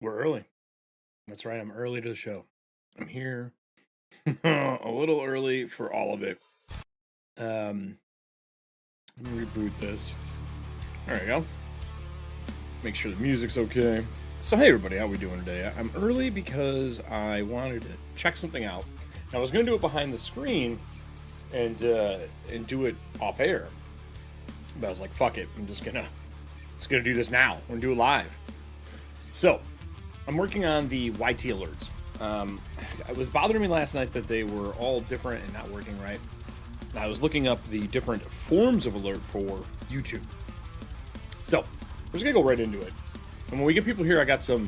We're early. That's right. I'm early to the show. I'm here a little early for all of it. Let me reboot this. There we go. Make sure the music's okay. So hey everybody, how we doing today? I'm early because I wanted to check something out. I was going to do it behind the screen and do it off air, but I was like, fuck it. I'm just gonna do this now. I'm gonna do it live. So I'm working on the YT alerts. It was bothering me last night that they were all different and not working right. I was looking up the different forms of alert for YouTube. So we're just gonna go right into it. And when we get people here, I got some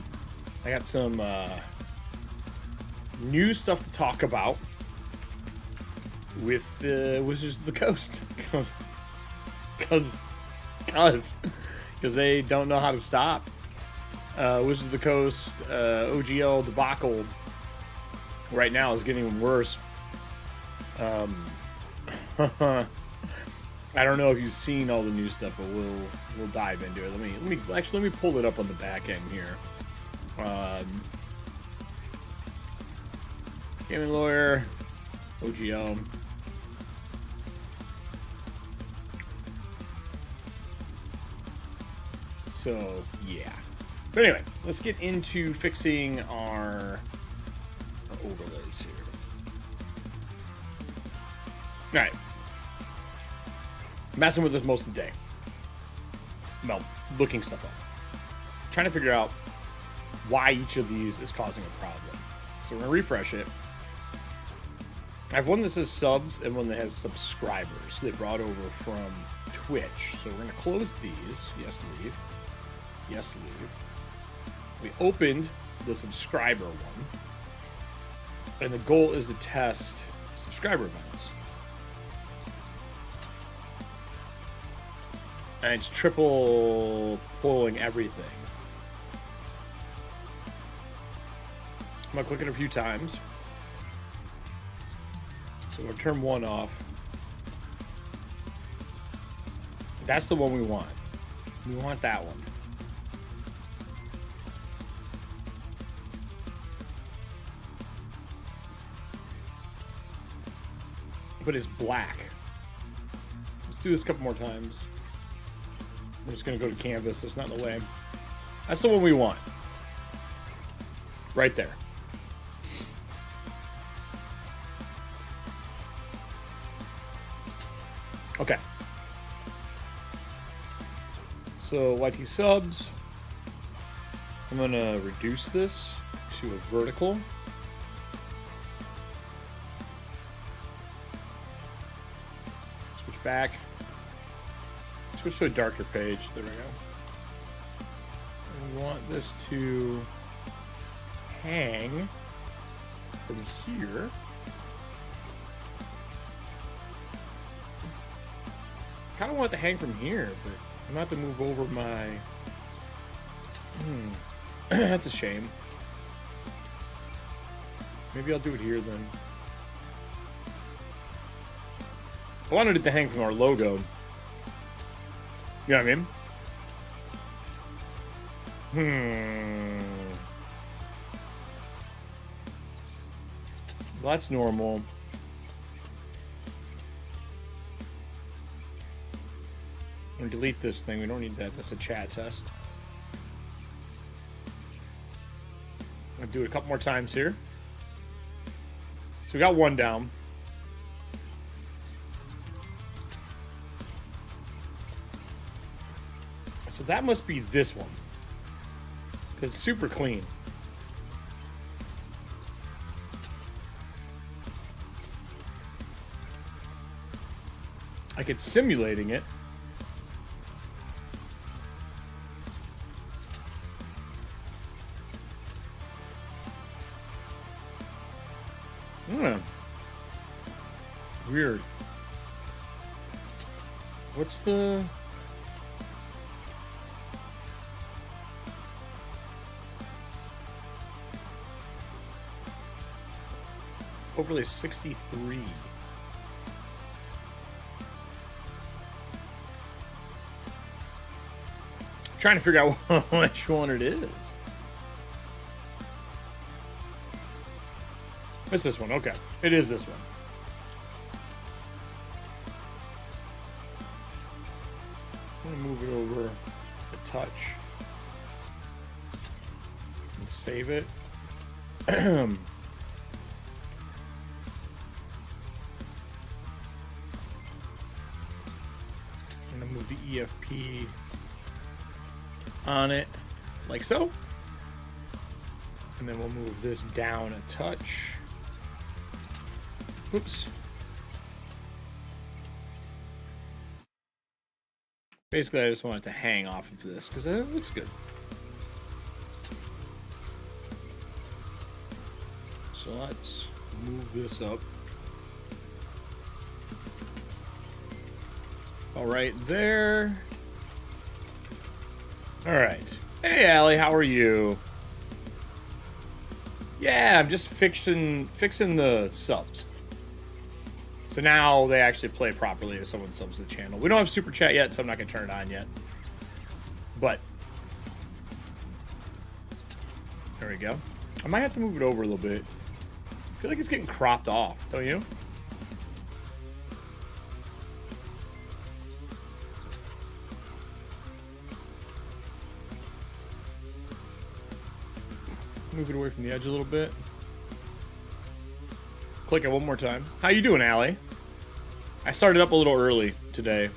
new stuff to talk about with Wizards of the Coast, because they don't know how to stop. Wizards of the Coast OGL debacle right now is getting even worse. I don't know if you've seen all the new stuff, but we'll dive into it. Let me pull it up on the back end here. Gaming lawyer, OGL. So yeah. But anyway, let's get into fixing our overlays here. All right. Messing with this most of the day. Well, looking stuff up. Trying to figure out why each of these is causing a problem. So we're going to refresh it. I have one that says subs and one that has subscribers. They brought over from Twitch. So we're going to close these. Yes, leave. Yes, leave. We opened the subscriber one. And the goal is to test subscriber events. And it's triple pulling everything. I'm going to click it a few times. So we'll turn one off. That's the one we want. We want that one. But it's black. Let's do this a couple more times. We're just going to go to canvas. It's not in the way. That's the one we want. Right there. Okay. So YT subs. I'm going to reduce this to a vertical. Switch back. Switch to a darker page. There we go. And we want this to hang from here. I kind of want it to hang from here, but I'm going to have to move over my... That's a shame. Maybe I'll do it here then. I wanted it to hang from our logo. You know what I mean? Well, that's normal. I'm going to delete this thing. We don't need that. That's a chat test. I'm going to do it a couple more times here. So we got one down. So that must be this one. Because it's super clean. Like it's simulating it. Weird. What's the... Overlay 63. Trying to figure out which one it is. It's this one. Okay. It is this one. I'm going to move it over a touch. And save it. I'm going to move the EFP on it like so. And then we'll move this down a touch. Oops. Basically, I just want it to hang off of this because it looks good. So let's move this up. All right, there. All right. Hey, Allie, how are you? Yeah, I'm just fixing the subs. So now they actually play properly if someone subs to the channel. We don't have super chat yet, so I'm not going to turn it on yet. But there we go. I might have to move it over a little bit. I feel like it's getting cropped off, don't you? Move it away from the edge a little bit. Click it one more time. How you doing, Allie? I started up a little early today.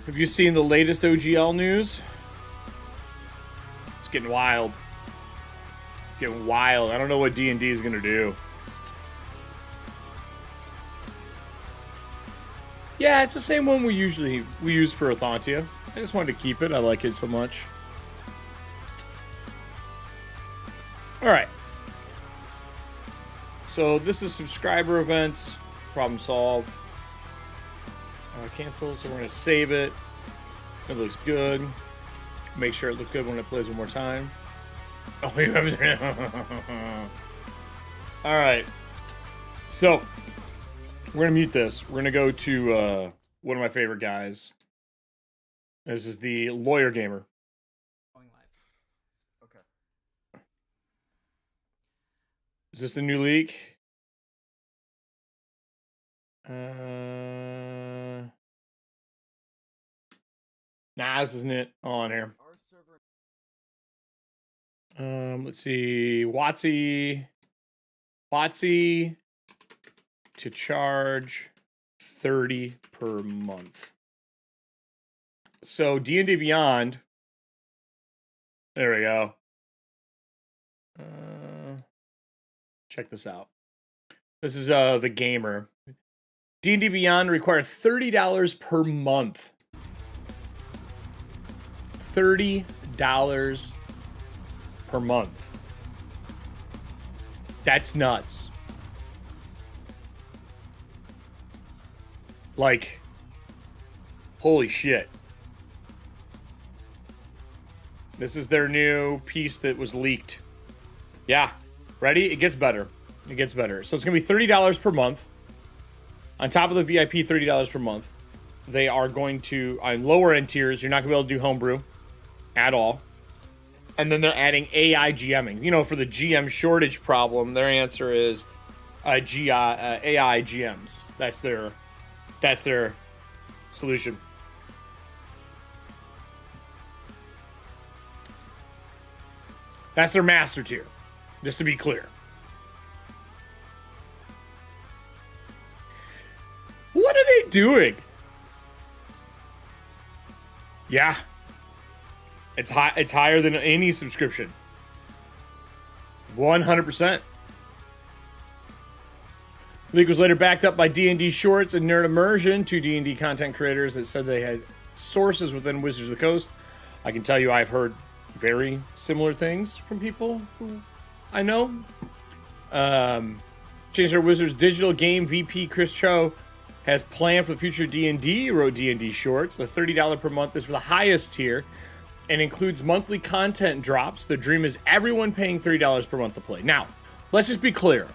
Have you seen the latest OGL news? It's getting wild. Getting wild. I don't know what D&D is going to do. Yeah, it's the same one we use for Athantia. I just wanted to keep it. I like it so much. All right. So this is subscriber events. Problem solved. Cancel. So we're going to save it. It looks good. Make sure it looks good when it plays one more time. Oh, you have. All right. So we're gonna mute this. We're gonna go to one of my favorite guys. This is the Lawyer Gamer. Going live. Okay. Is this the new leak? Nah, this isn't it. On here. Let's see. WotC to charge $30 per month. So D&D Beyond. There we go. Check this out. This is the gamer. D&D Beyond requires $30 per month. $30 per month. That's nuts. Like, holy shit. This is their new piece that was leaked. Yeah. Ready? It gets better. It gets better. So it's going to be $30 per month. On top of the VIP, $30 per month. They are going to, on lower end tiers, you're not going to be able to do homebrew at all. And then they're adding AI GMing. You know, for the GM shortage problem, their answer is AI GMs. That's their solution. That's their master tier, just to be clear. What are they doing? Yeah. It's high. It's higher than any subscription. 100%. Leak was later backed up by D&D Shorts and Nerd Immersion, two D&D content creators that said they had sources within Wizards of the Coast. I can tell you I've heard very similar things from people who I know. Changed our Wizards digital game VP Chris Cho has planned for the future D&D, wrote D&D Shorts. The $30 per month is for the highest tier. and includes monthly content drops. The dream is everyone paying $30 per month to play. Now, let's just be clear.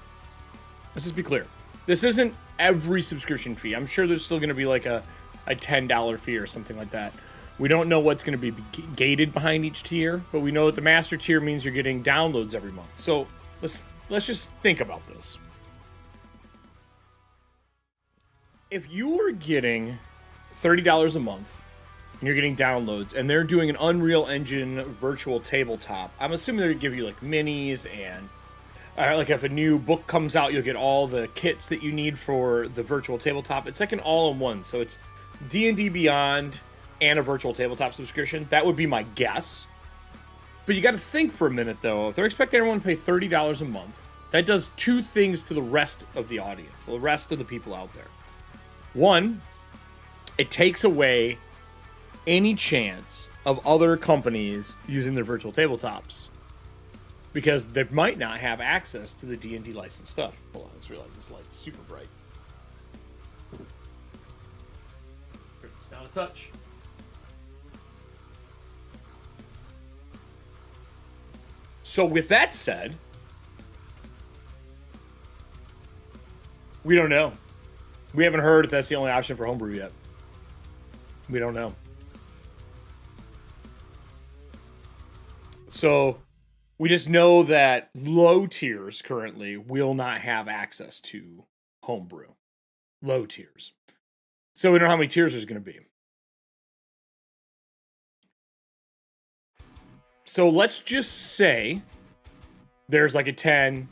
This isn't every subscription fee. I'm sure there's still going to be like a $10 fee or something like that. We don't know what's going to be gated behind each tier, but we know that the master tier means you're getting downloads every month. So let's just think about this. If you were getting $30 a month and you're getting downloads and they're doing an Unreal Engine virtual tabletop, I'm assuming they're going to give you like minis and like if a new book comes out, you'll get all the kits that you need for the virtual tabletop. It's like an all-in-one. So it's D&D Beyond and a virtual tabletop subscription. That would be my guess. But you got to think for a minute, though. If they're expecting everyone to pay $30 a month, that does two things to the rest of the audience, the rest of the people out there. One, it takes away any chance of other companies using their virtual tabletops, because they might not have access to the D&D licensed stuff. Hold on, let's realize this light's super bright. It's down a touch. So with that said, we don't know. We haven't heard if that's the only option for homebrew yet. We don't know. So we just know that low tiers currently will not have access to homebrew. Low tiers. So we don't know how many tiers there's going to be. So let's just say there's like a 10.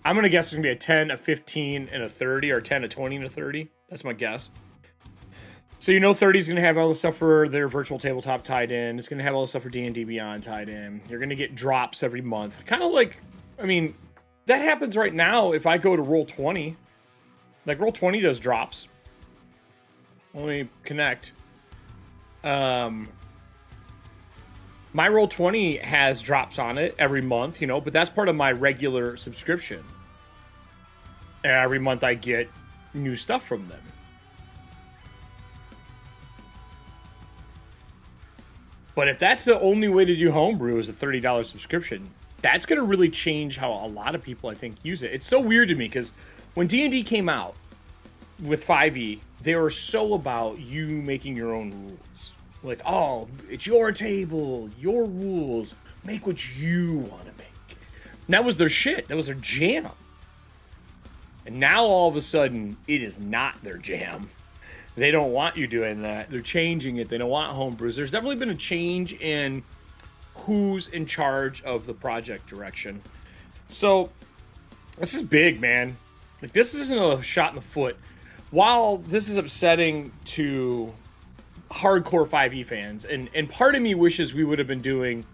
I'm going to guess it's going to be a 10, a 15, and a 30, or 10, a 20, and a 30. That's my guess. So you know 30 is going to have all the stuff for their virtual tabletop tied in. It's going to have all the stuff for D&D Beyond tied in. You're going to get drops every month. Kind of like, I mean, that happens right now if I go to Roll20. Like, Roll20 does drops. Let me connect. My Roll20 has drops on it every month, you know, but that's part of my regular subscription. Every month I get new stuff from them. But if that's the only way to do homebrew is a $30 subscription, that's going to really change how a lot of people, I think, use it. It's so weird to me because when D&D came out with 5e, they were so about you making your own rules. Like, oh, it's your table, your rules, make what you want to make. And that was their shit. That was their jam. And now all of a sudden, it is not their jam. They don't want you doing that. They're changing it. They don't want homebrews. There's definitely been a change in who's in charge of the project direction. So this is big, man. Like, this isn't a shot in the foot. While this is upsetting to hardcore 5e fans, and part of me wishes we would have been doing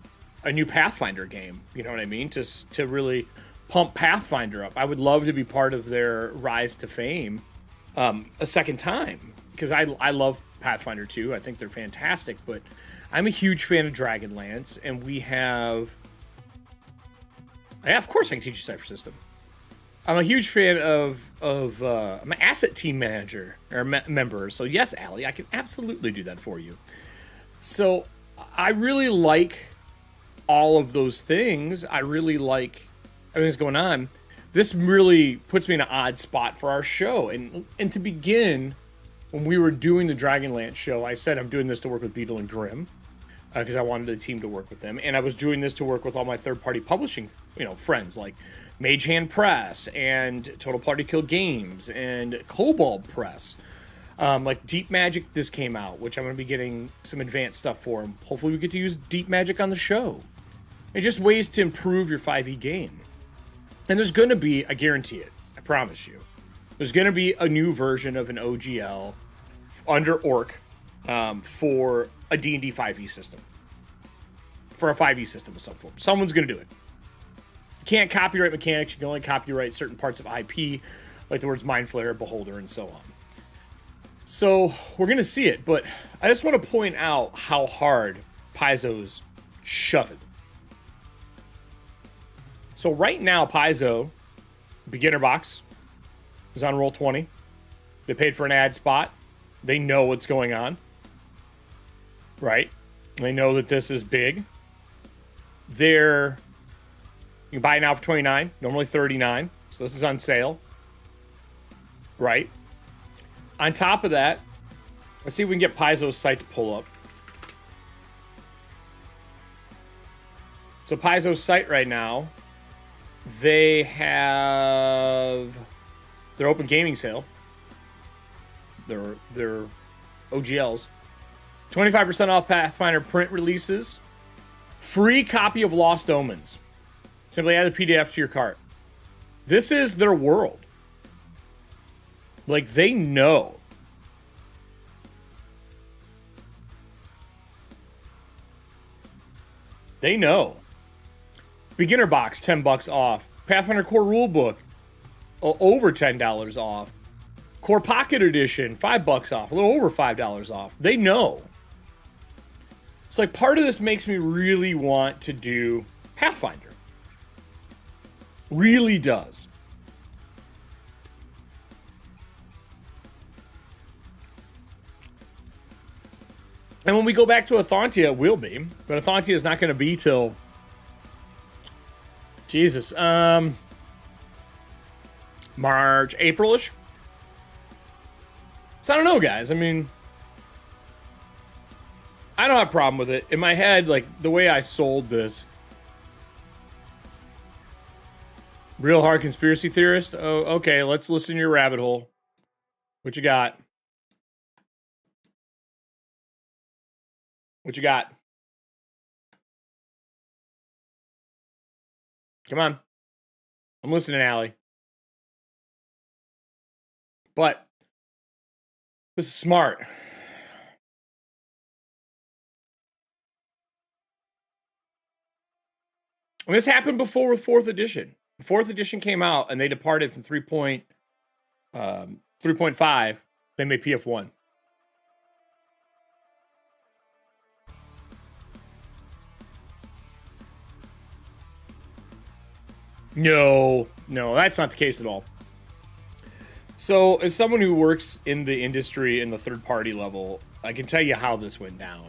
a new Pathfinder game, you know what I mean, to really pump Pathfinder up. I would love to be part of their rise to fame a second time, because I love Pathfinder 2. I think they're fantastic, but I'm a huge fan of Dragonlance, and we have... Yeah, of course I can teach you Cypher System. I'm a huge fan of I'm an asset team manager or member. So yes, Allie, I can absolutely do that for you. So I really like all of those things. I really like everything that's going on. This really puts me in an odd spot for our show. And to begin, when we were doing the Dragonlance show, I said I'm doing this to work with Beetle and Grimm because I wanted the team to work with them, and I was doing this to work with all my third-party publishing, friends like Mage Hand Press and Total Party Kill Games and Kobold Press. Like Deep Magic this came out, which I'm going to be getting some advanced stuff for. Hopefully we get to use Deep Magic on the show. It's just ways to improve your 5e game. And there's going to be, I guarantee it, I promise you, there's going to be a new version of an OGL under Orc for a D&D 5e system. For a 5e system of some form. Someone's going to do it. You can't copyright mechanics. You can only copyright certain parts of IP, like the words Mind Flayer, Beholder, and so on. So we're going to see it, but I just want to point out how hard Paizo's shoving. So right now, Paizo, beginner box, is on Roll20. They paid for an ad spot. They know what's going on. Right? They know that this is big. You can buy it now for $29, normally $39. So this is on sale. Right. On top of that, let's see if we can get Paizo's site to pull up. So Paizo's site right now, they have their open gaming sale. Their OGLs. 25% off Pathfinder print releases. Free copy of Lost Omens. Simply add the PDF to your cart. This is their world. Like, they know. They know. Beginner box, $10 off. Pathfinder Core Rulebook, over $10 off. Core Pocket Edition, $5 off. A little over $5 off. They know. It's like, part of this makes me really want to do Pathfinder. Really does. And when we go back to Athantia, it will be. But Athantia is not going to be till... Jesus. March, April-ish. So I don't know, guys. I mean... I don't have a problem with it. In my head, like, the way I sold this... Real hard conspiracy theorist? Oh, okay, let's listen to your rabbit hole. What you got? What you got? Come on. I'm listening, Allie. But this is smart. And this happened before with 4th edition. 4th edition came out and they departed from 3.5. They made PF1. No, that's not the case at all. So, as someone who works in the industry in the third-party level, I can tell you how this went down.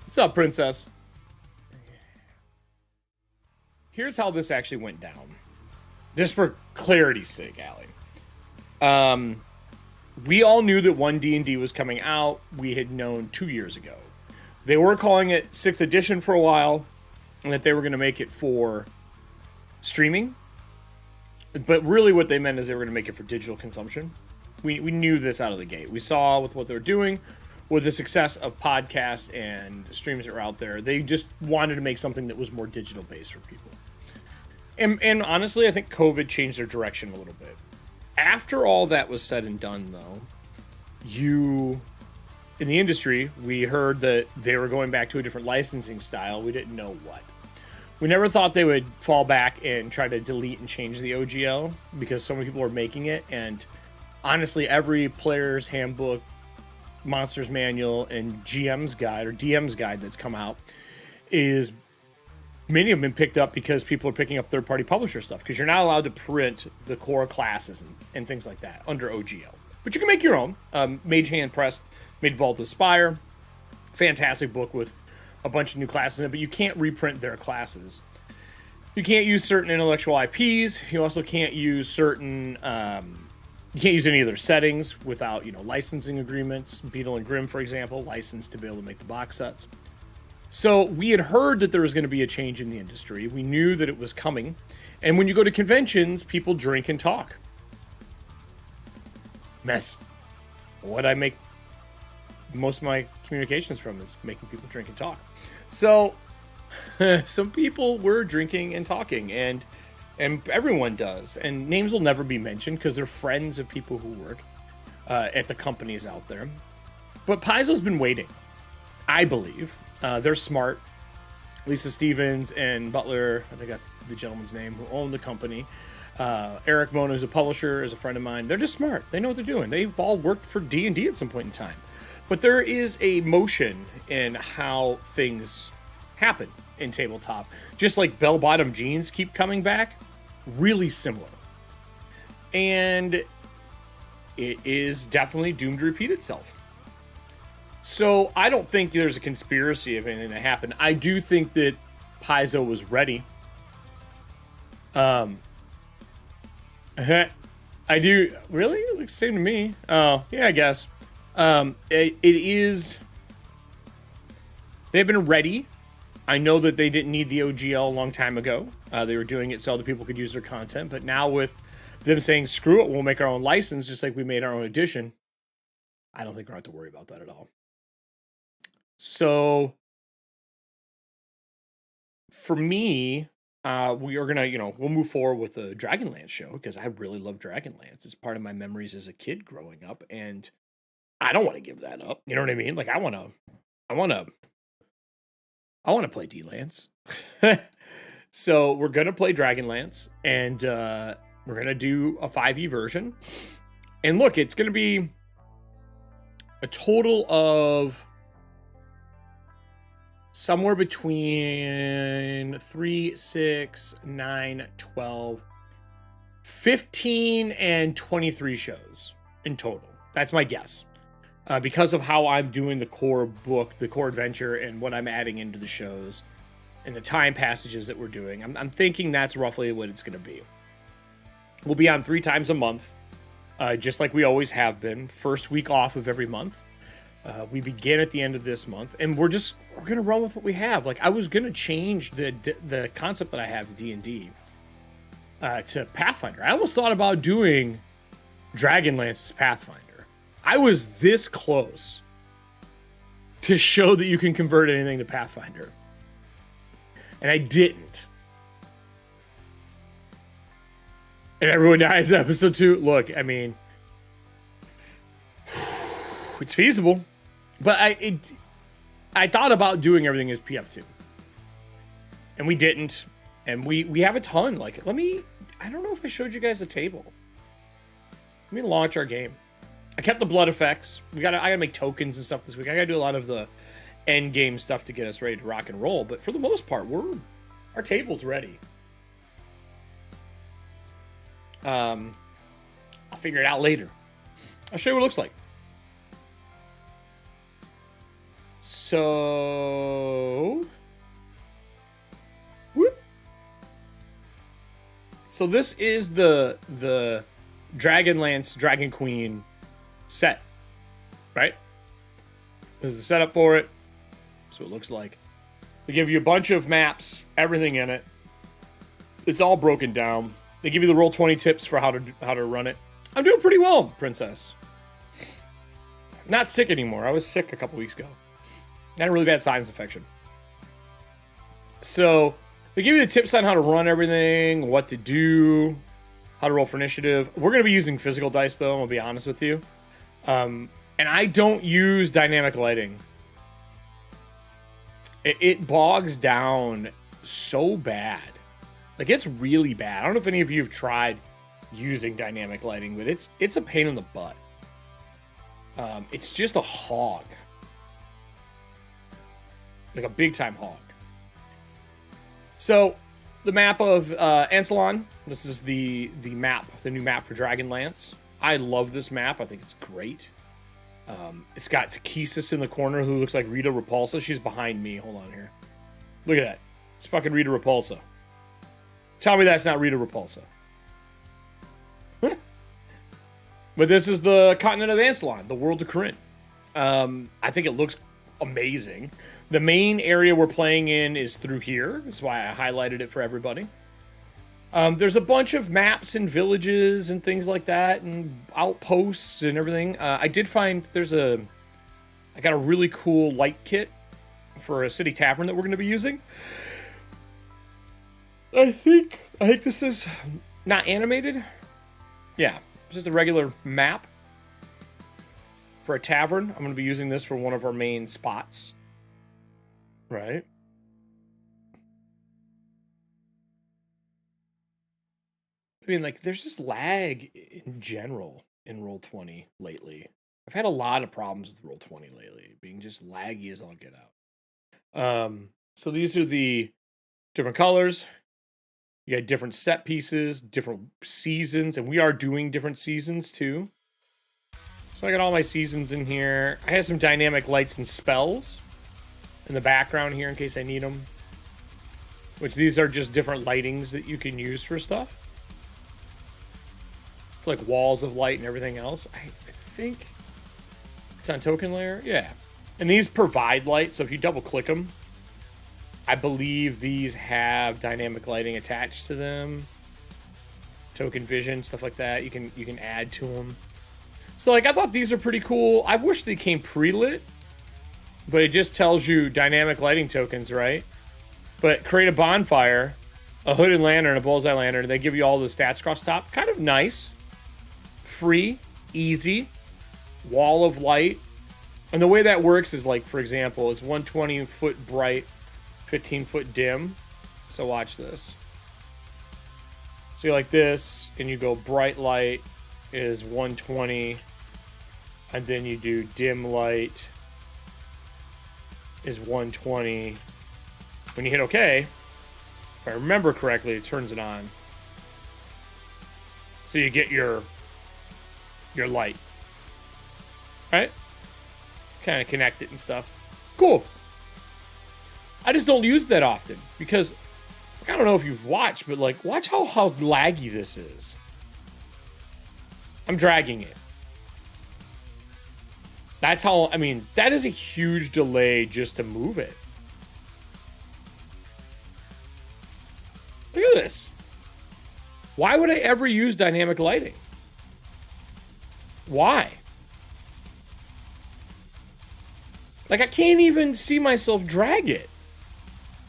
What's up, Princess? Here's how this actually went down. Just for clarity's sake, Allie. We all knew that 1D&D was coming out. We had known 2 years ago. They were calling it 6th edition for a while, and that they were going to make it for streaming. But really what they meant is they were going to make it for digital consumption. We knew this out of the gate. We saw with what they were doing, with the success of podcasts and streams that were out there, they just wanted to make something that was more digital based for people. And honestly, I think COVID changed their direction a little bit. After all that was said and done, though, in the industry, we heard that they were going back to a different licensing style. We didn't know what. We never thought they would fall back and try to delete and change the OGL because so many people were making it. And honestly, every player's handbook, monster's manual, and GM's guide or DM's guide that's come out is... Many have been picked up because people are picking up third-party publisher stuff because you're not allowed to print the core classes and things like that under OGL. But you can make your own. Mage Hand Press made Vault of Spire. Fantastic book with a bunch of new classes in it, but you can't reprint their classes. You can't use certain intellectual IPs. You also can't use certain... you can't use any of their settings without, licensing agreements. Beetle and Grimm, for example, licensed to be able to make the box sets. So we had heard that there was going to be a change in the industry. We knew that it was coming. And when you go to conventions, people drink and talk. That's what I make most of my communications from, is making people drink and talk. So some people were drinking and talking, and everyone does. And names will never be mentioned because they're friends of people who work at the companies out there. But Paizo's been waiting, I believe. They're smart. Lisa Stevens and Butler, I think that's the gentleman's name, who own the company. Eric Mona, who's a publisher, is a friend of mine. They're just smart. They know what they're doing. They've all worked for D&D at some point in time. But there is a motion in how things happen in tabletop. Just like bell-bottom jeans keep coming back, really similar. And it is definitely doomed to repeat itself. So I don't think there's a conspiracy of anything that happened. I do think that Paizo was ready. I do. Really? It looks the same to me. Oh, yeah, I guess. It is. They've been ready. I know that they didn't need the OGL a long time ago. They were doing it so other people could use their content. But now with them saying, screw it, we'll make our own license, just like we made our own edition, I don't think we're going to have to worry about that at all. So, for me, we are going to, we'll move forward with the Dragonlance show because I really love Dragonlance. It's part of my memories as a kid growing up, and I don't want to give that up. You know what I mean? Like, I want to play D-Lance. So we're going to play Dragonlance, and we're going to do a 5e version. And look, it's going to be a total of somewhere between 3, 6, 9, 12, 15, and 23 shows in total. That's my guess. Because of how I'm doing the core book, the core adventure, and what I'm adding into the shows, and the time passages that we're doing, I'm thinking that's roughly what it's going to be. We'll be on 3 times a month, just like we always have been. First week off of every month. We begin at the end of this month, and we're going to run with what we have. Like, I was going to change the concept that I have to D&D to Pathfinder. I almost thought about doing Dragonlance as Pathfinder. I was this close to show that you can convert anything to Pathfinder. And I didn't. And everyone dies episode 2. Look, I mean, it's feasible. But I thought about doing everything as PF2. And we didn't. And we have a ton. Like, I don't know if I showed you guys the table. Let me launch our game. I kept the blood effects. I gotta make tokens and stuff this week. I gotta do a lot of the end game stuff to get us ready to rock and roll. But for the most part, our table's ready. I'll figure it out later. I'll show you what it looks like. So, whoop. So this is the Dragonlance Dragon Queen set, right? This is the setup for it. So it looks like. They give you a bunch of maps, everything in it. It's all broken down. They give you the Roll20 tips for how to run it. I'm doing pretty well, Princess. Not sick anymore. I was sick a couple weeks ago. Had a really bad sinus infection. So they give you the tips on how to run everything, what to do, how to roll for initiative. We're going to be using physical dice, though, I'll be honest with you. And I don't use dynamic lighting. It bogs down so bad. Like, it's really bad. I don't know if any of you have tried using dynamic lighting, but it's a pain in the butt. It's just a hog. Like a big-time hog. So, the map of Ansalon. This is the map, the new map for Dragonlance. I love this map. I think it's great. It's got Takesis in the corner who looks like Rita Repulsa. She's behind me. Hold on here. Look at that. It's fucking Rita Repulsa. Tell me that's not Rita Repulsa. But this is the continent of Ansalon, the world of Corinne. I think it looks amazing. The main area we're playing in is through here. That's why I highlighted it for everybody. There's a bunch of maps and villages and things like that, and outposts and everything. I did find I got a really cool light kit for a city tavern that we're going to be using. I think this is not animated. Yeah, just a regular map for a tavern. I'm going to be using this for one of our main spots. Right. I mean, like, there's just lag in general in Roll20 lately. I've had a lot of problems with Roll20 lately, being just laggy as all get out. So these are the different colors. You got different set pieces, different seasons, and we are doing different seasons too. So I got all my seasons in here. I have some dynamic lights and spells in the background here in case I need them. Which these are just different lightings that you can use for stuff. Like walls of light and everything else. I think it's on token layer. Yeah. And these provide light. So if you double click them, I believe these have dynamic lighting attached to them. Token vision, stuff like that. You can add to them. So like I thought these are pretty cool. I wish they came pre-lit, but it just tells you dynamic lighting tokens, right? But create a bonfire, a hooded lantern, a bullseye lantern. They give you all the stats across top. Kind of nice, free, easy, wall of light. And the way that works is like, for example, it's 120 foot bright, 15 foot dim. So watch this. So you like this, and you go bright light is 120, and then you do dim light is 120. When you hit OK, if I remember correctly, it turns it on. So you get your light. Right? Kind of connect it and stuff. Cool. I just don't use it that often because I don't know if you've watched, but like watch how laggy this is. I'm dragging it. That's how, I mean, that is a huge delay just to move it. Look at this. Why would I ever use dynamic lighting? Why? Like, I can't even see myself drag it.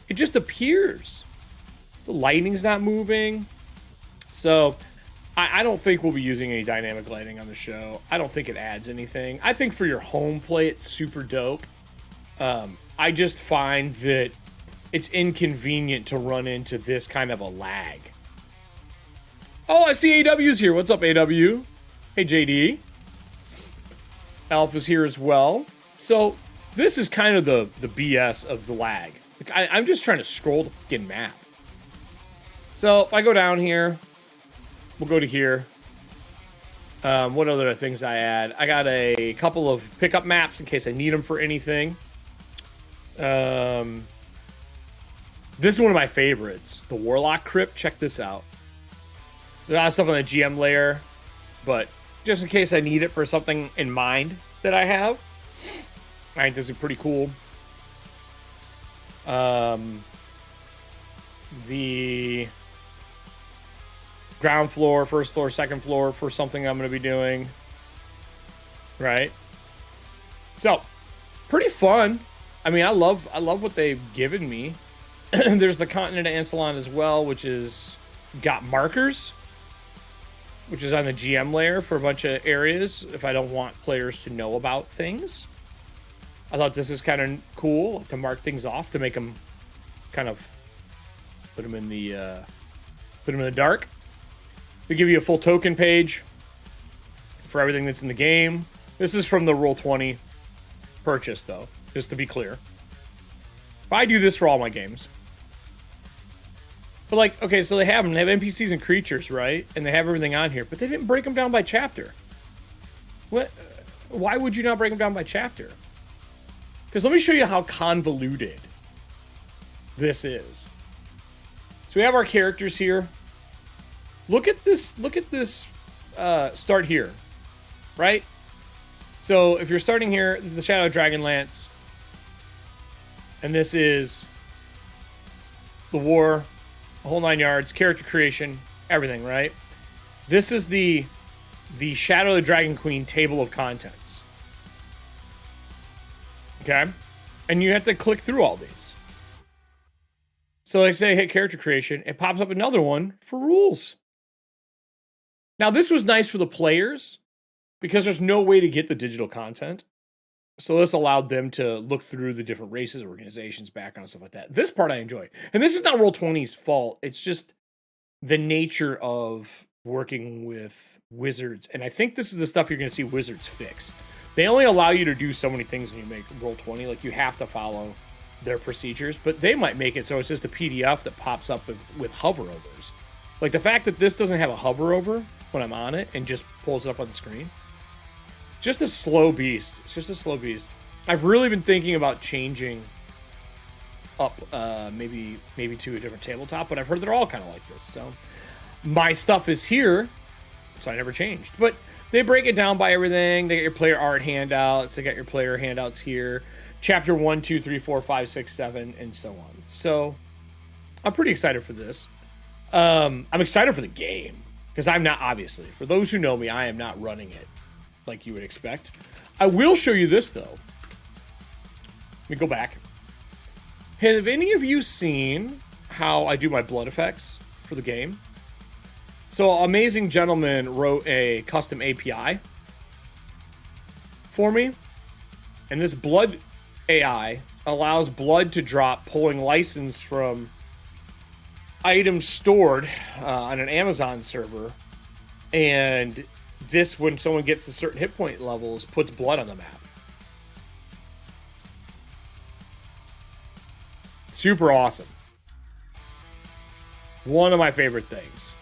It just appears. The lighting's not moving. So, I don't think we'll be using any dynamic lighting on the show. I don't think it adds anything. I think for your home play, it's super dope. I just find that it's inconvenient to run into this kind of a lag. Oh, I see AW's here. What's up, AW? Hey, JD. Alpha's here as well. So this is kind of the BS of the lag. Like, I'm just trying to scroll the fucking map. So if I go down here, we'll go to here. What other things I add? I got a couple of pickup maps in case I need them for anything. This is one of my favorites. The Warlock Crypt. Check this out. There's a lot of stuff on the GM layer, but just in case I need it for something in mind that I have. I think this is pretty cool. The ground floor, first floor, second floor for something I'm going to be doing. Right? So, pretty fun. I mean, I love what they've given me. There's the continent of Ansalon as well, which is got markers, which is on the GM layer for a bunch of areas if I don't want players to know about things. I thought this is kind of cool to mark things off to make them kind of put them in the dark. They give you a full token page for everything that's in the game. This is from the Roll20 purchase, though, just to be clear. I do this for all my games. But like, okay, so they have them. They have NPCs and creatures, right? And they have everything on here, but they didn't break them down by chapter. What? Why would you not break them down by chapter? Because let me show you how convoluted this is. So we have our characters here. Look at this. Look at this. Start here, right? So if you're starting here, this is the Shadow Dragonlance, and this is the war, the whole 9 yards, character creation, everything, right? This is the Shadow of the Dragon Queen table of contents. Okay? And you have to click through all these. So like say hit character creation, it pops up another one for rules. Now this was nice for the players because there's no way to get the digital content. So this allowed them to look through the different races, organizations, backgrounds, stuff like that. This part I enjoy. And this is not Roll20's fault. It's just the nature of working with Wizards. And I think this is the stuff you're going to see Wizards fix. They only allow you to do so many things when you make Roll20. Like, you have to follow their procedures. But they might make it so it's just a PDF that pops up with hover-overs. Like, the fact that this doesn't have a hover-over when I'm on it and just pulls it up on the screen. just a slow beast. It's just a slow beast. I've really been thinking about changing up maybe to a different tabletop, but I've heard they're all kind of like this. So my stuff is here, so I never changed. But they break it down by everything. They got your player art handouts. They got your player handouts here. Chapter 1, 2, 3, 4, 5, 6, 7, and so on. So I'm pretty excited for this. I'm excited for the game because I'm not, obviously, for those who know me, I am not running it like you would expect. I will show you this, though. Let me go back. Have any of you seen how I do my blood effects for the game? So Amazing Gentleman wrote a custom API for me. And this blood AI allows blood to drop pulling license from items stored on an Amazon server. And this, when someone gets to certain hit point levels, puts blood on the map. Super awesome. One of my favorite things.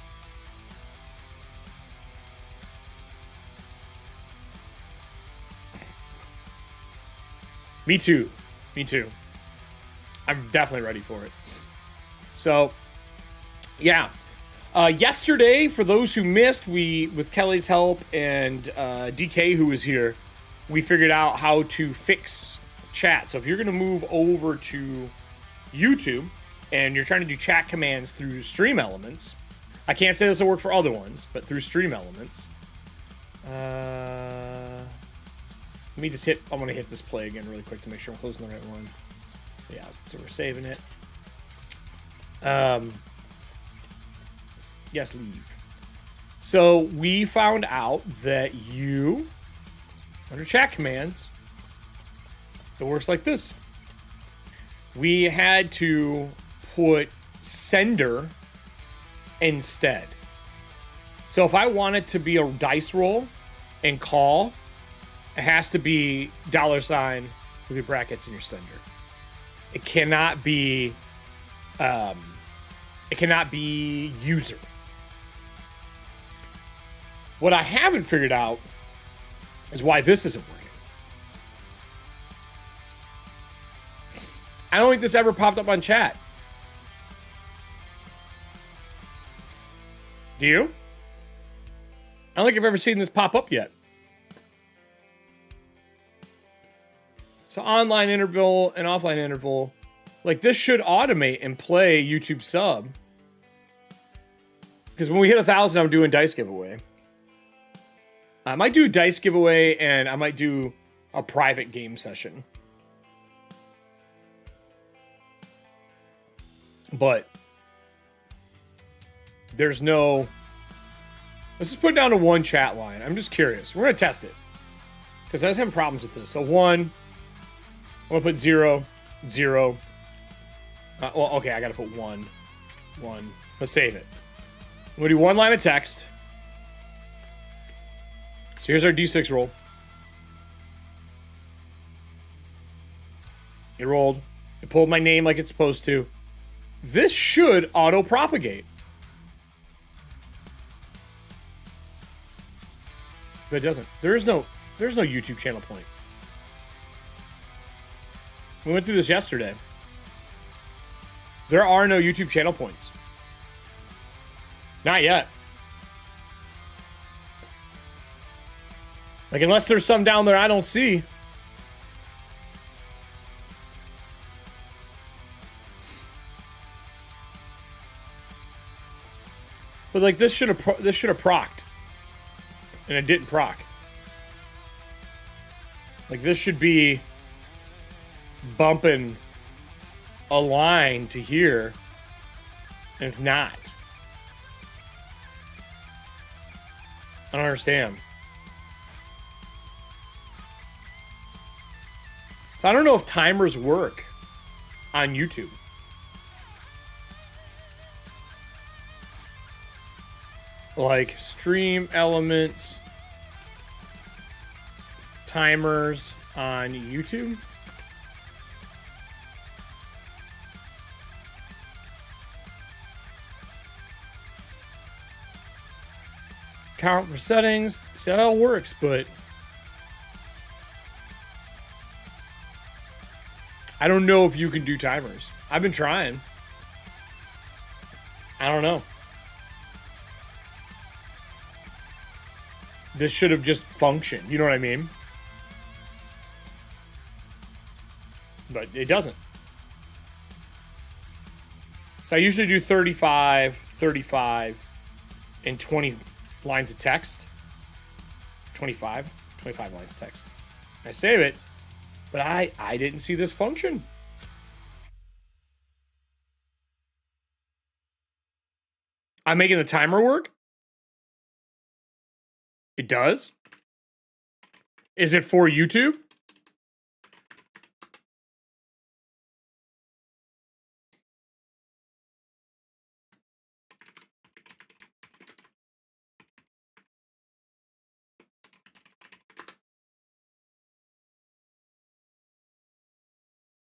Me too. Me too. I'm definitely ready for it. So, yeah. Yesterday, for those who missed, we, with Kelly's help and DK, who was here, we figured out how to fix chat. So if you're going to move over to YouTube and you're trying to do chat commands through Stream Elements, I can't say this will work for other ones, but through Stream Elements, let me just hit, I'm going to hit this play again really quick to make sure I'm closing the right one. Yeah, so we're saving it. Yes, leave. So we found out that you, under chat commands, it works like this. We had to put sender instead. So if I want it to be a dice roll and call, it has to be $ with your brackets and your sender. It cannot be user. What I haven't figured out is why this isn't working. I don't think this ever popped up on chat. Do you? I don't think I've ever seen this pop up yet. So online interval and offline interval. Like, this should automate and play YouTube sub. Because when we hit 1,000, I'm doing dice giveaway. I might do a dice giveaway and I might do a private game session. But there's no... Let's just put it down to one chat line. I'm just curious. We're going to test it. Because I was having problems with this. So 1. I'm going to put 0. 0. Well, okay, I got to put 1. 1. Let's save it. I'm going to do one line of text. So here's our D6 roll. It rolled. It pulled my name like it's supposed to. This should auto-propagate. But it doesn't. There's no YouTube channel point. We went through this yesterday. There are no YouTube channel points. Not yet. Like, unless there's some down there I don't see. But like, this should have procced, and it didn't proc. Like, this should be bumping a line to here, and it's not. I don't understand. So I don't know if timers work on YouTube. Like stream elements, timers on YouTube. Count for settings. See how it works, but I don't know if you can do timers. I've been trying. I don't know. This should have just functioned. You know what I mean? But it doesn't. So I usually do 35, 35, and 20 lines of text. 25 lines of text. I save it, but I didn't see this function. I'm making the timer work. It does. Is it for YouTube?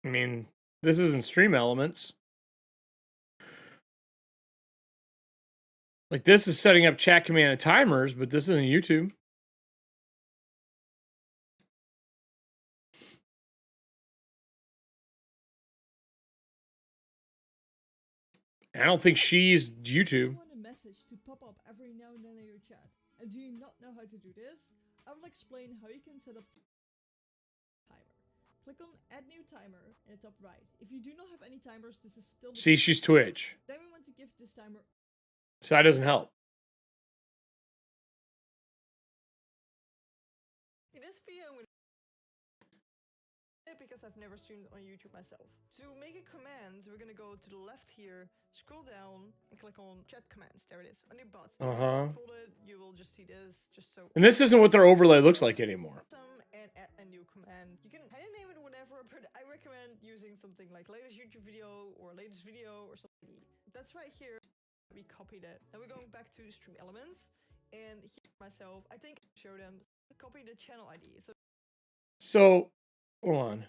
I mean, this isn't Stream Elements. Like, this is setting up chat command and timers, but this isn't YouTube. I don't think she's YouTube. I want a message to pop up every now and then in your chat. And do you not know how to do this? I will explain how you can set up timer. Click on add new timer in the top right. If you do not have any timers, this is still... See, she's Twitch. Then we want to give this timer... So that doesn't help. In this video, I'm because I've never streamed on YouTube myself. To make a command, we're gonna go to the left here, scroll down, and click on chat commands. There it is, on the bus. Folded, you will just see this, just so. And this isn't what their overlay looks like anymore. And add a new command. You can kind of name it whatever, but I recommend using something like latest YouTube video or latest video or something. That's right here. We copied it. Now we're going back to Stream Elements, and here myself, I think I show them. Copy the channel ID. So hold on.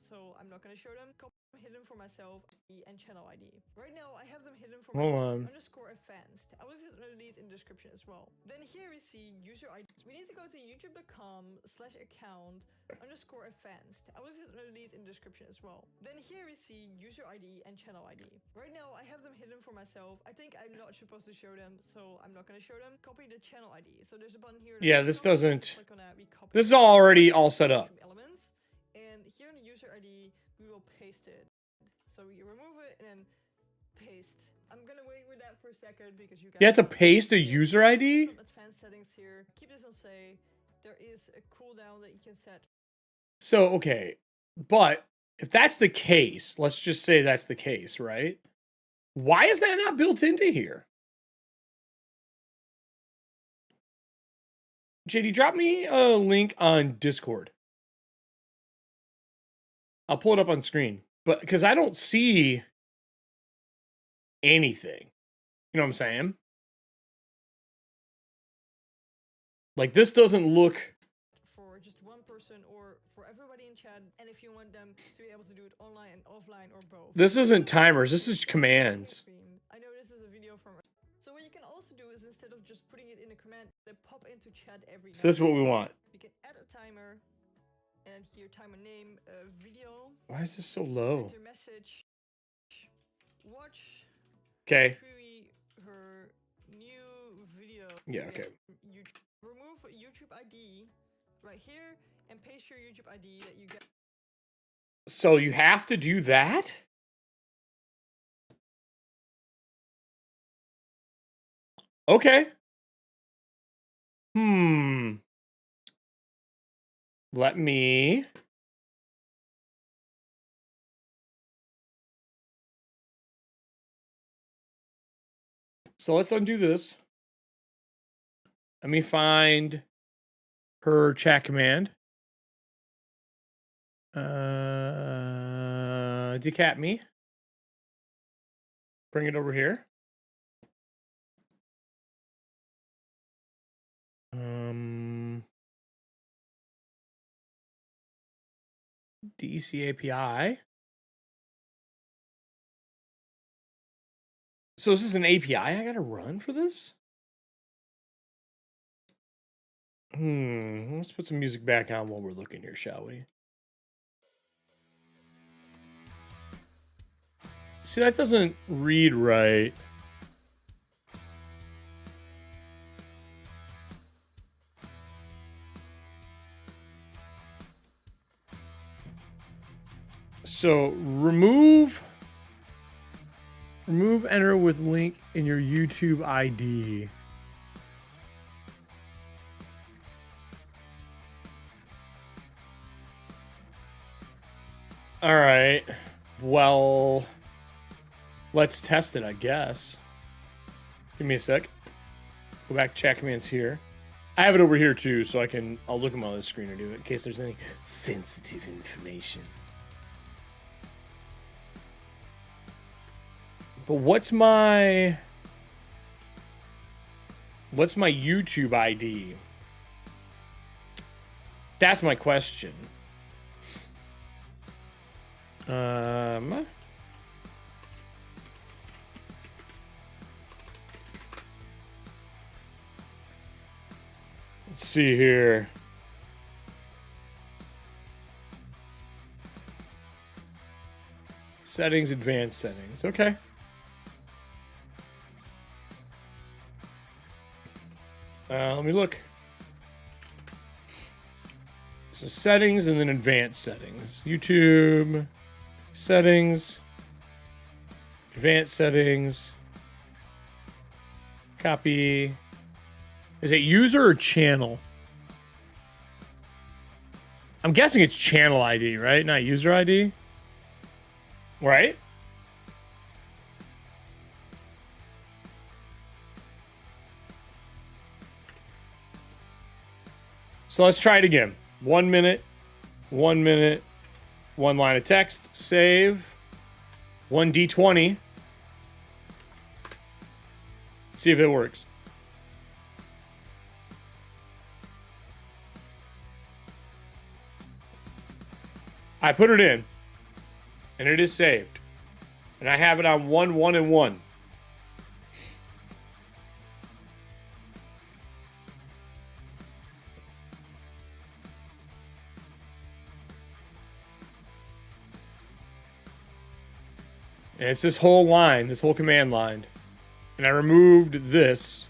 So I'm not going to show them. Copy them hidden for myself and channel ID. Right now I have them hidden for myself. Underscore advanced. I will leave in the description as well. Then here we see user ID. We need to go to youtube.com/account underscore advanced. I will leave in the description as well. Then here we see user ID and channel ID. Right now I have them hidden for myself. I think I'm not supposed to show them, so I'm not going to show them. Copy the channel ID. So there's a button here. Yeah, this doesn't. This is already all set up. And here in the user ID, we will paste it. So we remove it and then paste. I'm gonna wait with that for a second because you guys. You have to paste a user ID? Some advanced settings here. Keep this on say. There is a cooldown that you can set. So, okay. But if that's the case, let's just say that's the case, right? Why is that not built into here? JD, drop me a link on Discord. I'll pull it up on screen, but because I don't see anything, you know what I'm saying? Like, this doesn't look for just one person or for everybody in chat, and if you want them to be able to do it online and offline or both. This isn't timers, this is commands. I know this is a video from. So what you can also do is instead of just putting it in a command, they pop into chat every. So this is what we want. We can add a timer. And here, timer name, video. Why is this so low? Enter message. Watch. Okay. Her new video. Yeah, okay. Remove YouTube ID right here and paste your YouTube ID that you get. So you have to do that? Okay. Let me... So let's undo this. Let me find her chat command. Decap me. Bring it over here. DEC API. So is this an API I gotta run for this? Let's put some music back on while we're looking here, shall we? See, that doesn't read right. So remove enter with link in your YouTube ID. All right. Well, let's test it, I guess. Give me a sec. Go back, chat commands here. I have it over here too, so I'll look at my other screen or do it in case there's any sensitive information. But what's my YouTube ID? That's my question. Let's see here. Settings, advanced settings. Okay. Let me look. So settings and then advanced settings. YouTube, settings, advanced settings, copy. Is it user or channel? I'm guessing it's channel ID, right? Not user ID. Right? So let's try it again. 1 minute, 1 minute, 1 line of text, save, 1d20. See if it works. I put it in, and it is saved. And I have it on 1, 1, and 1. And it's this whole line, this whole command line. And I removed this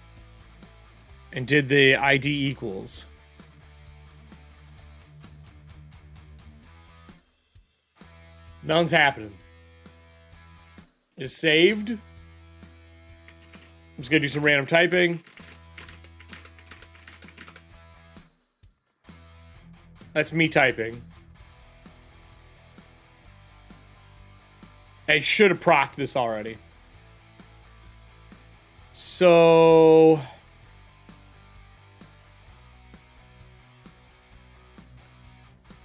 and did the ID equals. Nothing's happening. It's saved. I'm just gonna do some random typing. That's me typing. I should have procced this already. So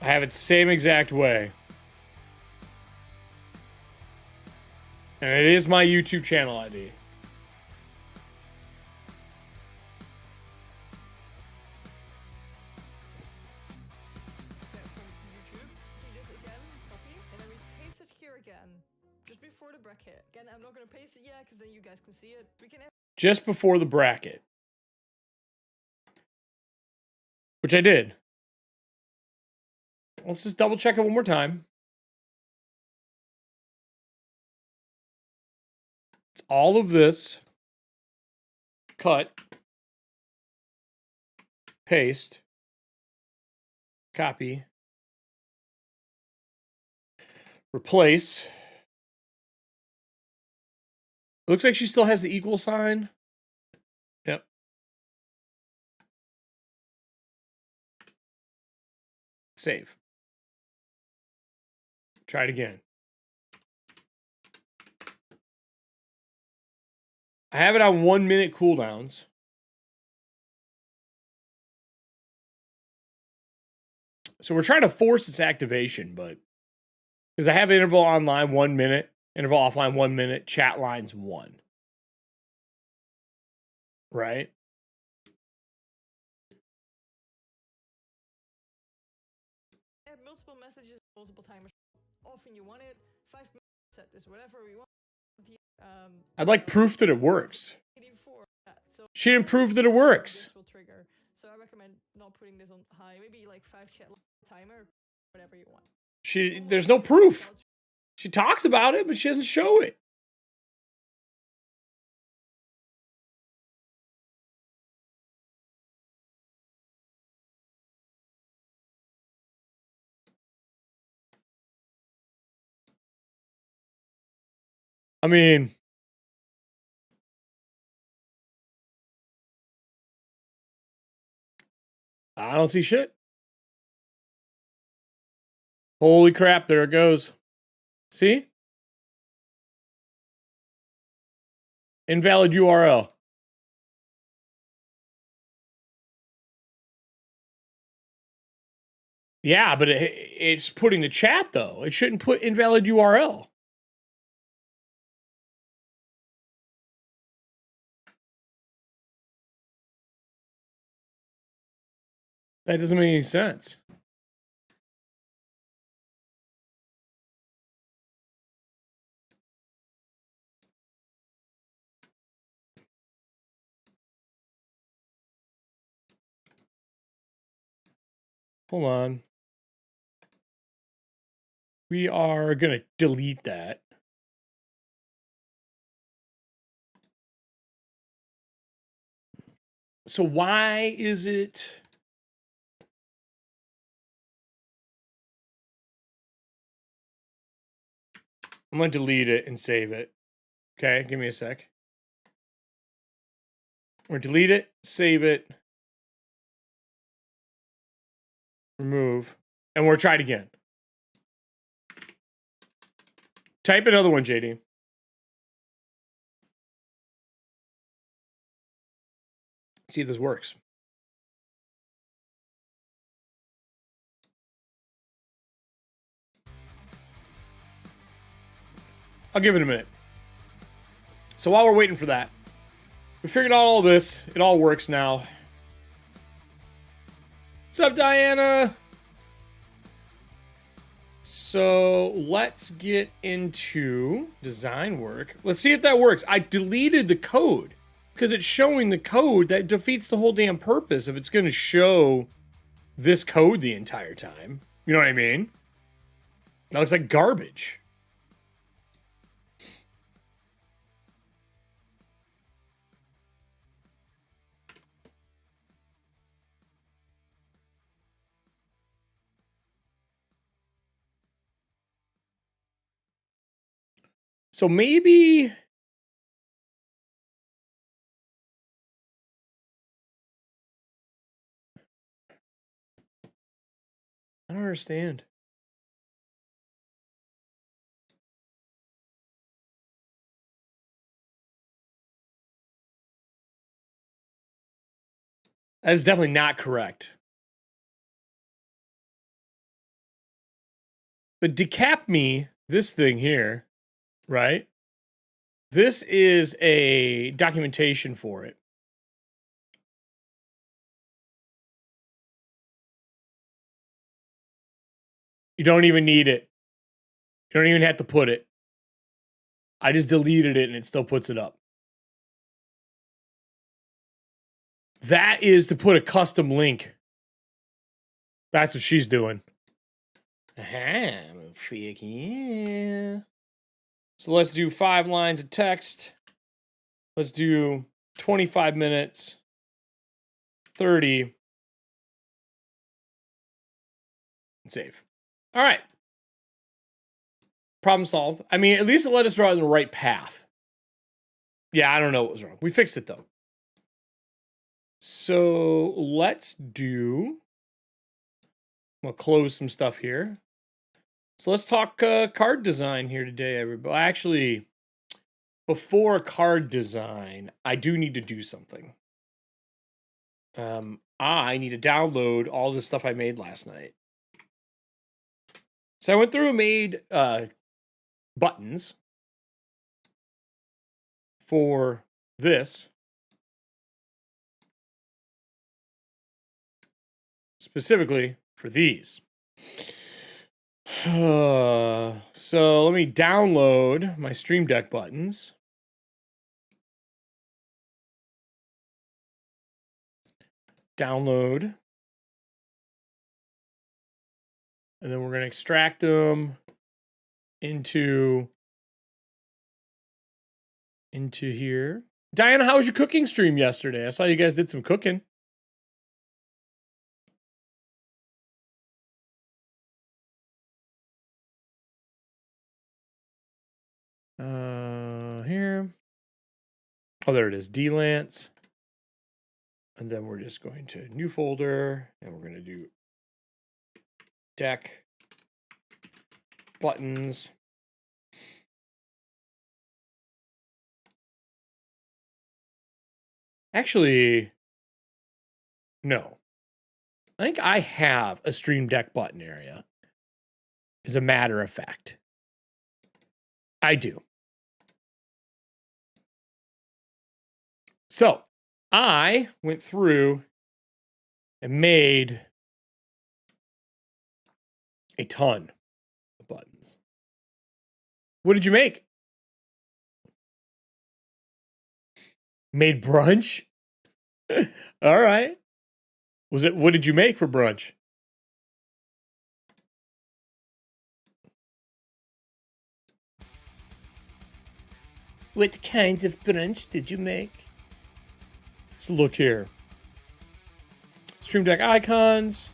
I have it the same exact way. And it is my YouTube channel ID. I'm not going to paste it yet because then you guys can see it. We can just before the bracket. Which I did. Let's just double check it one more time. It's all of this. Cut. Paste. Copy. Replace. Looks like she still has the equal sign. Yep. Save. Try it again. I have it on 1 minute cooldowns. So we're trying to force its activation, but because I have interval online 1 minute. Interval offline 1 minute, chat lines 1. Right? Add multiple messages, multiple timers. Often you want it. 5 minutes, set this, whatever we want. I'd like proof that it works. 84, so She didn't prove that it works. will trigger. So I recommend not putting this on high. Maybe like 5 chat timer, whatever you want. There's no proof. She talks about it, but she doesn't show it. I mean, I don't see shit. Holy crap, there it goes. See? Invalid URL. Yeah, but it's putting the chat, though. It shouldn't put invalid URL. That doesn't make any sense. Hold on. We are going to delete that. So why is it... I'm going to delete it and save it. Okay, give me a sec. We're delete it, save it, remove, and we'll try it again. Type another one, JD. See if this works. I'll give it a minute. So while we're waiting for that, we figured out all this. It all works now. What's up, Diana? So let's get into design work. Let's see if that works. I deleted the code because it's showing the code. That defeats the whole damn purpose if it's going to show this code the entire time. You know what I mean? That looks like garbage. So maybe... I don't understand. That is definitely not correct. But decap me, this thing here, right? This is a documentation for it. You don't even need it. You don't even have to put it. I just deleted it and it still puts it up. That is to put a custom link. That's what she's doing. Fuck yeah. So let's do 5 lines of text. Let's do 25 minutes. 30. And save. All right. Problem solved. I mean, at least it let us run the right path. Yeah, I don't know what was wrong. We fixed it, though. So let's do... We'll close some stuff here. So let's talk card design here today, everybody. Actually, before card design, I do need to do something. I need to download all the stuff I made last night. So I went through and made buttons for this. Specifically for these. So let me download my Stream Deck buttons. Download. And then we're going to extract them into here. Diana, how was your cooking stream yesterday? I saw you guys did some cooking. Oh, there it is. Dlance. And then we're just going to new folder, and we're going to do deck buttons. Actually, no. I think I have a stream deck button area. As a matter of fact. I do. So, I went through and made a ton of buttons. What did you make? Made brunch? All right. What did you make for brunch? What kinds of brunch did you make? Let's look here. Stream Deck icons.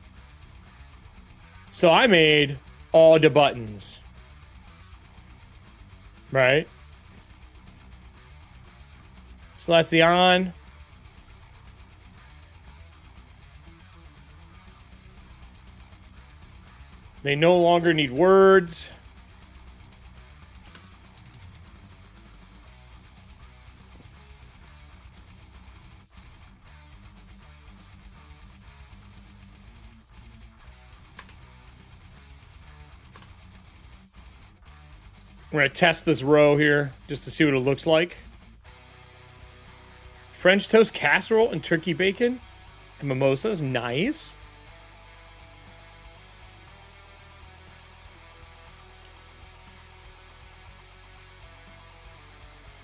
So I made all the buttons. Right? So that's the on. They no longer need words. We're going to test this row here just to see what it looks like. French toast casserole and turkey bacon and mimosas. Nice.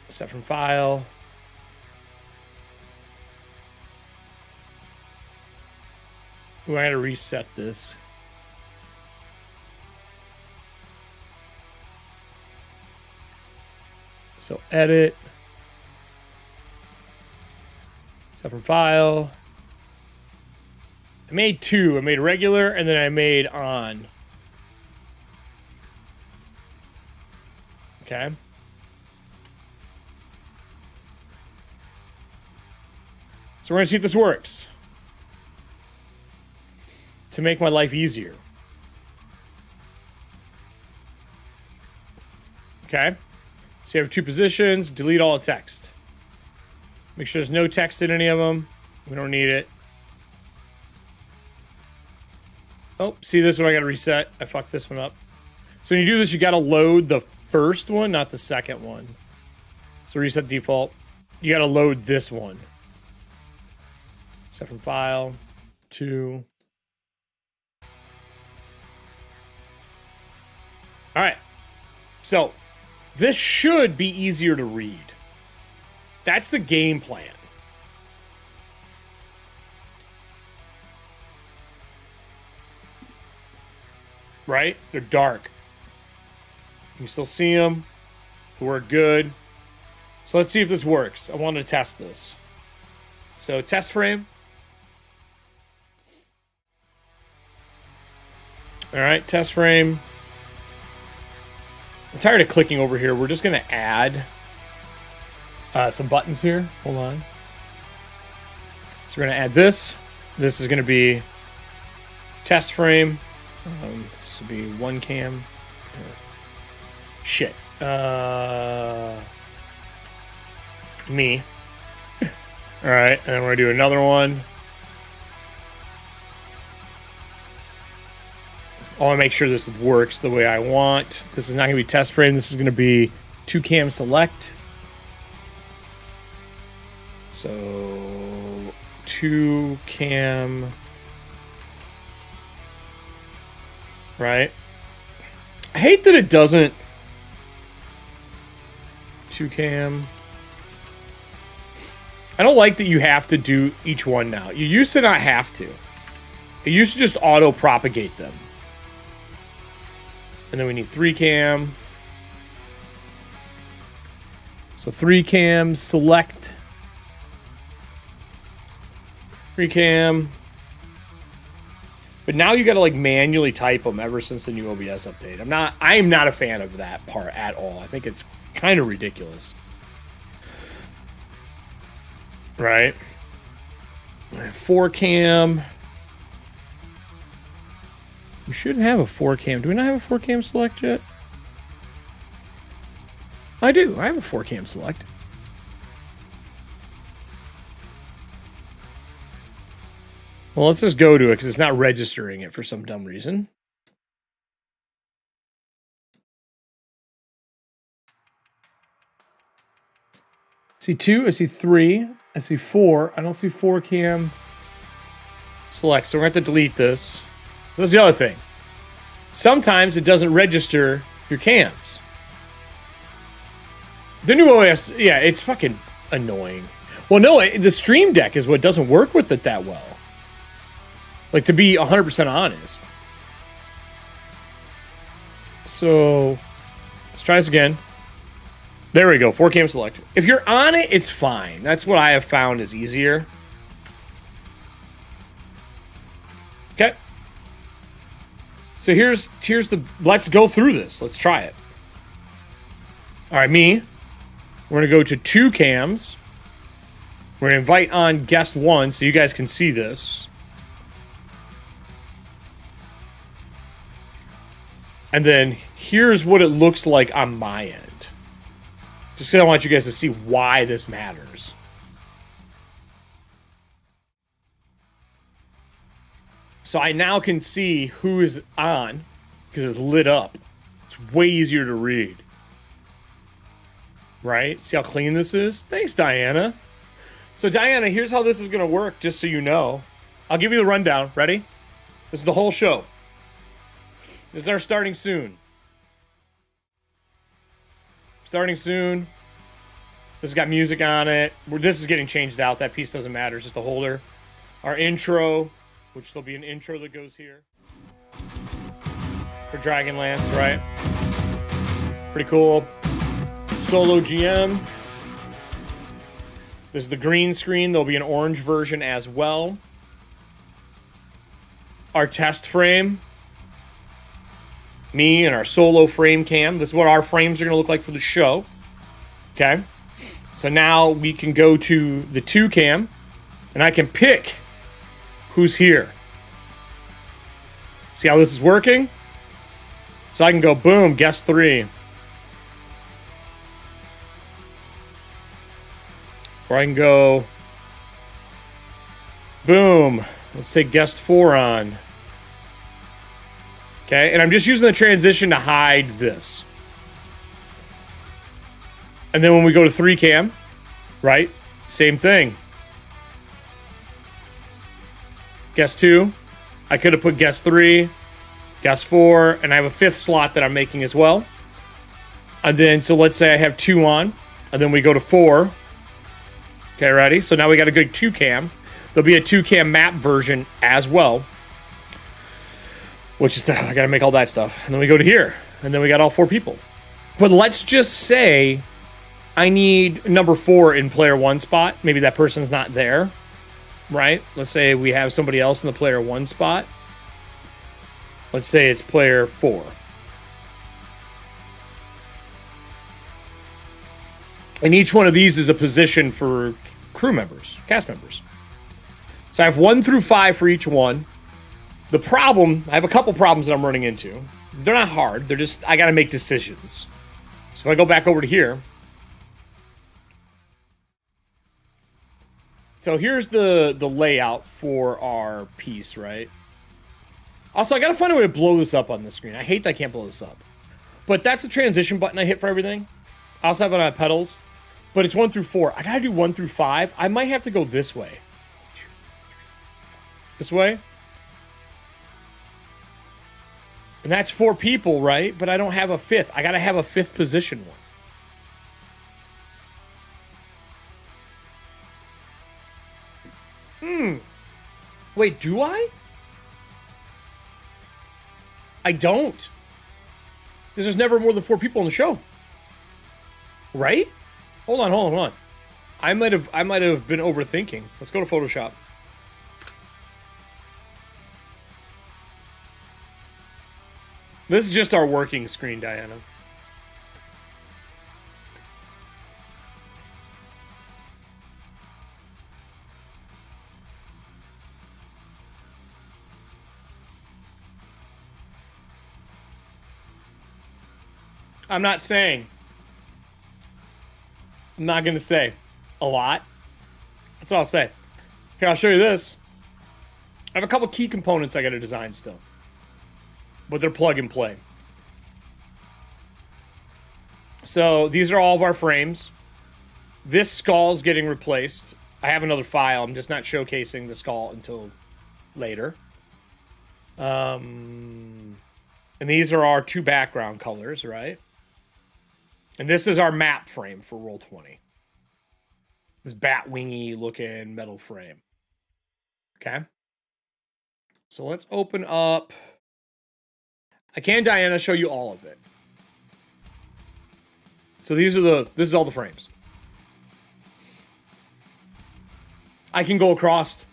Set from file. Ooh, I got to reset this. So edit. Set from file. I made two. I made regular and then I made on. Okay. So we're going to see if this works. To make my life easier. Okay. So you have two positions. Delete all the text. Make sure there's no text in any of them. We don't need it. Oh, see this one I got to reset. I fucked this one up. So when you do this, you got to load the first one, not the second one. So reset default. You got to load this one. Set from file. 2. All right. So this should be easier to read. That's the game plan. Right? They're dark. You can still see them. We're good. So let's see if this works. I wanted to test this. So test frame. All right, test frame. I'm tired of clicking over here. We're just going to add some buttons here. Hold on. So we're going to add this. This is going to be test frame. This will be one cam. Shit. Me. All right, and then we're going to do another one. I want to make sure this works the way I want. This is not going to be test frame. This is going to be 2 cam select. So 2 cam. Right. I hate that it doesn't. 2 cam. I don't like that you have to do each one now. You used to not have to. It used to just auto propagate them. And then we need 3 cam. So 3 cam, select. 3 cam. But now you got to like manually type them ever since the new OBS update. I am not a fan of that part at all. I think it's kind of ridiculous. Right. 4 cam. We should have a 4 cam. Do we not have a 4 cam select yet? I do. I have a 4 cam select. Well, let's just go to it because it's not registering it for some dumb reason. I see 2, I see 3, I see 4. I don't see 4 cam select, so we're going to have to delete this. This is the other thing. Sometimes it doesn't register your cams. The new OS, yeah, it's fucking annoying. Well, no, the Stream Deck is what doesn't work with it that well. Like, to be 100% honest. So, let's try this again. There we go, 4 cam select. If you're on it, it's fine. That's what I have found is easier. Okay. So here's the, let's go through this. Let's try it. All right, me. We're going to go to 2 cams. We're going to invite on guest 1 so you guys can see this. And then here's what it looks like on my end. Just because I want you guys to see why this matters. So I now can see who is on because it's lit up. It's way easier to read. Right? See how clean this is? Thanks, Diana. So Diana, here's how this is going to work, just so you know. I'll give you the rundown. Ready? This is the whole show. This is our starting soon. Starting soon. This has got music on it. This is getting changed out. That piece doesn't matter. It's just a holder. Our intro, which there'll be an intro that goes here. For Dragonlance, right? Pretty cool. Solo GM. This is the green screen. There'll be an orange version as well. Our test frame. Me and our solo frame cam. This is what our frames are going to look like for the show. Okay. So now we can go to the 2 cam. And I can pick who's here. See how this is working? So I can go, boom, guest 3. Or I can go, boom, let's take guest 4 on. Okay, and I'm just using the transition to hide this. And then when we go to 3 cam, right, same thing. Guest 2, I could have put guest 3, guest 4, and I have a 5th slot that I'm making as well. And then, so let's say I have 2 on, and then we go to 4. Okay, ready? So now we got a good 2 cam. There'll be a 2 cam map version as well. Which is, I gotta make all that stuff. And then we go to here. And then we got all 4 people. But let's just say I need number 4 in player 1 spot. Maybe that person's not there. Right? Let's say we have somebody else in the player 1 spot. Let's say it's player 4. And each one of these is a position for crew members, cast members. So I have 1 through 5 for each one. The problem, I have a couple problems that I'm running into. They're not hard. They're just, I got to make decisions. So if I go back over to here. So here's the layout for our piece, right? Also, I got to find a way to blow this up on the screen. I hate that I can't blow this up. But that's the transition button I hit for everything. I also have it on pedals. But it's 1 through 4. I got to do 1 through 5. I might have to go this way. This way. And that's 4 people, right? But I don't have a 5th. I got to have a 5th position one. Wait, do I? I don't. Because there's never more than 4 people on the show. Right? Hold on. I might have been overthinking. Let's go to Photoshop. This is just our working screen, Diana. I'm not saying. I'm not going to say a lot. That's what I'll say. Here, I'll show you this. I have a couple key components I got to design still. But they're plug and play. So these are all of our frames. This skull is getting replaced. I have another file. I'm just not showcasing the skull until later. And these are our 2 background colors, right? And this is our map frame for Roll20. This bat-wingy looking metal frame. Okay. So let's open up. I can, Diana, show you all of it. So this is all the frames. I can go across.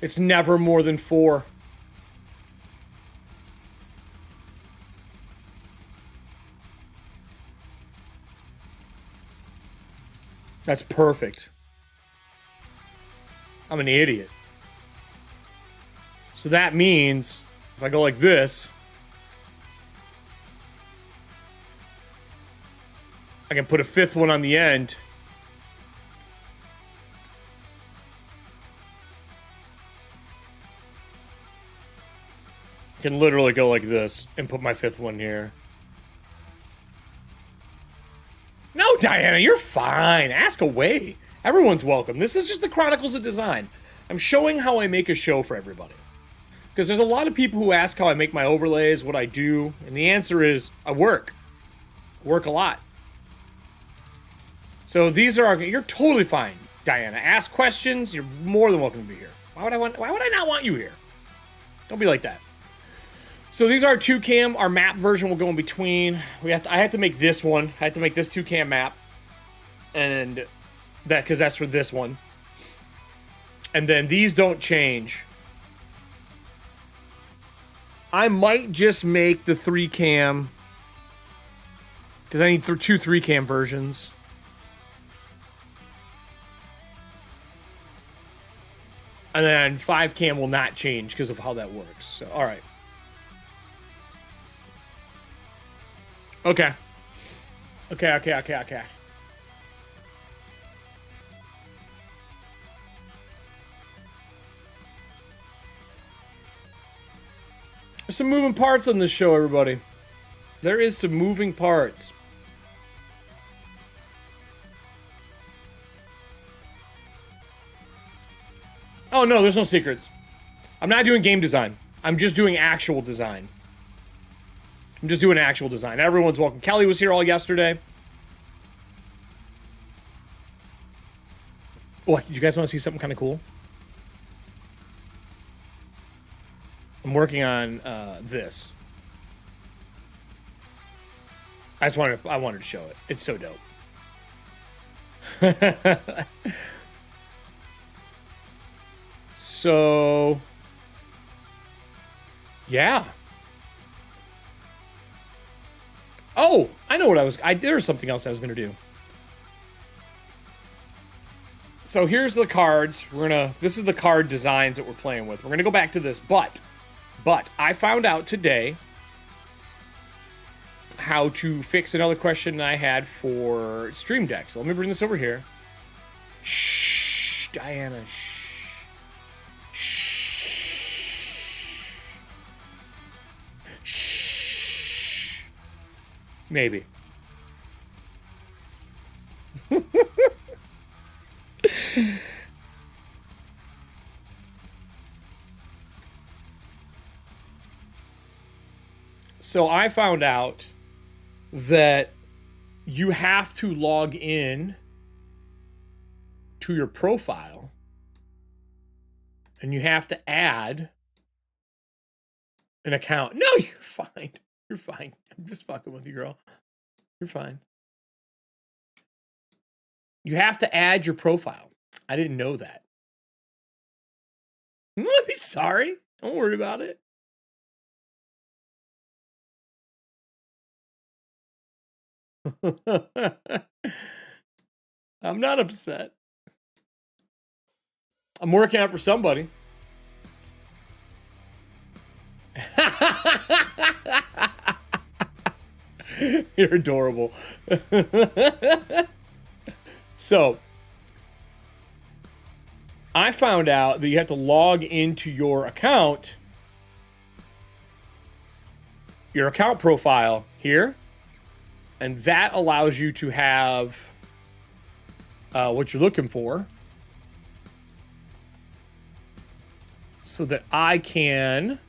It's never more than 4. That's perfect. I'm an idiot. So that means if I go like this, I can put a 5th one on the end. I can literally go like this and put my 5th one here. No, Diana, you're fine. Ask away. Everyone's welcome. This is just the Chronicles of Design. I'm showing how I make a show for everybody. Because there's a lot of people who ask how I make my overlays, what I do, and the answer is I work. Work a lot. So these are you're totally fine, Diana. Ask questions. You're more than welcome to be here. Why would I not want you here? Don't be like that. So these are our 2-cam. Our map version will go in between. I have to make this one. I have to make this 2-cam map. And that, because that's for this one. And then these don't change. I might just make the 3-cam. Because I need 2 3-cam versions. And then 5-cam will not change because of how that works. So, all right. Okay. Okay. There's some moving parts on this show, everybody. There is some moving parts. Oh, no, there's no secrets. I'm not doing game design. I'm just doing actual design. I'm just doing actual design. Everyone's welcome. Kelly was here all yesterday. What? You guys want to see something kind of cool? I'm working on this. I wanted to show it. It's so dope. So, yeah. Oh, I know what there was something else I was going to do. So here's the cards. This is the card designs that we're playing with. We're going to go back to this, but I found out today how to fix another question I had for Stream Deck. So let me bring this over here. Shh, Diana, shh. Maybe. So I found out that you have to log in to your profile and you have to add an account. No, you're fine. You're fine. I'm just fucking with you, girl. You're fine. You have to add your profile. I didn't know that. I'm gonna be sorry. Don't worry about it. I'm not upset. I'm working out for somebody. You're adorable. So, I found out that you have to log into your account profile here, and that allows you to have what you're looking for, so that I can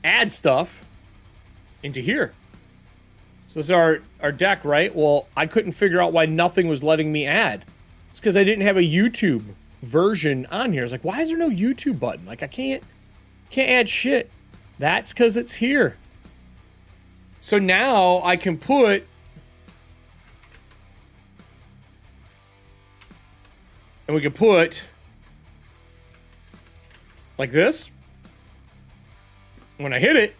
add stuff into here. So this is our deck, right? Well, I couldn't figure out why nothing was letting me add. It's because I didn't have a YouTube version on here. It's like, why is there no YouTube button? Like, I can't add shit. That's because it's here. So now I can put and we can put like this. When I hit it,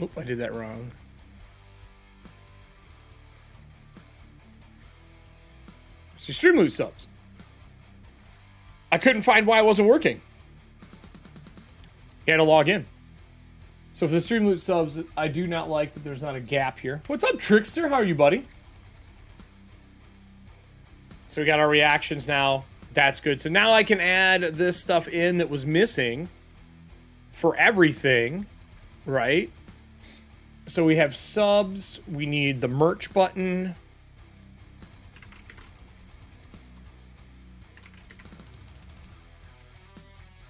oh, I did that wrong. See, streamloot subs. I couldn't find why it wasn't working. You had to log in. So for the streamloot subs, I do not like that there's not a gap here. What's up, Trickster? How are you, buddy? So we got our reactions now. That's good. So now I can add this stuff in that was missing for everything, right? So we have subs. We need the merch button.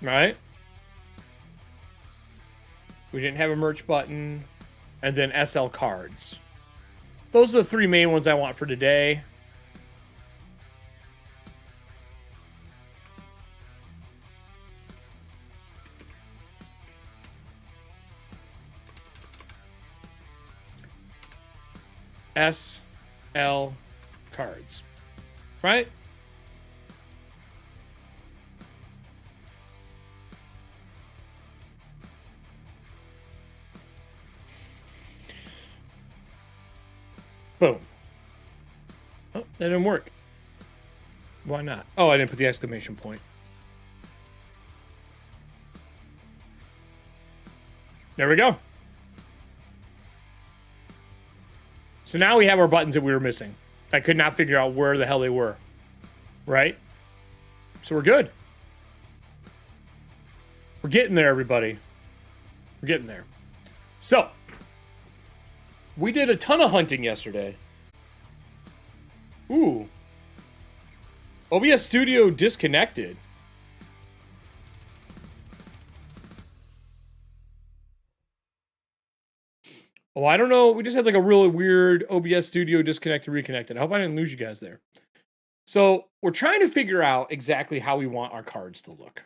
Right? We didn't have a merch button. And then SL cards. Those are the three main ones I want for today. SL cards, right? Boom. Oh, that didn't work. Why not? Oh, I didn't put the exclamation point. There we go. So now we have our buttons that we were missing. I could not figure out where the hell they were. Right? So we're good. We're getting there, everybody. We're getting there. So, we did a ton of hunting yesterday. Ooh. OBS Studio disconnected. Oh, I don't know. We just had like a really weird OBS Studio disconnected, reconnected. I hope I didn't lose you guys there. So we're trying to figure out exactly how we want our cards to look.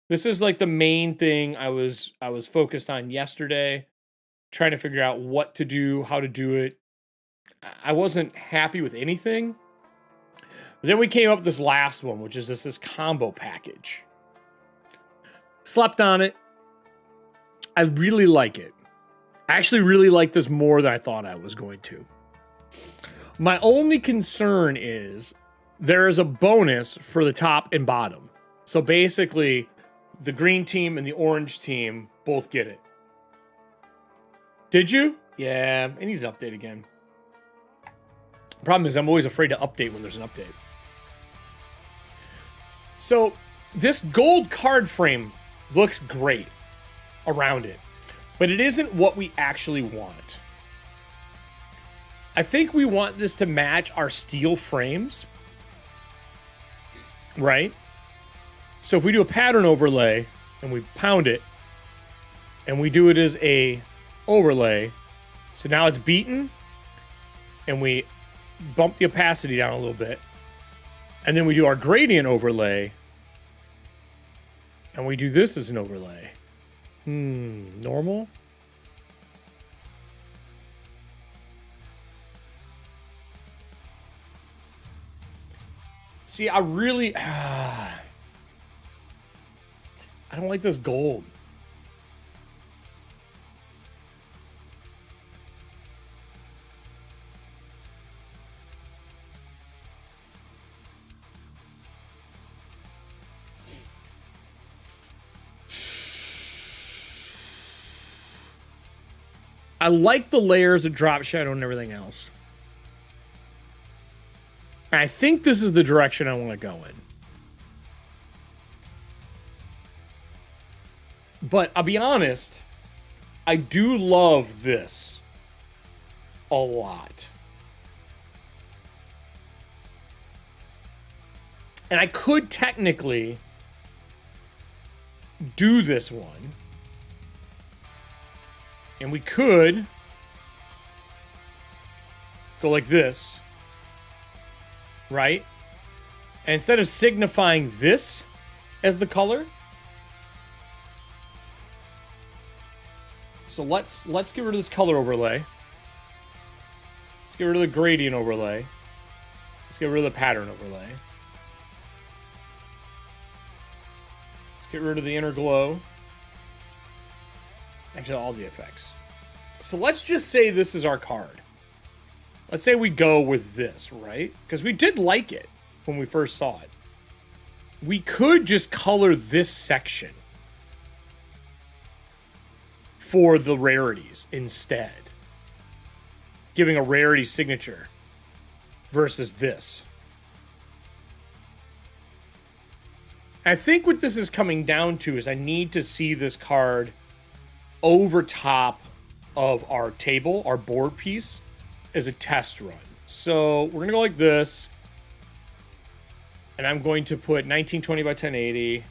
This is like the main thing I was focused on yesterday, trying to figure out what to do, how to do it. I wasn't happy with anything. But then we came up with this last one, which is this combo package. Slept on it. I really like it. I actually really like this more than I thought I was going to. My only concern is there is a bonus for the top and bottom. So basically, the green team and the orange team both get it. Did you? Yeah, it needs an update again. Problem is, I'm always afraid to update when there's an update. So, this gold card frame looks great around it. But it isn't what we actually want. I think we want this to match our steel frames. Right? So if we do a pattern overlay and we pound it and we do it as a overlay, so now it's beaten and we bump the opacity down a little bit, and then we do our gradient overlay and we do this as an overlay. Normal? See, I really... I don't like this gold. I like the layers of drop shadow and everything else. I think this is the direction I want to go in. But I'll be honest, I do love this a lot. And I could technically do this one. And we could go like this. Right? And instead of signifying this as the color, so let's get rid of this color overlay. Let's get rid of the gradient overlay. Let's get rid of the pattern overlay. Let's get rid of the inner glow. Actually, all the effects. So let's just say this is our card. Let's say we go with this, right? Because we did like it when we first saw it. We could just color this section for the rarities instead. Giving a rarity signature versus this. I think what this is coming down to is I need to see this card over top of our table, our board piece, as a test run. So we're gonna go like this, and I'm going to put 1920 by 1080.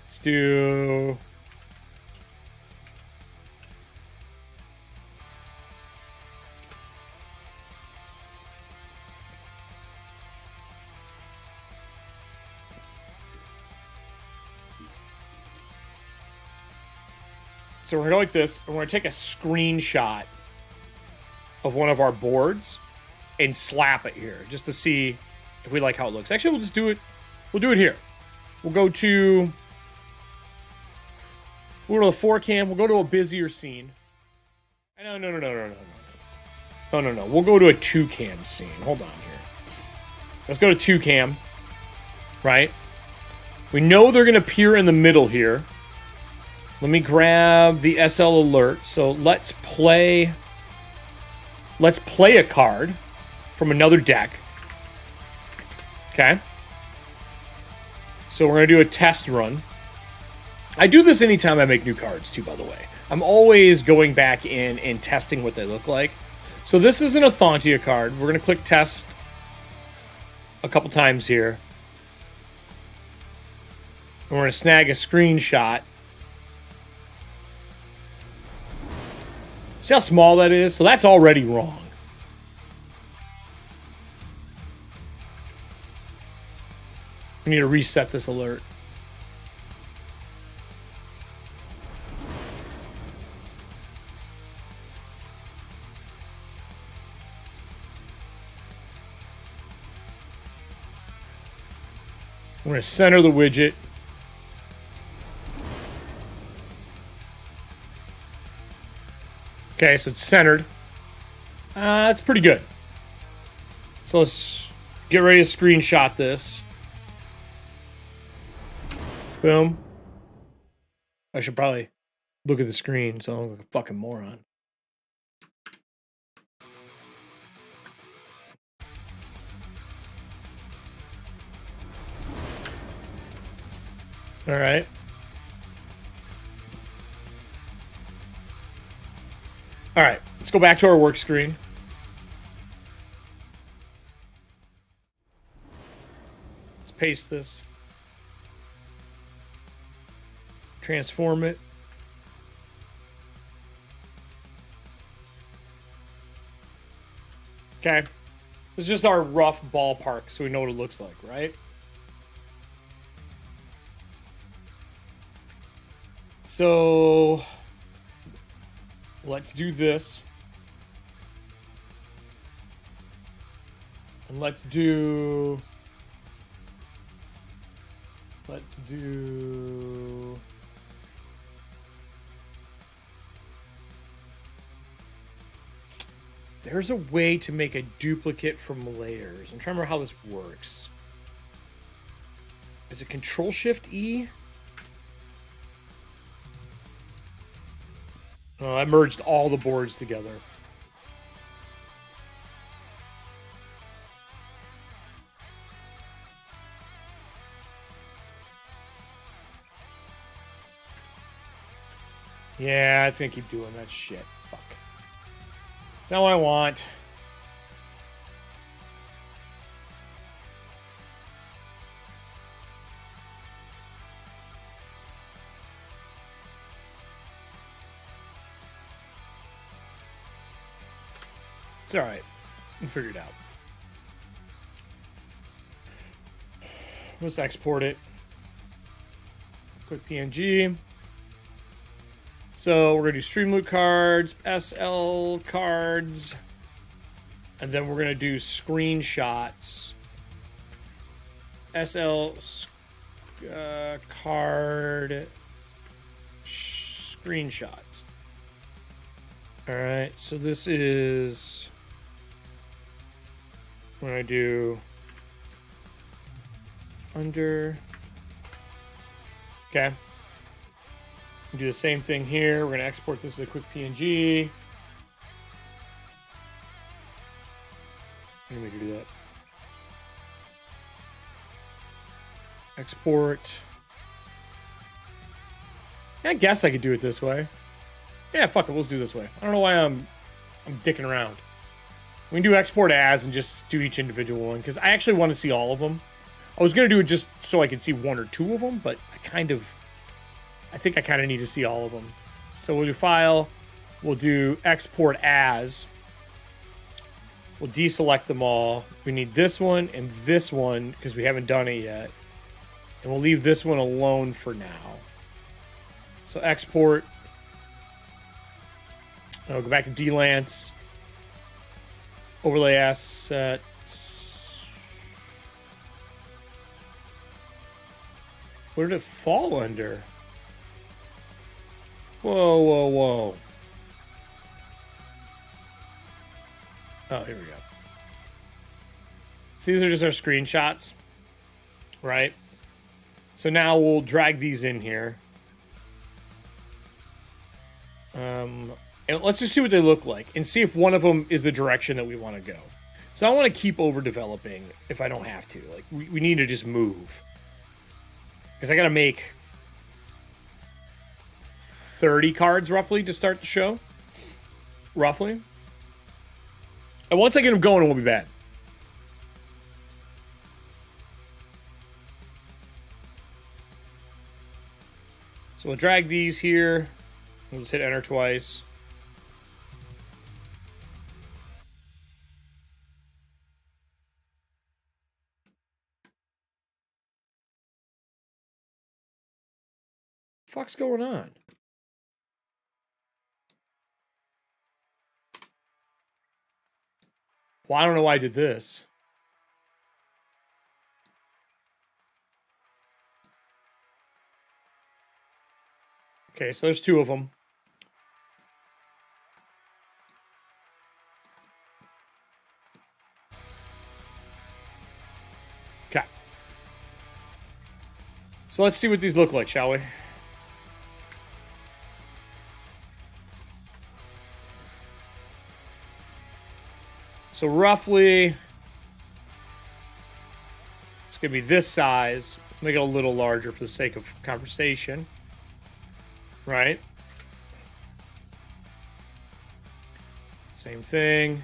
Let's do So we're going to go like this, and we're going to take a screenshot of one of our boards and slap it here, just to see if we like how it looks. Actually, we'll just do it. We'll do it here. We'll go to the 4cam. We'll go to a busier scene. No. We'll go to a 2cam scene. Hold on here. Let's go to 2cam. Right? We know they're going to appear in the middle here. Let me grab the SL alert. So let's play a card from another deck. Okay. So we're going to do a test run. I do this anytime I make new cards too, by the way. I'm always going back in and testing what they look like. So this is an Athantia card. We're going to click test a couple times here. And we're going to snag a screenshot. See how small that is? So that's already wrong. We need to reset this alert. We're going to center the widget. Okay, so it's centered. That's pretty good. So let's get ready to screenshot this. Boom. I should probably look at the screen so I don't look like a fucking moron. All right. All right, let's go back to our work screen. Let's paste this. Transform it. Okay. This is just our rough ballpark so we know what it looks like, right? So let's do this. And let's do there's a way to make a duplicate from layers. I'm trying to remember how this works. Is it Control-Shift-E? Well, I merged all the boards together. Yeah, it's gonna keep doing that shit. Fuck. That's not what I want. It's alright. We'll figure it out. Let's export it. Quick PNG. So we're going to do streamloot cards, SL cards, and then we're going to do screenshots. SL card screenshots. All right, so this is when I do under. Okay. Do the same thing here. We're going to export this as a quick PNG. Let me do that. Export. Yeah, I guess I could do it this way. Yeah, fuck it. Let's do it this way. I don't know why I'm dicking around. We can do export as and just do each individual one because I actually want to see all of them. I was going to do it just so I could see one or two of them, but I think I kind of need to see all of them. So we'll do file. We'll do export as. We'll deselect them all. We need this one and this one because we haven't done it yet. And we'll leave this one alone for now. So export. I'll go back to Dragonlance. Overlay assets. Where did it fall under? Whoa, whoa, whoa. Oh, here we go. So these are just our screenshots, right? So now we'll drag these in here. And let's just see what they look like and see if one of them is the direction that we want to go. So I don't want to keep overdeveloping if I don't have to. Like, we need to just move. Because I got to make 30 cards roughly to start the show. Roughly. And once I get them going, it won't be bad. So we'll drag these here. We'll just hit enter twice. Fuck's going on? Well, I don't know why I did this. Okay, so there's two of them. Okay. So let's see what these look like, shall we? So roughly, it's going to be this size. Make it a little larger for the sake of conversation. Right? Same thing.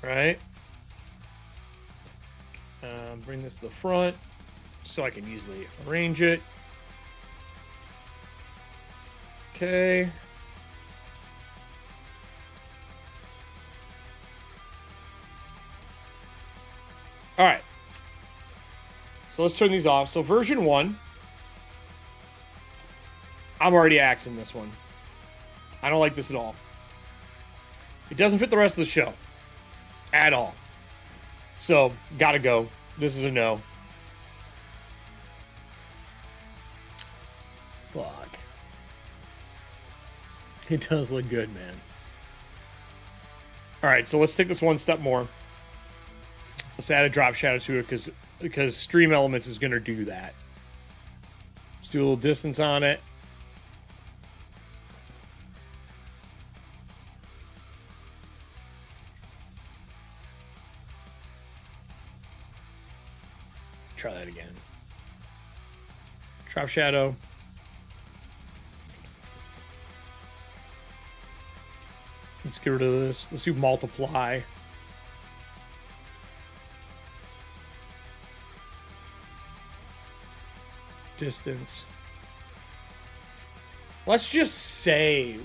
Right? Bring this to the front so I can easily arrange it. Okay. All right. So let's turn these off. So version 1. I'm already axing this one. I don't like this at all. It doesn't fit the rest of the show. At all. So, gotta go. This is a no. Fuck. It does look good, man. Alright, so let's take this one step more. Let's add a drop shadow to it because Stream Elements is going to do that. Let's do a little distance on it. Try that again. Drop shadow. Let's get rid of this. Let's do multiply. Distance. Let's just say,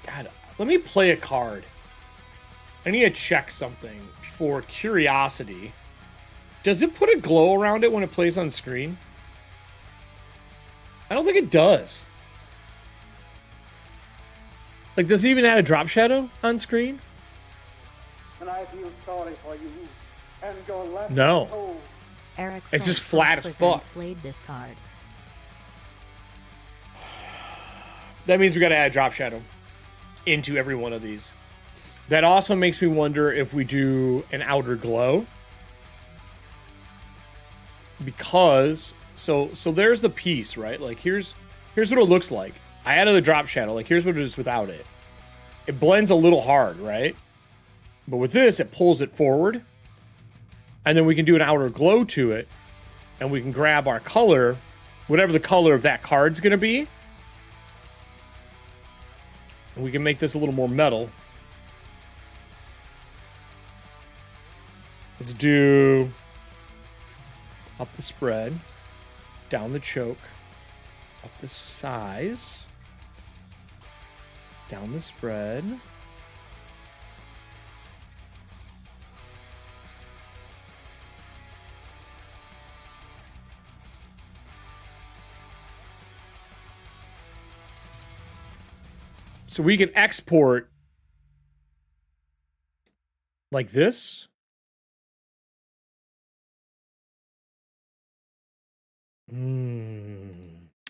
God, let me play a card. I need to check something for curiosity. Does it put a glow around it when it plays on screen? I don't think it does. Like, does it even add a drop shadow on screen? And I feel sorry for you. And your left No. toe. Erik It's just Frankhouse flat as fuck. played this card. That means we got to add drop shadow into every one of these. That also makes me wonder if we do an outer glow. Because so there's the piece, right? Like here's what it looks like. I added the drop shadow. Like here's what it is without it. It blends a little hard, right? But with this, it pulls it forward. And then we can do an outer glow to it. And we can grab our color, whatever the color of that card's gonna be. And we can make this a little more metal. Let's do up the spread, down the choke, up the size, down the spread. So we can export like this.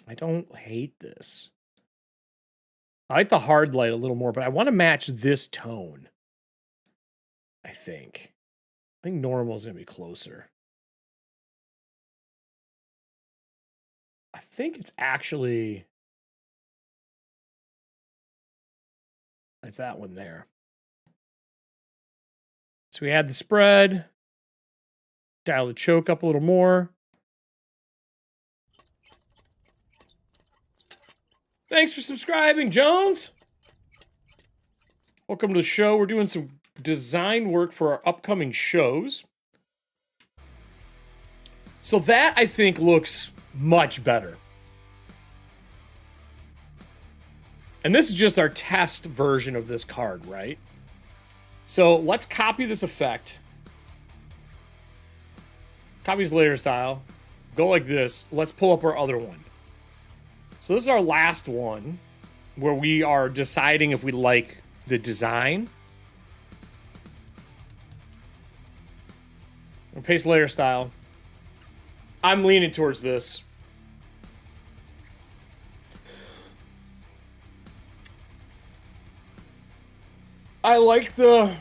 I don't hate this. I like the hard light a little more, but I want to match this tone. I think normal is going to be closer. I think it's actually... It's that one there. So we add the spread. Dial the choke up a little more. Thanks for subscribing, Jones. Welcome to the show. We're doing some design work for our upcoming shows. So that, I think, looks much better. And this is just our test version of this card, right? So let's copy this effect. Copy this layer style. Go like this. Let's pull up our other one. So this is our last one where we are deciding if we like the design. We'll paste layer style. I'm leaning towards this. I like the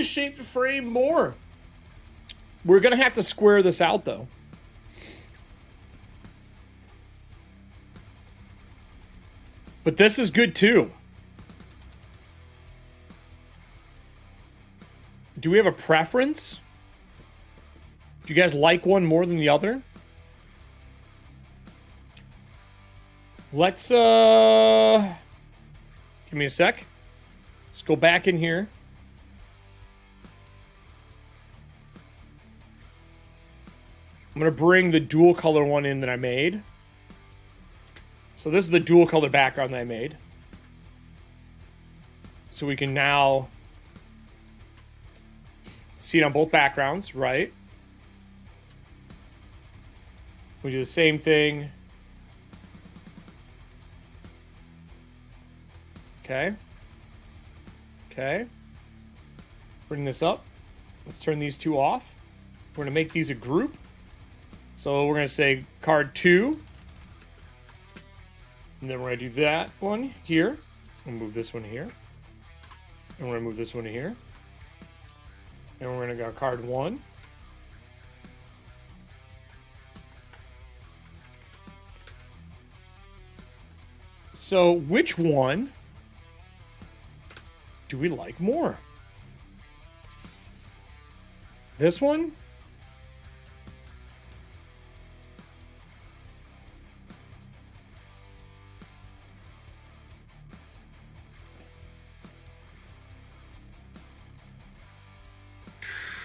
shaped frame more. We're gonna have to square this out though. But this is good too. Do we have a preference? Do you guys like one more than the other? Let's give me a sec. Let's go back in here. I'm going to bring the dual color one in that I made. So this is the dual color background that I made. So we can now see it on both backgrounds, right? We do the same thing. Okay. Okay. Bring this up. Let's turn these two off. We're going to make these a group. So we're going to say card 2. And then we're going to do that one here. We'll move this one here. And we're going to move this one here. And we're going to go card 1. So, which one do we like more? This one?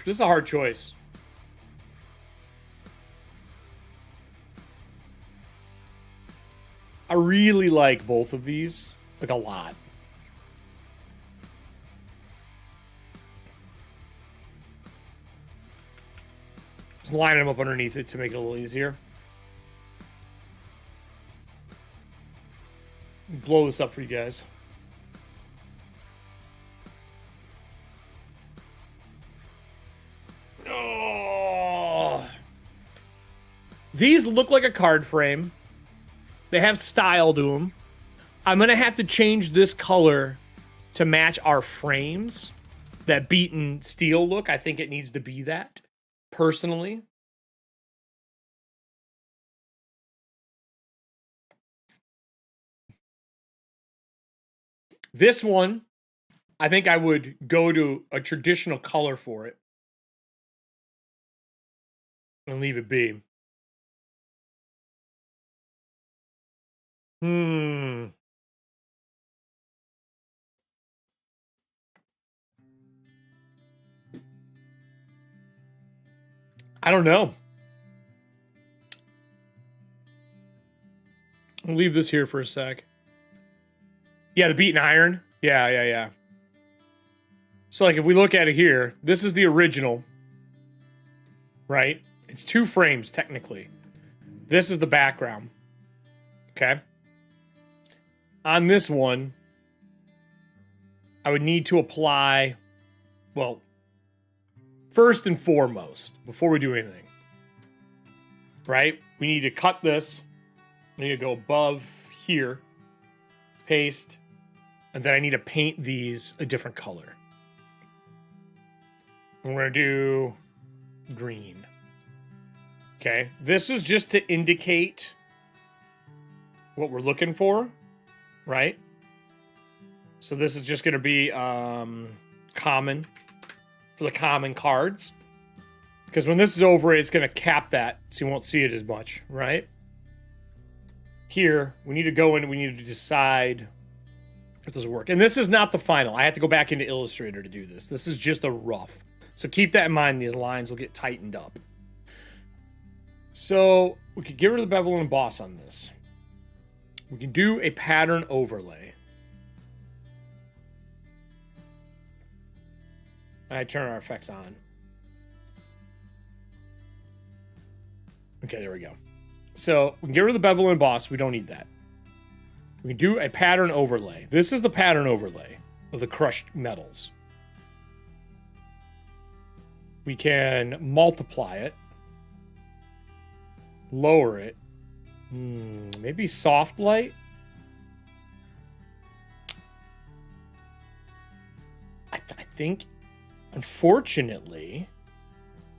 This is a hard choice. I really like both of these, like a lot. Just line them up underneath it to make it a little easier. Blow this up for you guys. Oh. These look like a card frame. They have style to them. I'm going to have to change this color to match our frames. That beaten steel look, I think it needs to be that, personally. This one, I think I would go to a traditional color for it. And leave it be. I don't know. I'll leave this here for a sec. Yeah, the beaten iron. Yeah. So, like, if we look at it here, this is the original, right? It's 2 frames, technically. This is the background. Okay? On this one, I would need to apply, well, first and foremost, before we do anything, right? We need to cut this. We need to go above here, paste, and then I need to paint these a different color. And we're going to do green. Okay, this is just to indicate what we're looking for, right? So this is just going to be common for the common cards. Because when this is over, it's going to cap that, so you won't see it as much, right? Here, we need to go in and we need to decide if this will work. And this is not the final. I have to go back into Illustrator to do this. This is just a rough. So keep that in mind. These lines will get tightened up. So we could get rid of the bevel and emboss on this. We can do a pattern overlay. I turn our effects on. Okay, there we go. So we can get rid of the bevel and emboss. We don't need that. We can do a pattern overlay. This is the pattern overlay of the crushed metals. We can multiply it. Lower it. Maybe soft light. I think, unfortunately,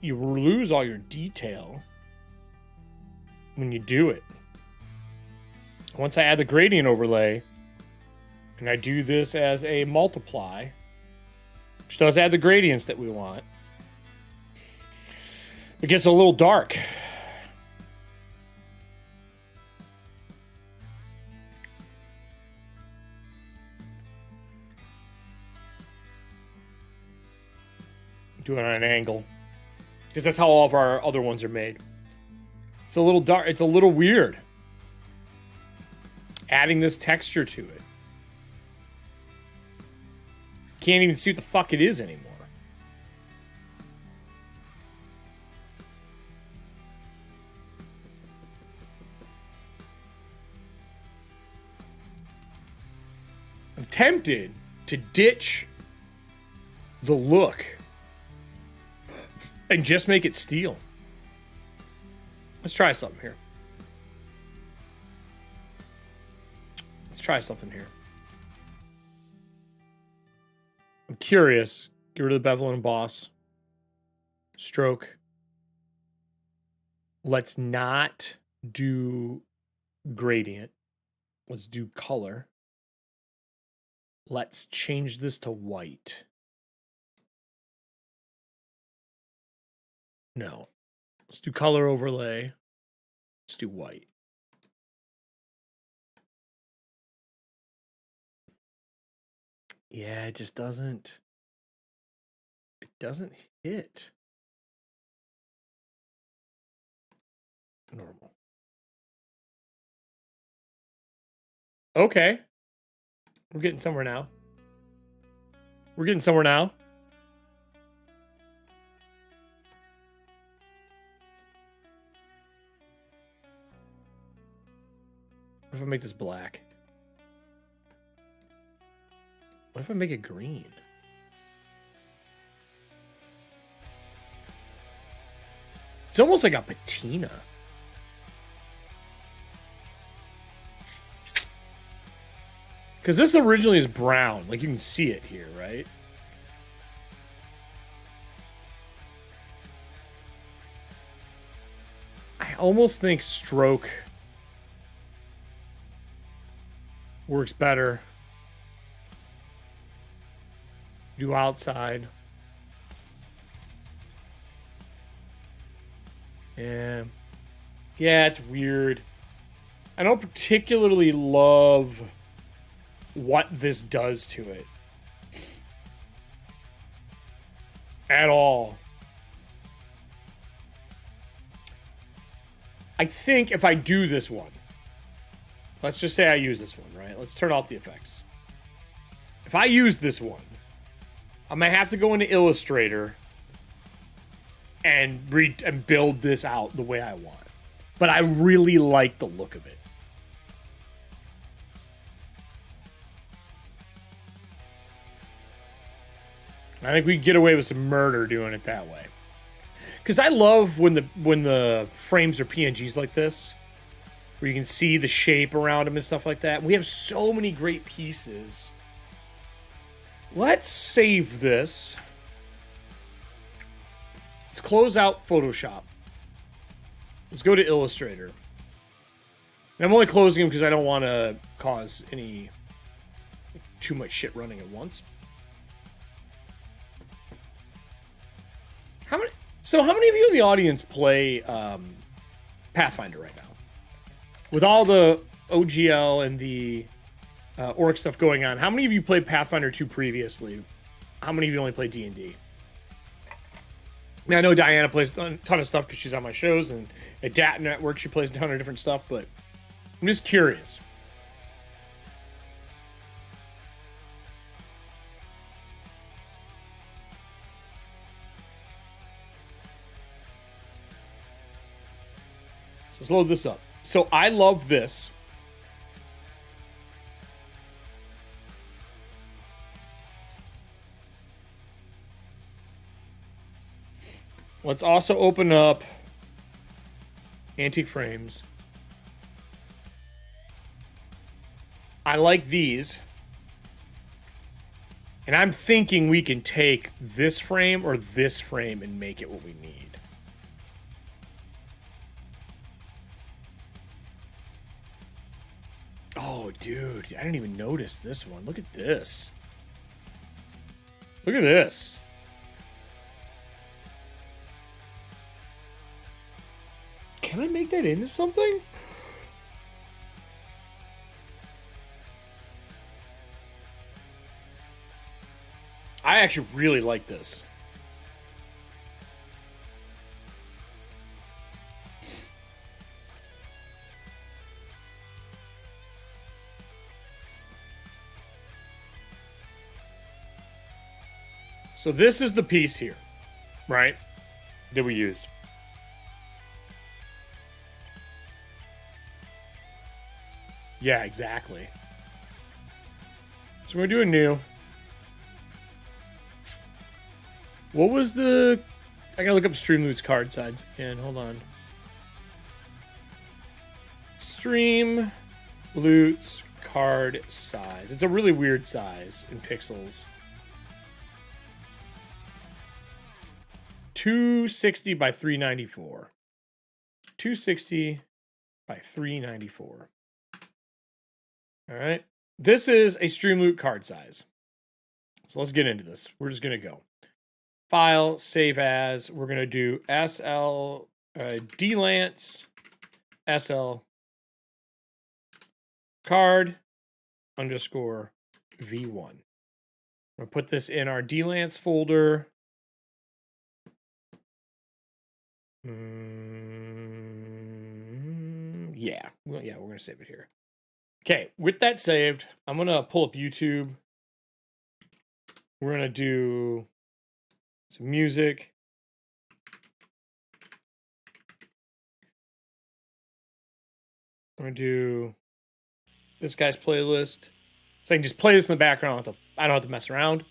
you lose all your detail when you do it. Once I add the gradient overlay, and I do this as a multiply, which does add the gradients that we want, it gets a little dark. Do it on an angle, because that's how all of our other ones are made. It's a little dark. It's a little weird. Adding this texture to it. Can't even see what the fuck it is anymore. I'm tempted to ditch the look and just make it steel. Let's try something here. Let's try something here. I'm curious. Get rid of the bevel and emboss. Stroke. Let's not do gradient. Let's do color. Let's change this to white. No. Let's do color overlay. Let's do white. Yeah, it just doesn't. It doesn't hit. Normal. Okay. We're getting somewhere now. We're getting somewhere now. What if I make this black? What if I make it green? It's almost like a patina. Because this originally is brown. Like, you can see it here, right? I almost think stroke works better. Do outside. Yeah. Yeah, it's weird. I don't particularly love what this does to it. At all. I think if I do this one, let's just say I use this one, right? Let's turn off the effects. If I use this one, I might have to go into Illustrator and build this out the way I want. But I really like the look of it. I think we can get away with some murder doing it that way. Because I love when the frames are PNGs like this, where you can see the shape around them and stuff like that. We have so many great pieces. Let's save this. Let's close out Photoshop. Let's go to Illustrator. And I'm only closing them because I don't want to cause any too much shit running at once. How many of you in the audience play Pathfinder right now? With all the OGL and the Orc stuff going on, how many of you played Pathfinder 2 previously? How many of you only play D&D? I mean, I know Diana plays a ton of stuff because she's on my shows, and at Dat Network she plays a ton of different stuff, but I'm just curious. So let's load this up. So I love this. Let's also open up Antique Frames. I like these. And I'm thinking we can take this frame or this frame and make it what we need. Oh, dude, I didn't even notice this one. Look at this. Look at this. Can I make that into something? I actually really like this. So this is the piece here, right, that we used. Yeah, exactly. So we're doing new. What was the... I gotta look up Streamloot's card size again. Hold on. Streamloot's card size. It's a really weird size in pixels. 260 by 394. 260 by 394. All right. This is a streamloot card size. So let's get into this. We're just going to go. File, save as. We're going to do SL, Dlance, SL, card, underscore, V1. I'm going to put this in our Dlance folder. Yeah. Well, yeah, we're going to save it here. Okay, with that saved, I'm going to pull up YouTube. We're going to do some music. I'm going to do this guy's playlist. So I can just play this in the background. I don't have to mess around.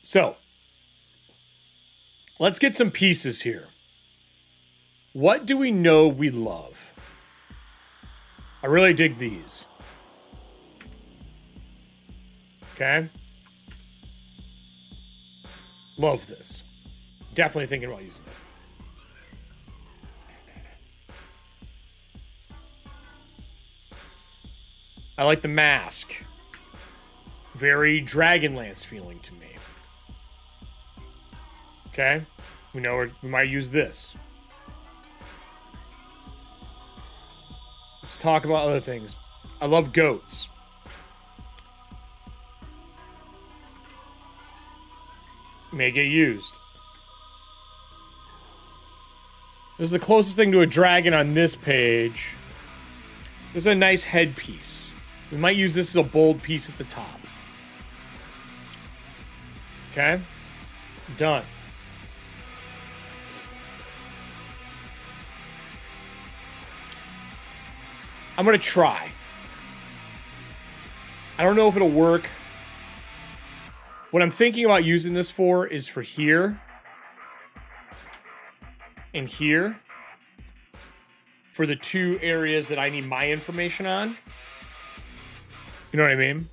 So, let's get some pieces here. What do we know we love? I really dig these. Okay. Love this. Definitely thinking about using it. I like the mask. Very Dragonlance feeling to me. Okay. We know we might use this. Let's talk about other things. I love goats. May get used. This is the closest thing to a dragon on this page. This is a nice headpiece. We might use this as a bold piece at the top. Okay. Done. I'm going to try. I don't know if it'll work. What I'm thinking about using this for is for here and here for the two areas that I need my information on. You know what I mean?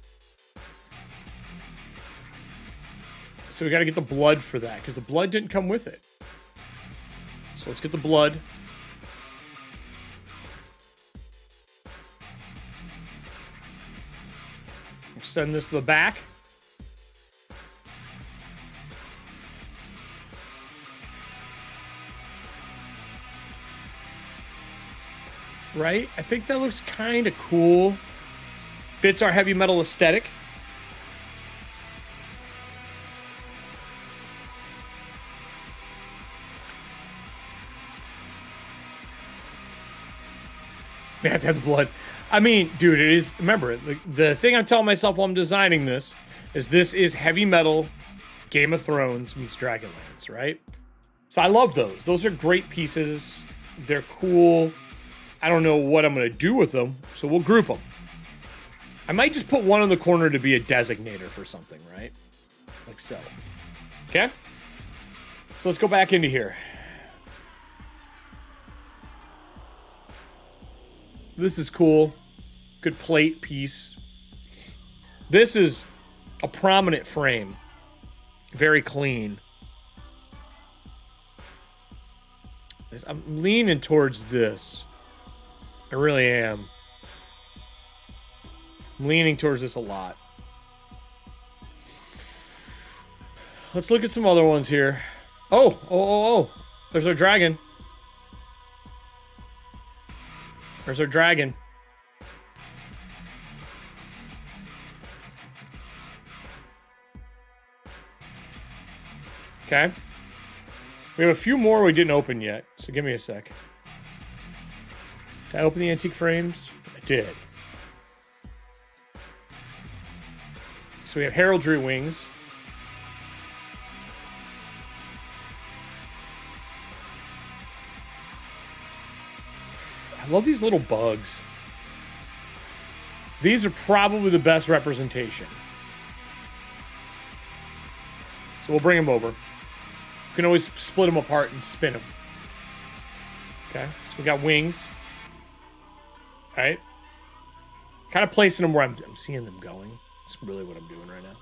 So we got to get the blood for that because the blood didn't come with it. So let's get the blood. We'll send this to the back. Right? I think that looks kind of cool. Fits our heavy metal aesthetic. We have to have the blood. I mean, dude, it is... Remember, the thing I'm telling myself while I'm designing this is heavy metal Game of Thrones meets Dragonlance, right? So I love those. Those are great pieces. They're cool. I don't know what I'm going to do with them, so we'll group them. I might just put one in the corner to be a designator for something, right? Like so. Okay? So let's go back into here. This is cool. Good plate piece. This is a prominent frame. Very clean. I'm leaning towards this. I really am. I'm leaning towards this a lot. Let's look at some other ones here. Oh. There's our dragon. There's our dragon. Okay. We have a few more we didn't open yet, so give me a sec. Did I open the antique frames? I did. So we have heraldry wings. I love these little bugs. These are probably the best representation. So we'll bring them over. You can always split them apart and spin them. Okay, so we got wings. All right. Kind of placing them where I'm seeing them going. That's really what I'm doing right now.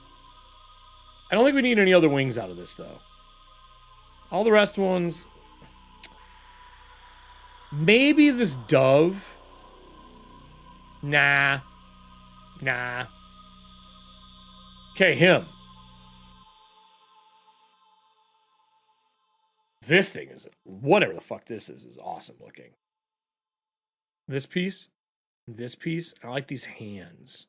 I don't think we need any other wings out of this, though. All the rest ones. Maybe this dove. Nah. Nah. Okay, him. This thing is, whatever the fuck this is awesome looking. This piece. I like these hands.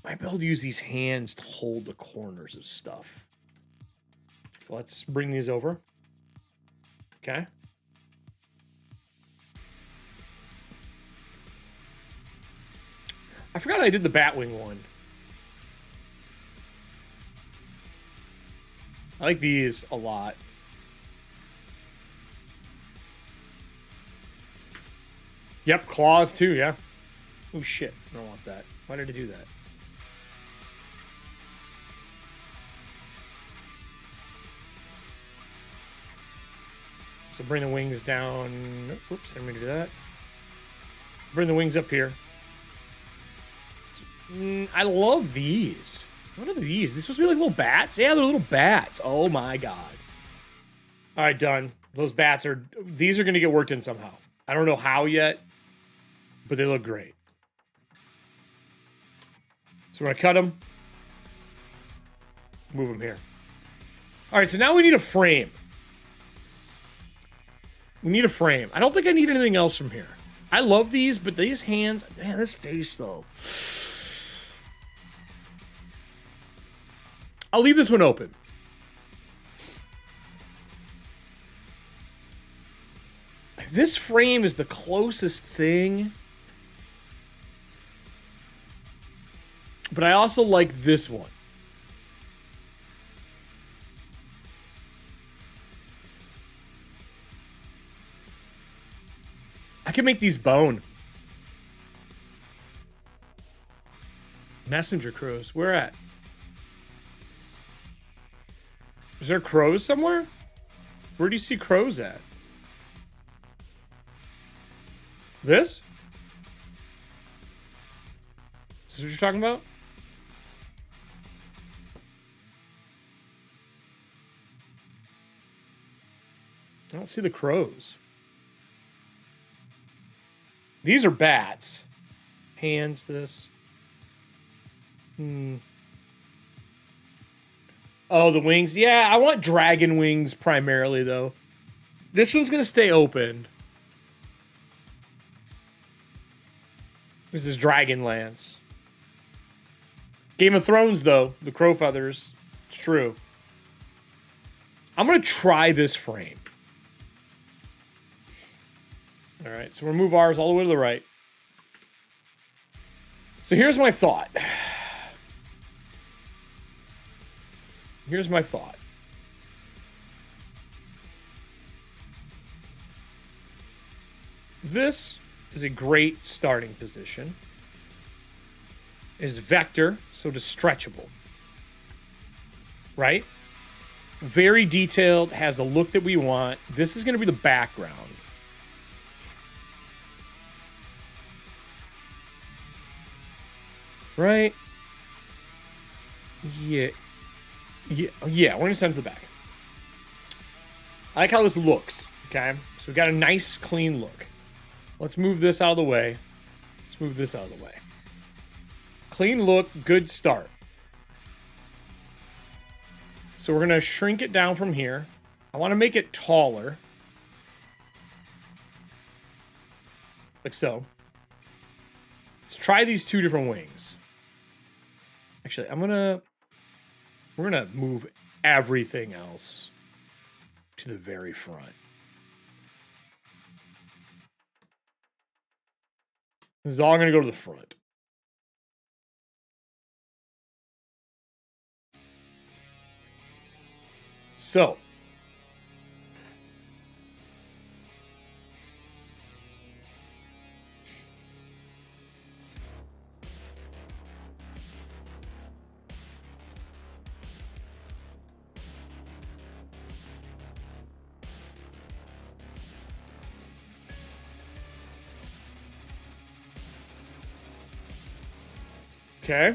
Might be able to use these hands to hold the corners of stuff. So let's bring these over. Okay. I forgot I did the Batwing one. I like these a lot. Yep, claws too, yeah. Oh shit, I don't want that. Why did I do that? So bring the wings down. Oops, I didn't mean to do that. Bring the wings up here. I love these. What are these? These supposed to be like little bats? Yeah, they're little bats. Oh my god. All right, done. Those bats are... These are going to get worked in somehow. I don't know how yet, but they look great. So we're going to cut them. Move them here. All right, so now we need a frame. We need a frame. I don't think I need anything else from here. I love these, but these hands... Man, this face, though. I'll leave this one open. This frame is the closest thing. But I also like this one. I can make these bone. Messenger crows. Where at? Is there crows somewhere? Where do you see crows at? This? Is this what you're talking about? I don't see the crows. These are bats. Hands, this. Oh, the wings. Yeah, I want dragon wings primarily, though. This one's going to stay open. This is Dragonlance. Game of Thrones, though. The crow feathers. It's true. I'm going to try this frame. All right, so we'll move ours all the way to the right. So here's my thought. Here's my thought. This is a great starting position. It is vector, so it is stretchable. Right? Very detailed, has the look that we want. This is going to be the background. Right? Yeah. Yeah, we're going to send it to the back. I like how this looks, okay? So we've got a nice, clean look. Let's move this out of the way. Let's move this out of the way. Clean look, good start. So we're going to shrink it down from here. I want to make it taller. Like so. Let's try these two different wings. Actually, we're going to move everything else to the very front. This is all going to go to the front. So. Okay.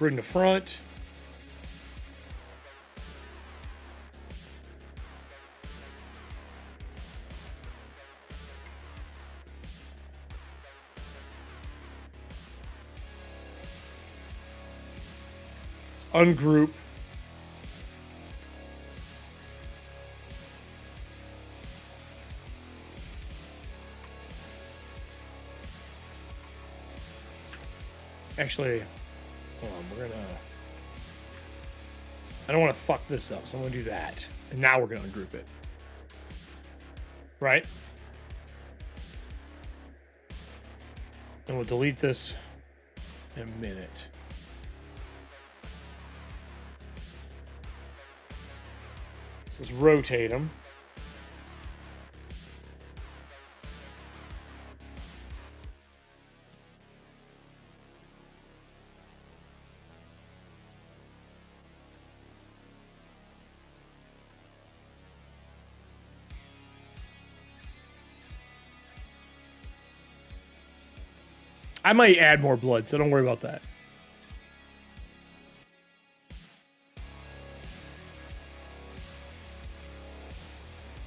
bring the front. Let's ungroup. Actually, hold on, we're gonna... I don't want to fuck this up, so I'm gonna do that. And now we're gonna ungroup it. Right? And we'll delete this in a minute. So let's rotate them. I might add more blood, so don't worry about that.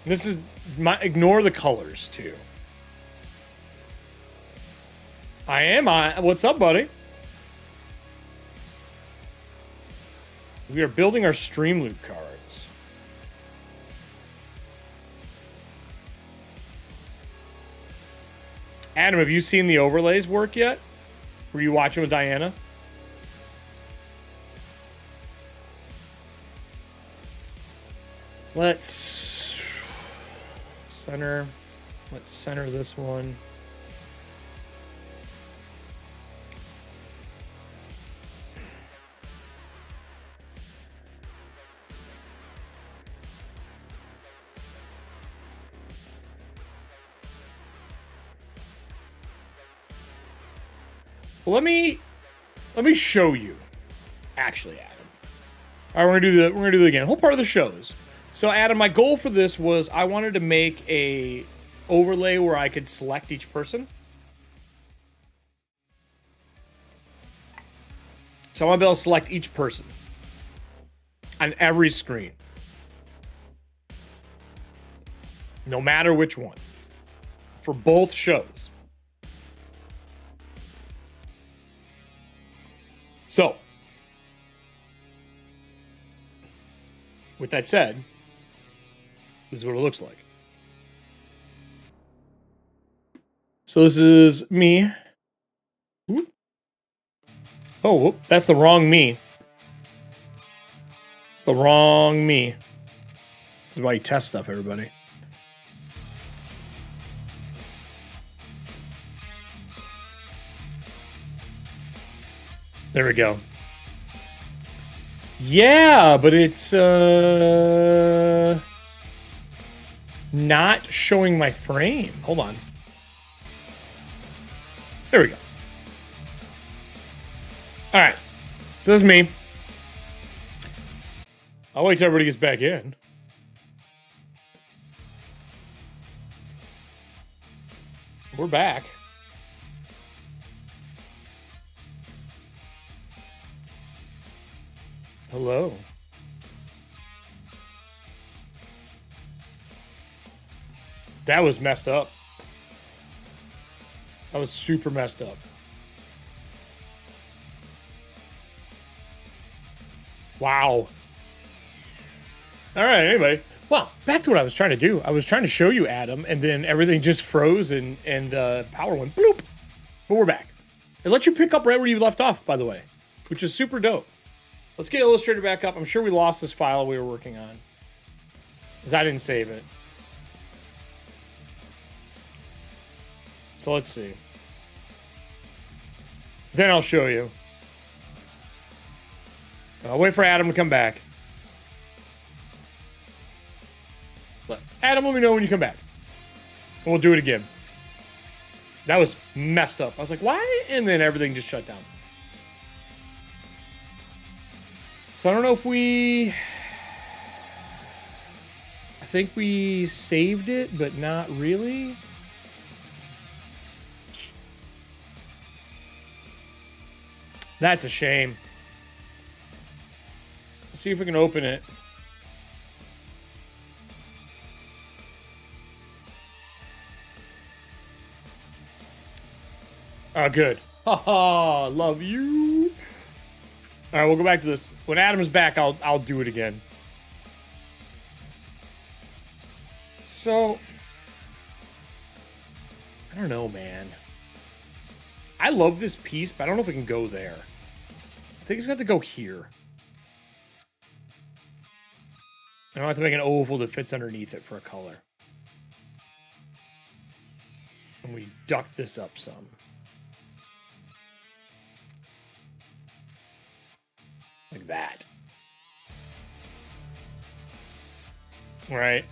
This is my... Ignore the colors, too. I am on... What's up, buddy? We are building our streamloot cards. Adam, have you seen the overlays work yet? Were you watching with Diana? Let's center. Let's center this one. Well, let me show you. Actually, Adam. All right, we're gonna do it again. The whole part of the shows. So, Adam, my goal for this was I wanted to make a overlay where I could select each person. So I want to be able to select each person on every screen, no matter which one, for both shows. So, with that said, this is what it looks like. So this is me. Whoop. Oh, whoop, that's the wrong me. It's the wrong me. This is why you test stuff, everybody. There we go. Yeah, but it's not showing my frame. Hold on. There we go. All right. So this is me. I'll wait till everybody gets back in. We're back. Hello. That was messed up. That was super messed up. Wow. All right, anyway. Well, back to what I was trying to do. I was trying to show you Adam, and then everything just froze and power went bloop. But we're back. It lets you pick up right where you left off, by the way, which is super dope. Let's get Illustrator back up. I'm sure we lost this file we were working on, because I didn't save it. So let's see. Then I'll show you. I'll wait for Adam to come back. Adam, let me know when you come back. And we'll do it again. That was messed up. I was like, why? And then everything just shut down. So I don't know if we... I think we saved it, but not really. That's a shame. see if we can open it. Oh, good. Haha, love you. All right, we'll go back to this. When Adam's back, I'll do it again. So, I don't know, man. I love this piece, but I don't know if we can go there. I think it's got to go here. I don't have to make an oval that fits underneath it for a color. And we duck this up some. Like that. All right.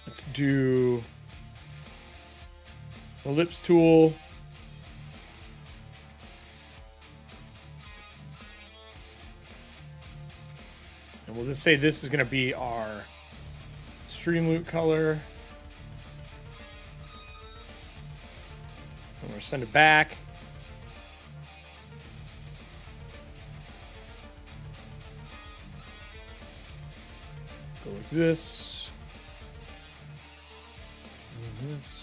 Let's do the ellipse tool. And we'll just say this is going to be our streamloot color. And we're going to send it back. Go like this. And this.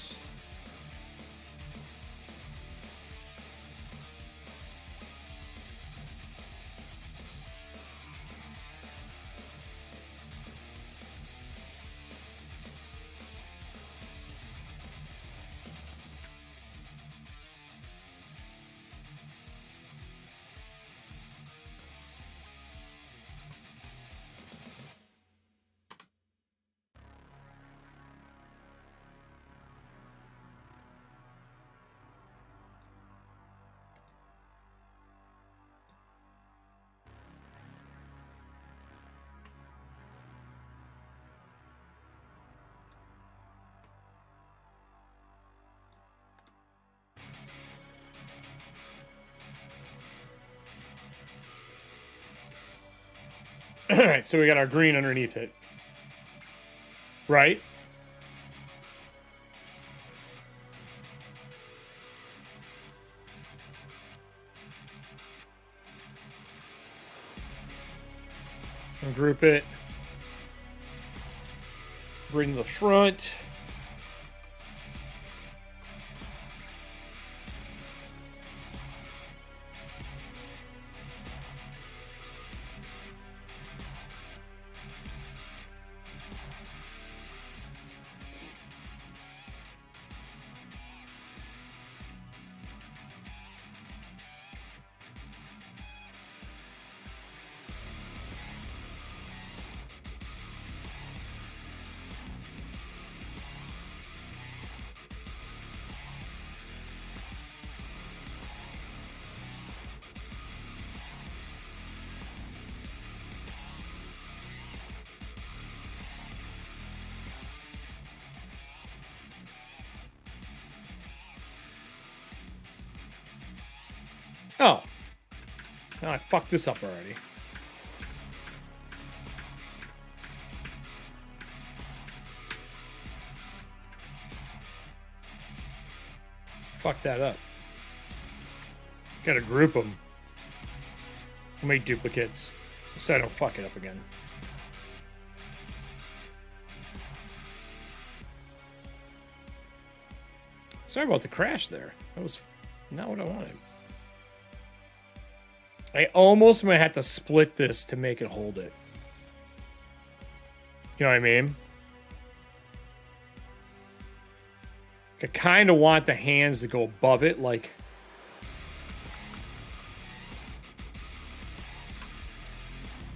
All right, so we got our green underneath it. Right? And group it. Bring the front. Oh. Now I fucked this up already. Fuck that up. Gotta group them. I'll make duplicates so I don't fuck it up again. Sorry about the crash there. That was not what I wanted. I almost might have to split this to make it hold it. You know what I mean? I kind of want the hands to go above it, like...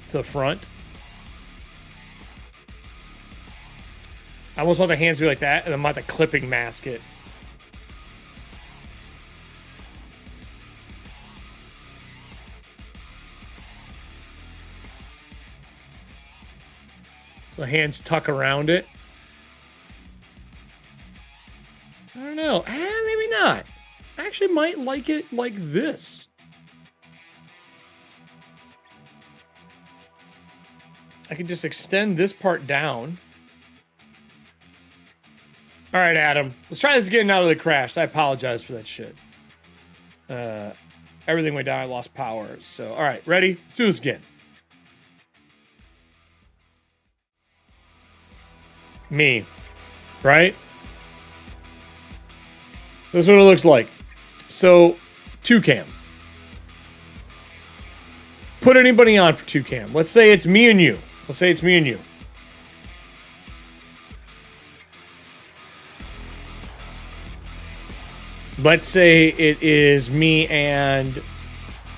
to the front. I almost want the hands to be like that, and I'm about to clipping mask it. So the hands tuck around it. I don't know. Maybe not. I actually might like it like this. I could just extend this part down. All right, Adam. Let's try this again now that it crashed. I apologize for that shit. Everything went down. I lost power. So, all right. Ready? Let's do this again. me, right? This is what it looks like. So, 2cam. Put anybody on for 2cam. Let's say it's me and you. Let's say it's me and you. Let's say it is me and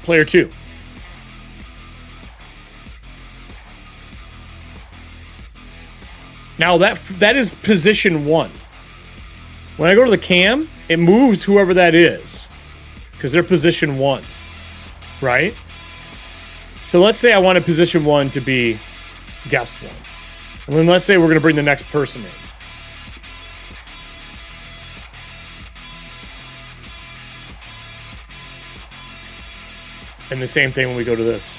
player 2. Now that is position 1. When I go to the cam, it moves whoever that is because they're position 1, right? So let's say I wanted position 1 to be guest 1. And then let's say we're going to bring the next person in. And the same thing when we go to this.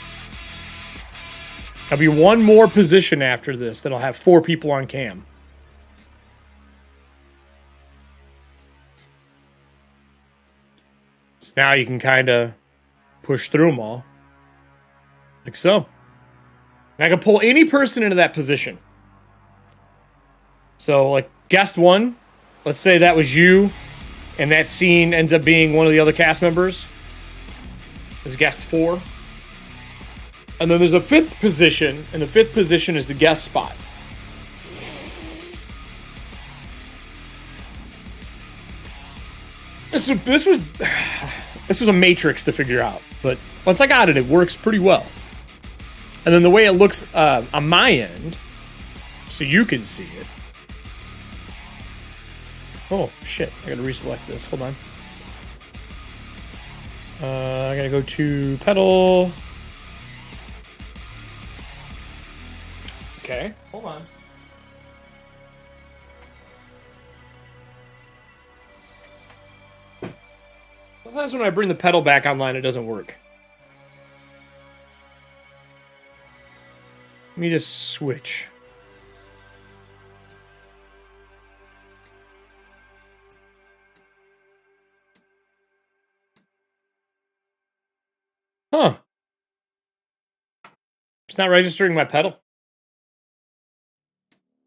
There'll be one more position after this that'll have 4 people on cam. So now you can kind of push through them all. Like so. And I can pull any person into that position. So, like, guest 1, let's say that was you, and that scene ends up being one of the other cast members. Is guest 4. And then there's a 5th position, and the 5th position is the guest spot. This was a matrix to figure out, but once I got it, it works pretty well. And then the way it looks on my end, so you can see it. Oh shit! I gotta reselect this. Hold on. I gotta go to pedal. Okay, hold on. Sometimes when I bring the pedal back online, it doesn't work. Let me just switch. Huh. It's not registering my pedal.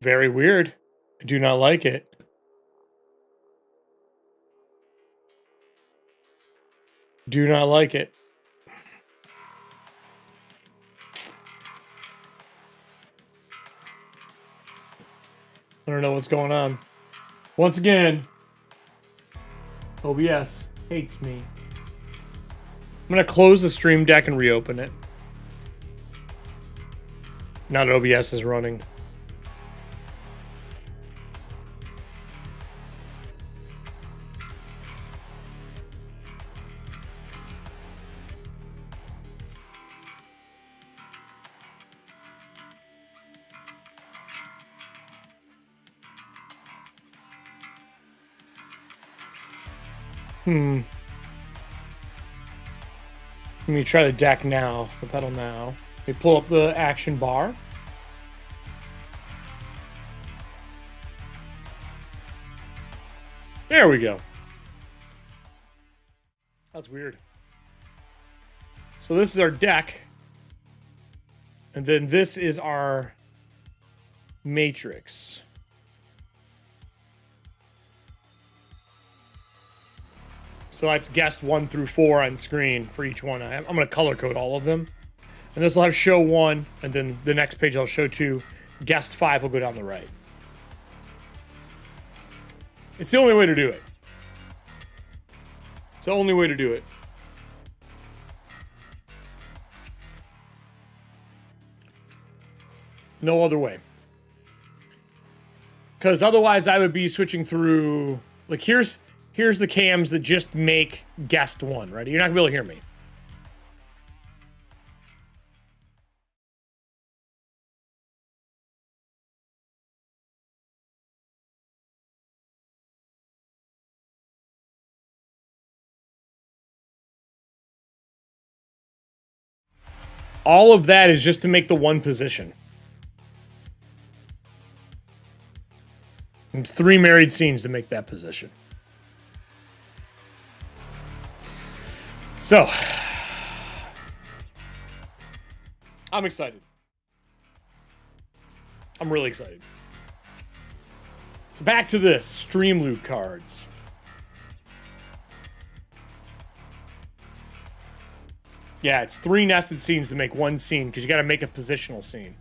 Very weird. I do not like it. Do not like it. I don't know what's going on. Once again, OBS hates me. I'm going to close the stream deck and reopen it. Now that OBS is running. Let me try the deck now, the pedal now. Let me pull up the action bar. There we go. That's weird. So this is our deck. And then this is our matrix. So that's guest 1 through 4 on screen for each one. I'm going to color code all of them. And this will have show 1, and then the next page I'll show 2. Guest 5 will go down the right. It's the only way to do it. It's the only way to do it. No other way. Because otherwise I would be switching through... Like, here's the cams that just make guest 1, right? You're not going to be able to hear me. All of that is just to make the one position. It's 3 married scenes to make that position. So, I'm excited. I'm really excited. So back to this, stream loot cards. Yeah, it's 3 nested scenes to make 1 scene, because you got to make a positional scene.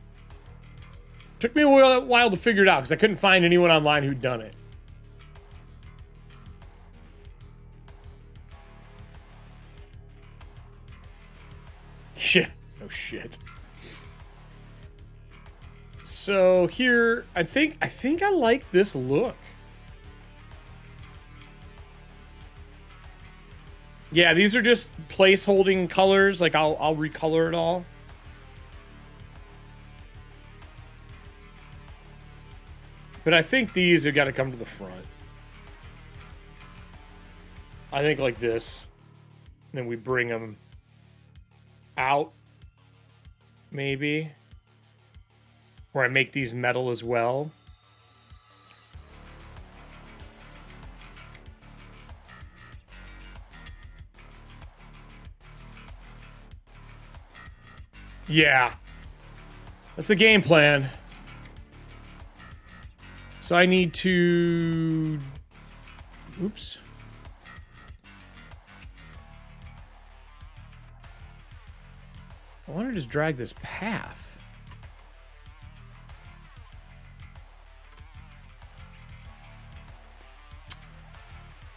Took me a while to figure it out, because I couldn't find anyone online who'd done it. Shit. Oh, shit. So here, I think I like this look. Yeah, these are just place-holding colors. Like, I'll recolor it all. But I think these have got to come to the front. I think like this. And then we bring them out, maybe. Or I make these metal as well. Yeah. That's the game plan. So I need to... Oops. I want to just drag this path.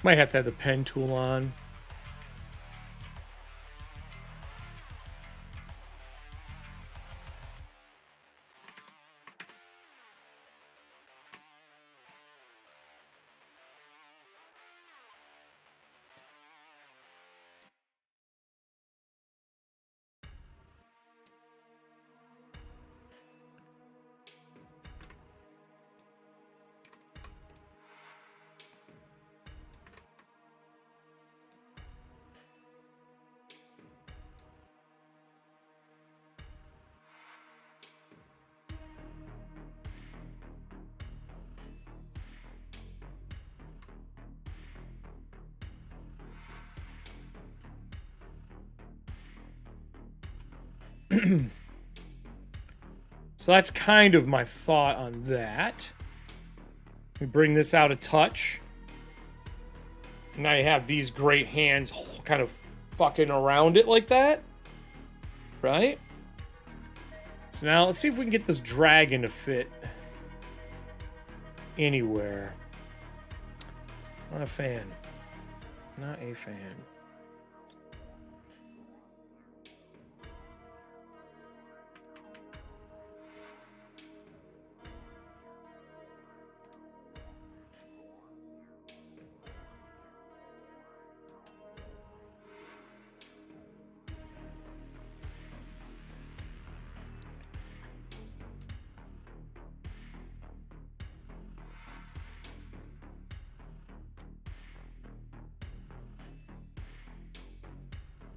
Might have to have the pen tool on. So that's kind of my thought on that. We bring this out a touch. And now you have these great hands kind of fucking around it like that. Right? So now let's see if we can get this dragon to fit anywhere. Not a fan. Not a fan.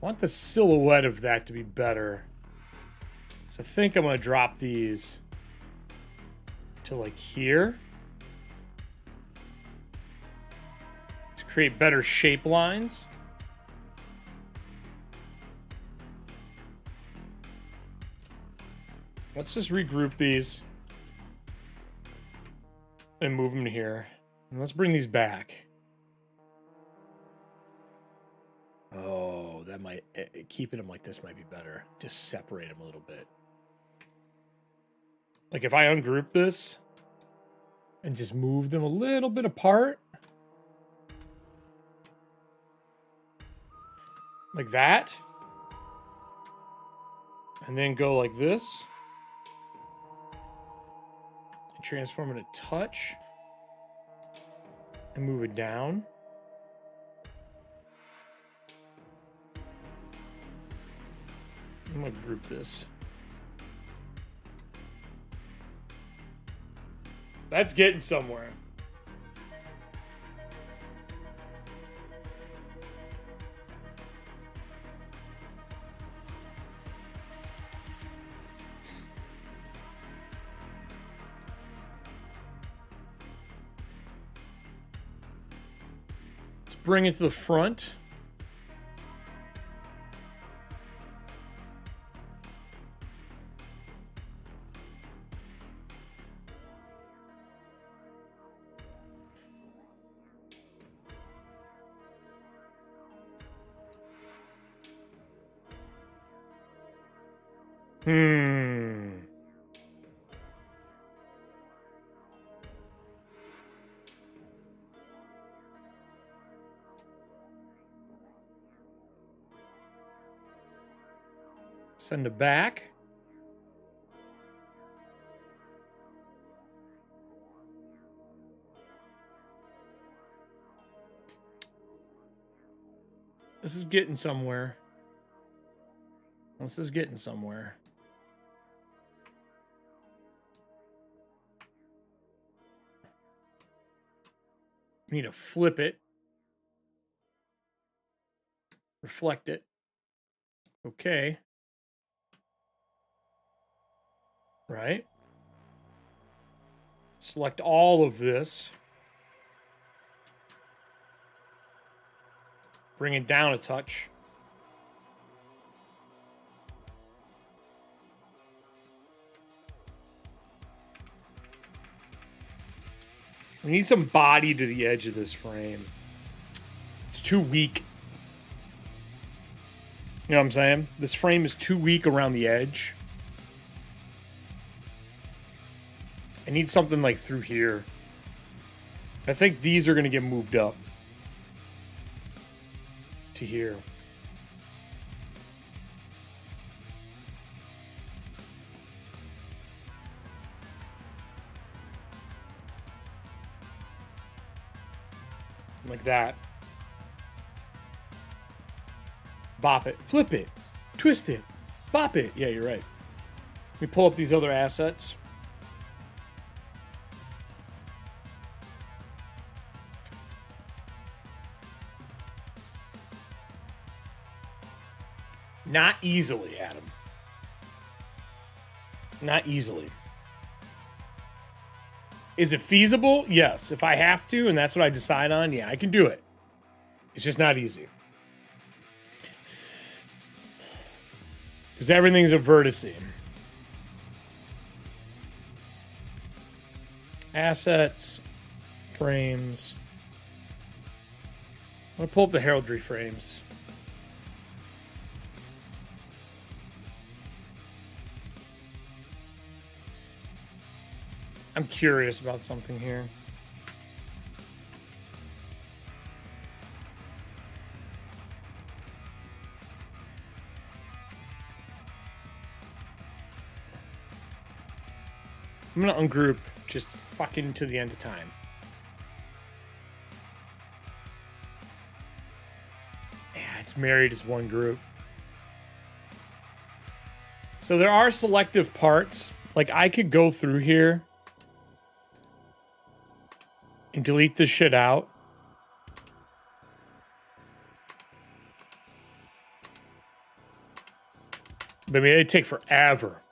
I want the silhouette of that to be better. So I think I'm going to drop these to like here. To create better shape lines. Let's just regroup these and move them to here. And let's bring these back. Oh, that might... keeping them like this might be better. Just separate them a little bit. Like if I ungroup this and just move them a little bit apart. Like that. And then go like this. And transform it a touch. And move it down. I'm gonna group this. That's getting somewhere. Let's bring it to the front. Send it back. This is getting somewhere. This is getting somewhere. We need to flip it. Reflect it. Okay. Right. Select all of this. Bring it down a touch. We need some body to the edge of this frame. It's too weak. You know what I'm saying? This frame is too weak around the edge. I need something like through here. I think these are going to get moved up to here. Like that. Bop it. Flip it. Twist it. Bop it. Yeah, you're right. Let me pull up these other assets. Not easily, Adam. Not easily. Is it feasible? Yes. If I have to, and that's what I decide on, yeah, I can do it. It's just not easy. Because everything's a vertice. Assets, frames. I'm going to pull up the heraldry frames. I'm curious about something here. I'm gonna ungroup just fucking to the end of time. Yeah, it's married as one group. So there are selective parts. Like I could go through here and delete this shit out. But I mean, it'd take forever.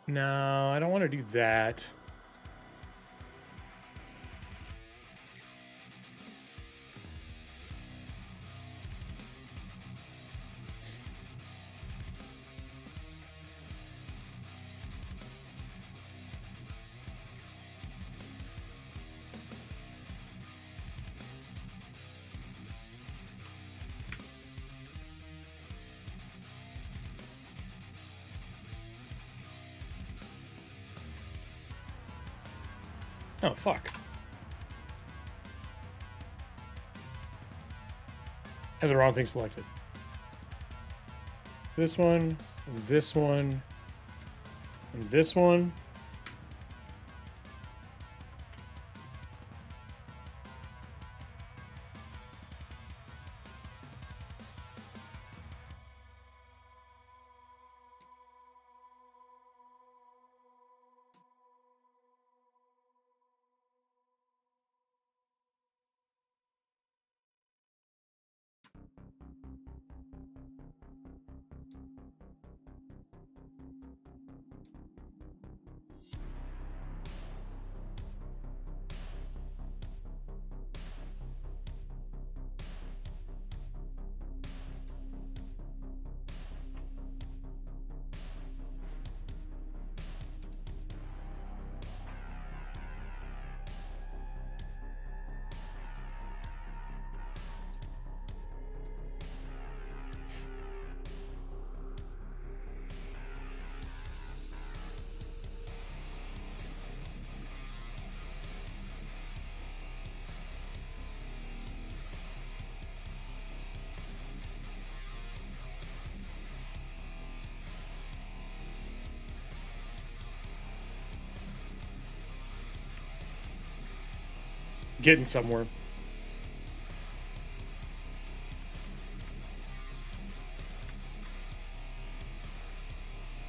No, I don't want to do that. Oh, fuck. I have the wrong thing selected. This one, and this one, and this one. Getting somewhere.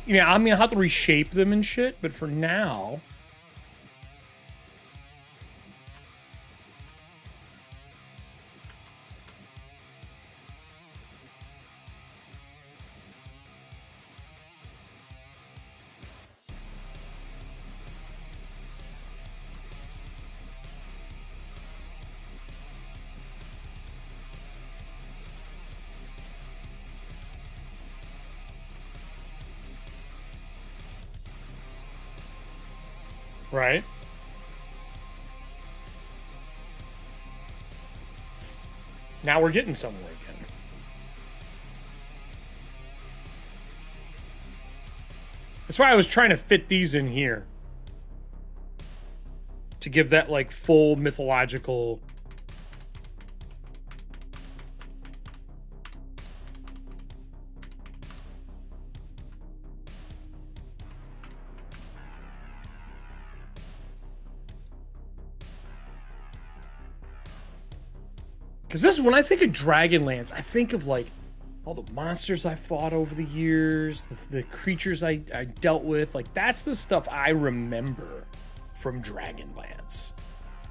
Yeah, I mean, I'll have to reshape them and shit, but for now... Right. Now we're getting somewhere again. That's why I was trying to fit these in here. To give that, like, full mythological... Because this, when I think of Dragonlance, I think of, like, all the monsters I fought over the years, the creatures I dealt with. Like, that's the stuff I remember from Dragonlance.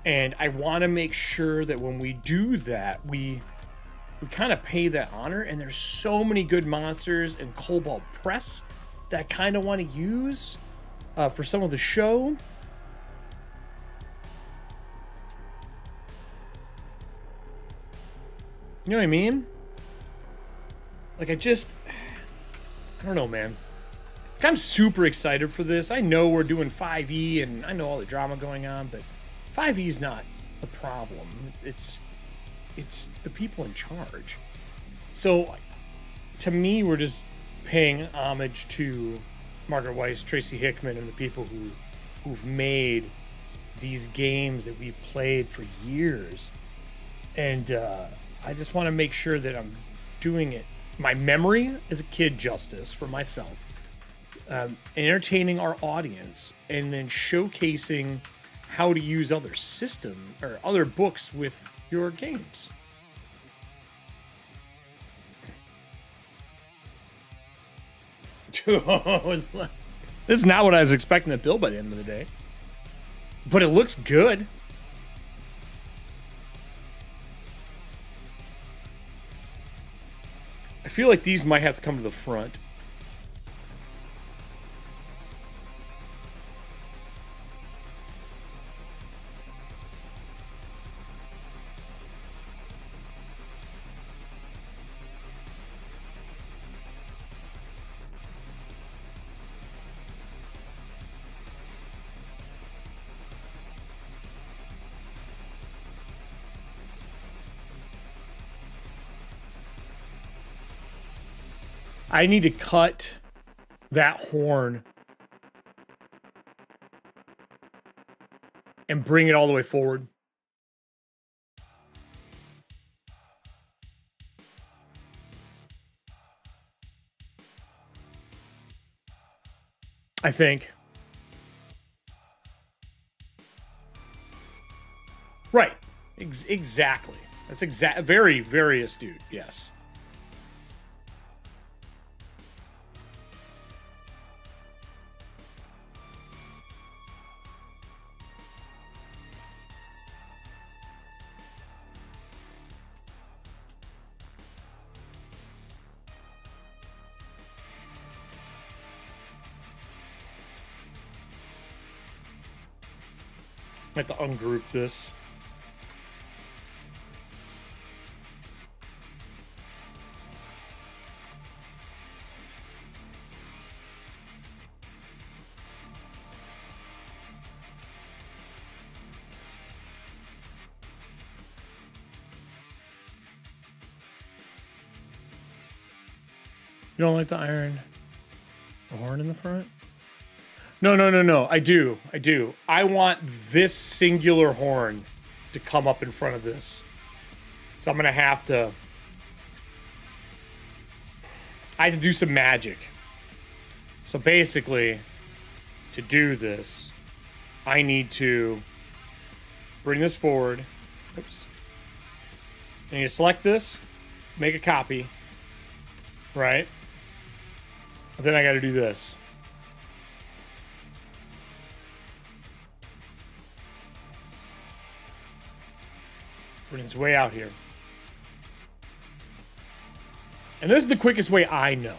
And I want to make sure that when we do that, we kind of pay that honor. And there's so many good monsters in Cobalt Press that I kind of want to use for some of the show. You know what I mean? Like, I don't know, man. Like, I'm super excited for this. I know we're doing 5e, and I know all the drama going on, but 5e is not the problem. It's the people in charge. So, to me, we're just paying homage to Margaret Weiss, Tracy Hickman, and the people who've made these games that we've played for years. And, I just want to make sure that I'm doing it, my memory as a kid, justice for myself, entertaining our audience, and then showcasing how to use other system or other books with your games. This is not what I was expecting to build by the end of the day, but it looks good. I feel like these might have to come to the front. I need to cut that horn and bring it all the way forward. I think. Right. Exactly. That's very, very astute. Yes. I have to ungroup this. You don't like the iron horn in the front? No. I do. I want this singular horn to come up in front of this. So I'm going to have to... I have to do some magic. So basically, to do this, I need to bring this forward. Oops. And you select this, make a copy, right? But then I got to do this. Bring this way out here. And this is the quickest way I know.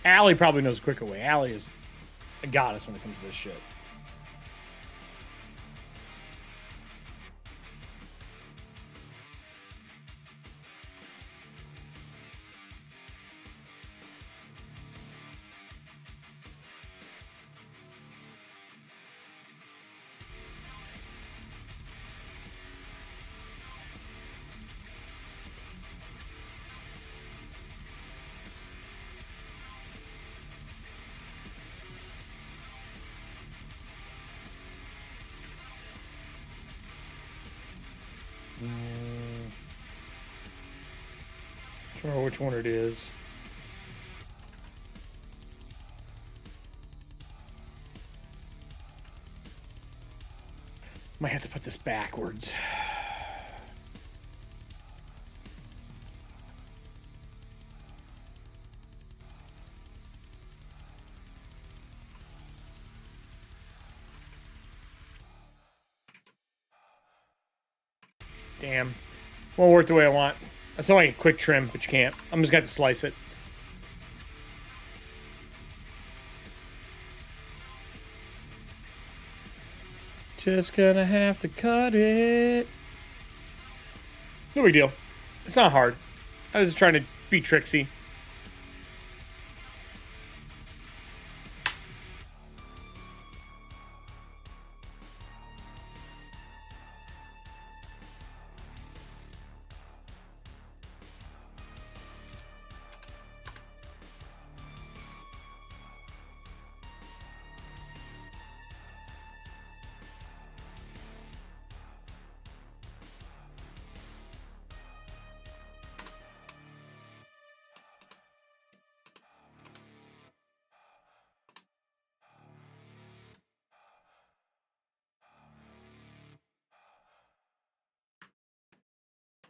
Allie probably knows a quicker way. Allie is a goddess when it comes to this shit. I don't know which one it is. Might have to put this backwards. Damn. Won't work the way I want. That's not like a quick trim, but you can't. I'm just going to slice it. Just gonna have to cut it. No big deal. It's not hard. I was just trying to be tricksy.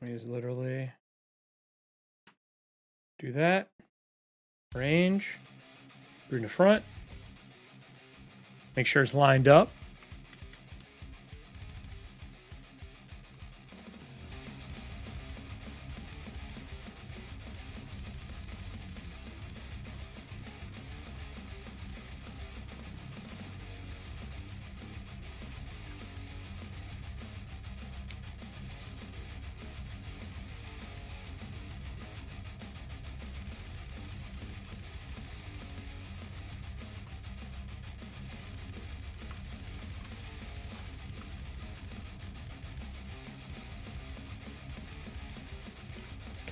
Is literally do that. Range. Bring the front. Make sure it's lined up.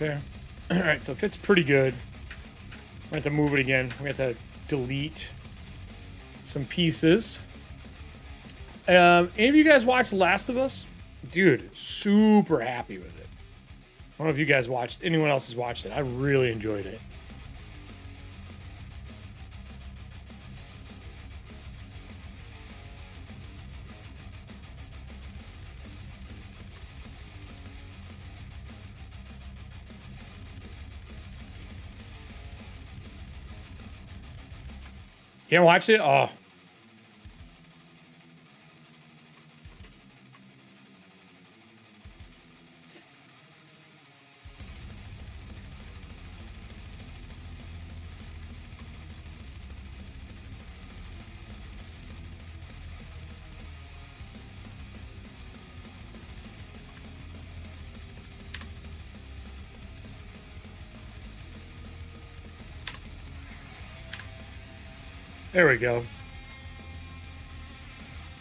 Okay. All right, so it fits pretty good. We have to move it again. We have to delete some pieces. Any of you guys watched Last of Us? Dude, super happy with it. I don't know if you guys watched, anyone else has watched it. I really enjoyed it. You haven't watched it? Oh. There we go.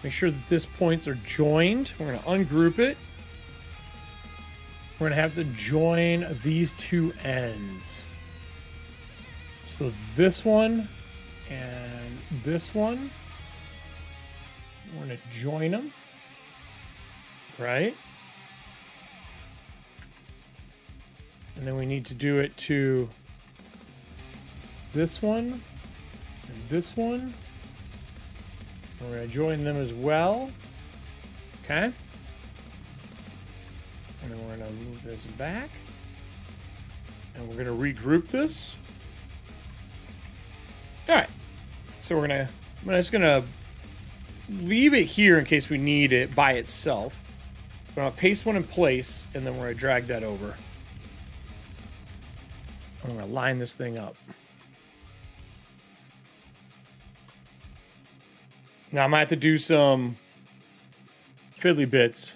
Make sure that these points are joined. We're going to ungroup it. We're going to have to join these two ends. So this one and this one. We're going to join them. Right? And then we need to do it to this one. And this one, we're going to join them as well. Okay. And then we're going to move this back. And we're going to regroup this. All right. So I'm just going to leave it here in case we need it by itself. I'm going to paste one in place, and then we're going to drag that over. I'm going to line this thing up. Now I might have to do some fiddly bits.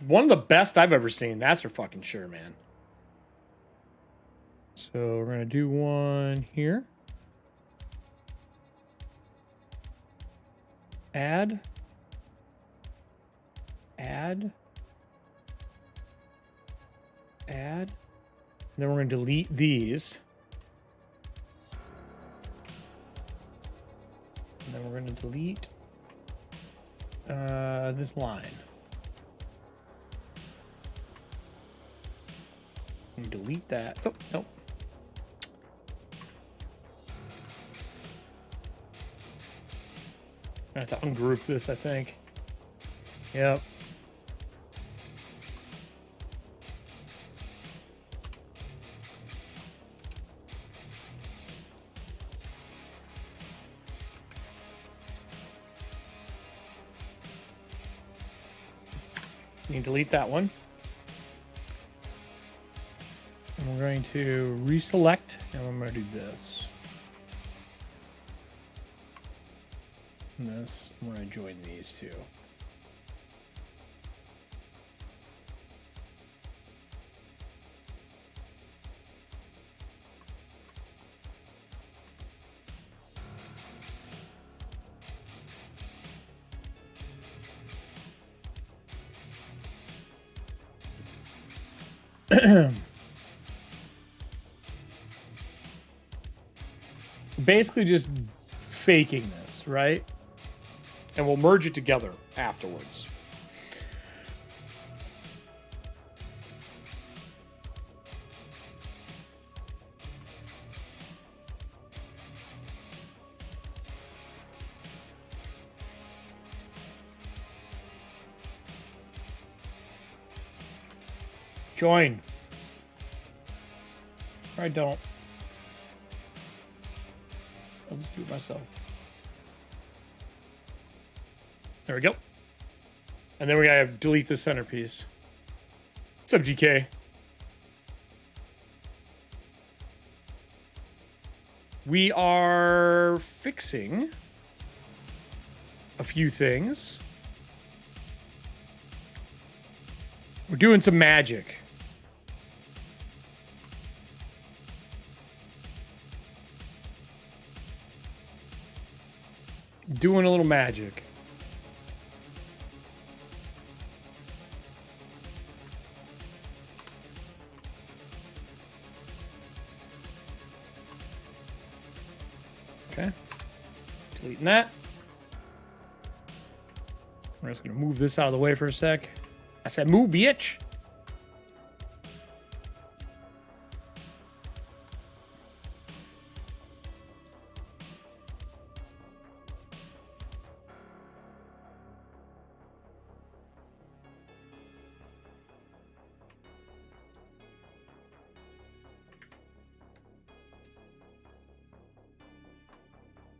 One of the best I've ever seen. That's for fucking sure, man. So we're going to do one here. Add. And then we're going to delete these. And then we're going to delete this line. And delete that. Oh, nope. I have to ungroup this, I think. Yep. You delete that one. And we're going to reselect, and I'm going to do this. And this, I'm going to join these two. Basically just faking this, right? And we'll merge it together afterwards. Join. Or I don't. I'll just do it myself. There we go. And then we gotta delete the centerpiece. What's up, GK? We are fixing a few things. We're doing some magic. Doing a little magic. Okay. Deleting that. We're just going to move this out of the way for a sec. I said move, bitch.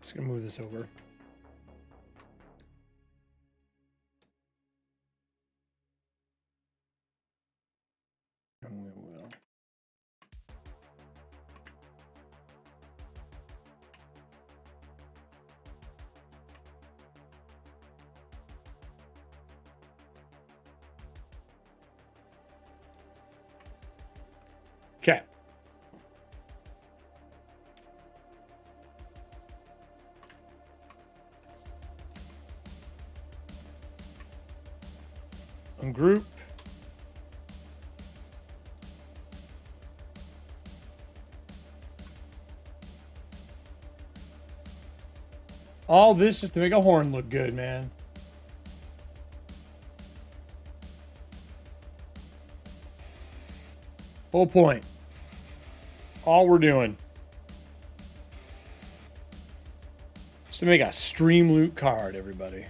Just gonna move this over. And we will. Okay. Ungroup. All this just to make a horn look good, man. Whole point. All we're doing. Just to make a stream loot card, everybody.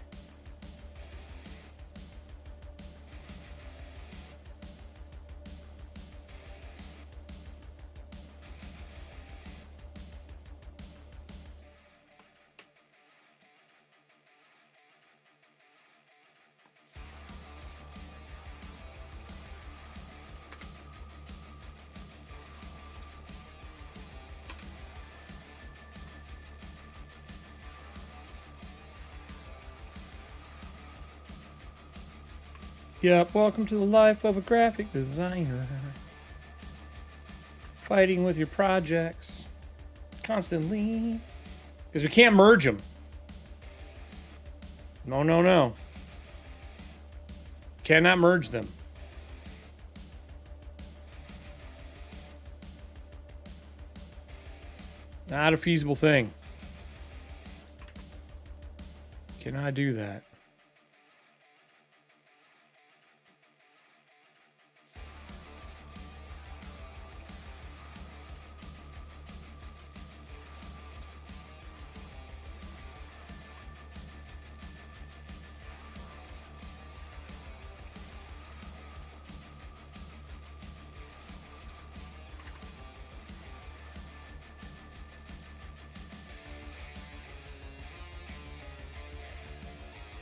Yep, welcome to the life of a graphic designer. Fighting with your projects constantly. Because we can't merge them. No, no, no. Cannot merge them. Not a feasible thing. Cannot do that.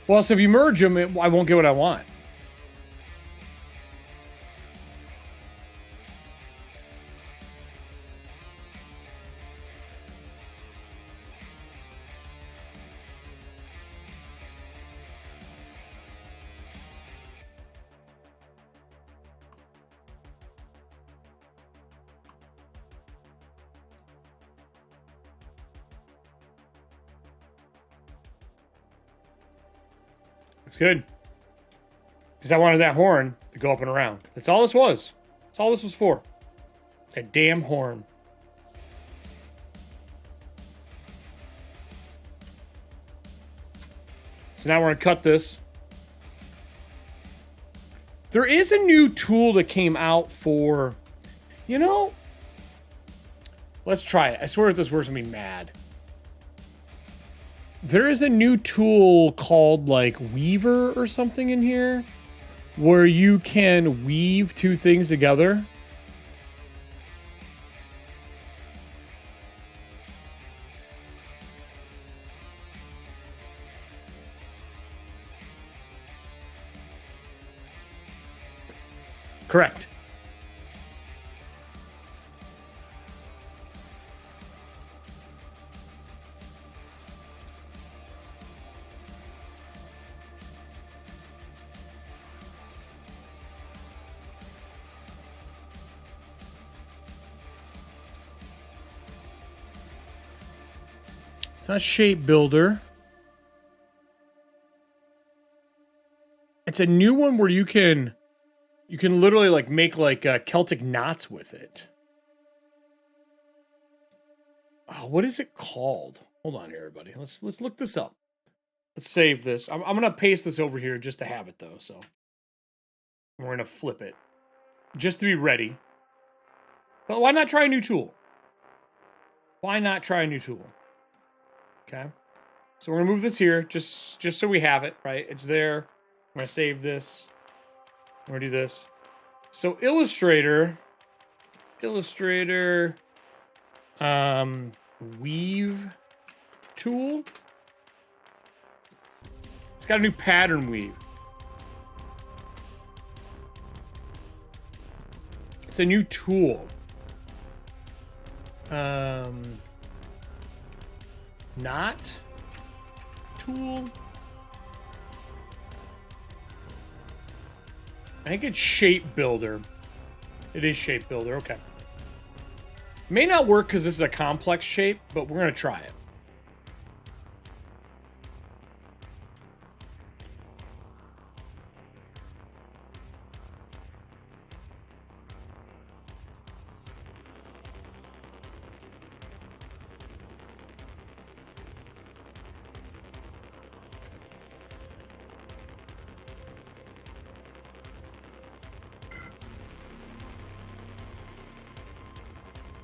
Well, so if you merge them, I won't get what I want. It's good. Because I wanted that horn to go up and around. That's all this was. That's all this was for. That damn horn. So now we're going to cut this. There is a new tool that came out for, you know, let's try it. I swear if this works, I'm going to be mad. There is a new tool called like Weaver or something in here where you can weave two things together. Correct. It's not Shape Builder. It's a new one where you can literally like make like Celtic knots with it. Oh, what is it called? Hold on here, everybody. Let's look this up. Let's save this. I'm gonna paste this over here just to have it though. So we're gonna flip it just to be ready. But why not try a new tool? Why not try a new tool? Okay, so we're gonna move this here just so we have it, right? It's there. I'm gonna save this. We're gonna do this. So Illustrator, weave tool. It's got a new pattern weave. It's a new tool. Not tool. I think it's Shape Builder. It is Shape Builder, okay. May not work because this is a complex shape, but we're gonna try it.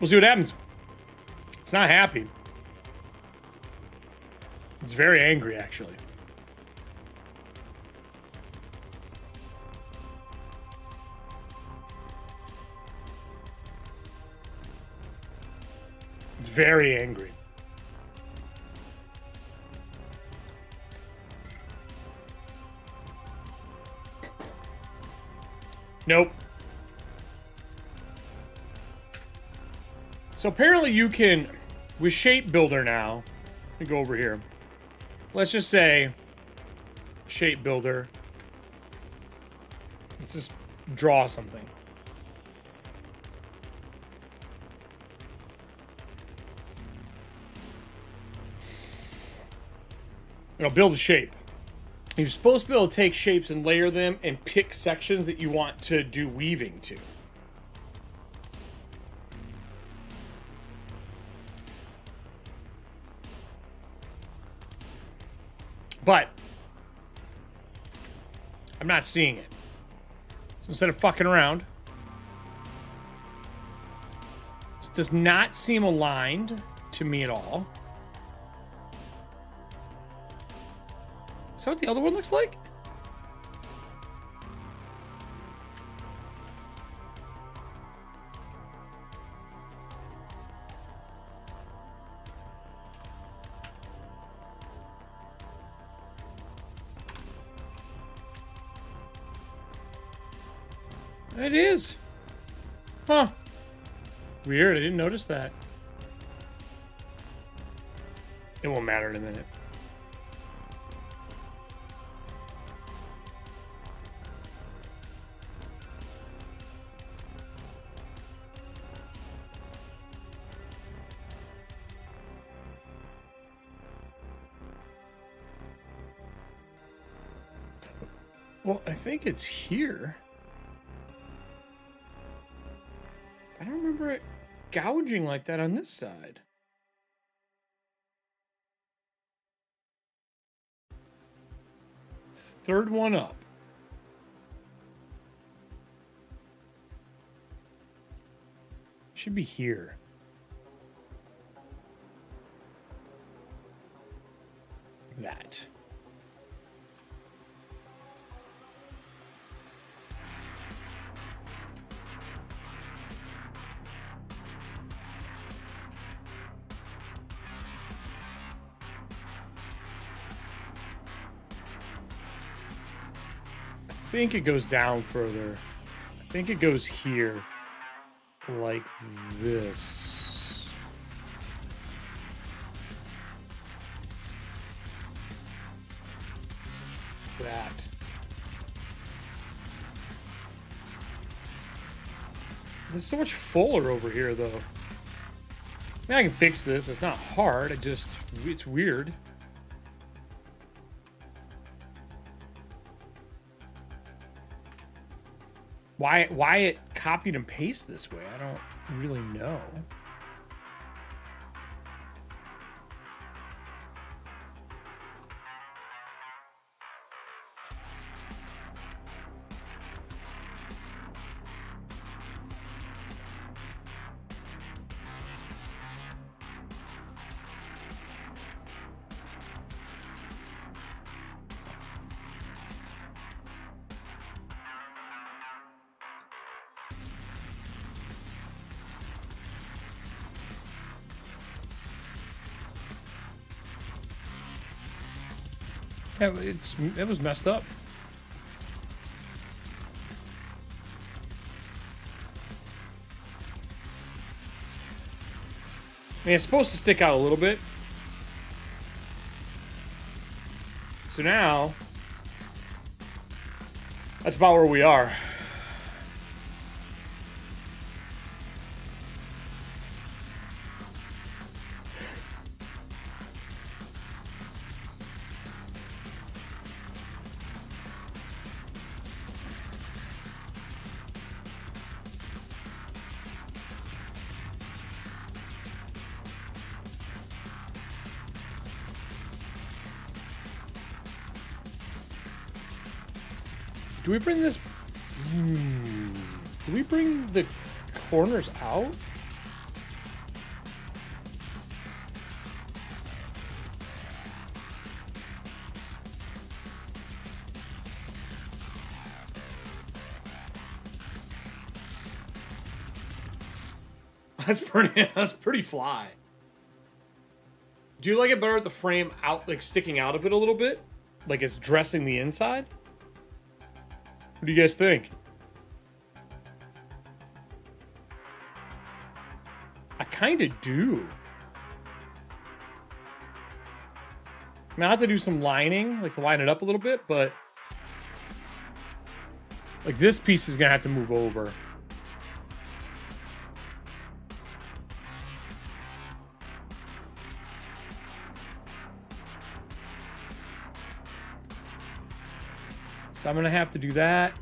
We'll see what happens. It's not happy. It's very angry, actually. It's very angry. Nope. So apparently you can, with Shape Builder now, let me go over here. Let's just say Shape Builder. Let's just draw something. Build a shape. You're supposed to be able to take shapes and layer them and pick sections that you want to do weaving to. But I'm not seeing it. So instead of fucking around, this does not seem aligned to me at all. Is that what the other one looks like? It is. Huh. Weird, I didn't notice that. It won't matter in a minute. Well, I think it's here. I don't remember it gouging like that on this side. Third one up. Should be here. That. I think it goes down further. I think it goes here. Like this. That. There's so much fuller over here, though. I mean, I can fix this. It's not hard. It's weird. Why it copied and pasted this way? I don't really know. Yeah, it was messed up. I mean, it's supposed to stick out a little bit. So now, that's about where we are. Do we bring this... Do we bring the corners out? That's pretty fly. Do you like it better with the frame out, like sticking out of it a little bit? Like it's dressing the inside? What do you guys think? I kind of do. I mean, I have to do some lining, like to line it up a little bit, but Like, this piece is gonna have to move over. So I'm gonna have to do that.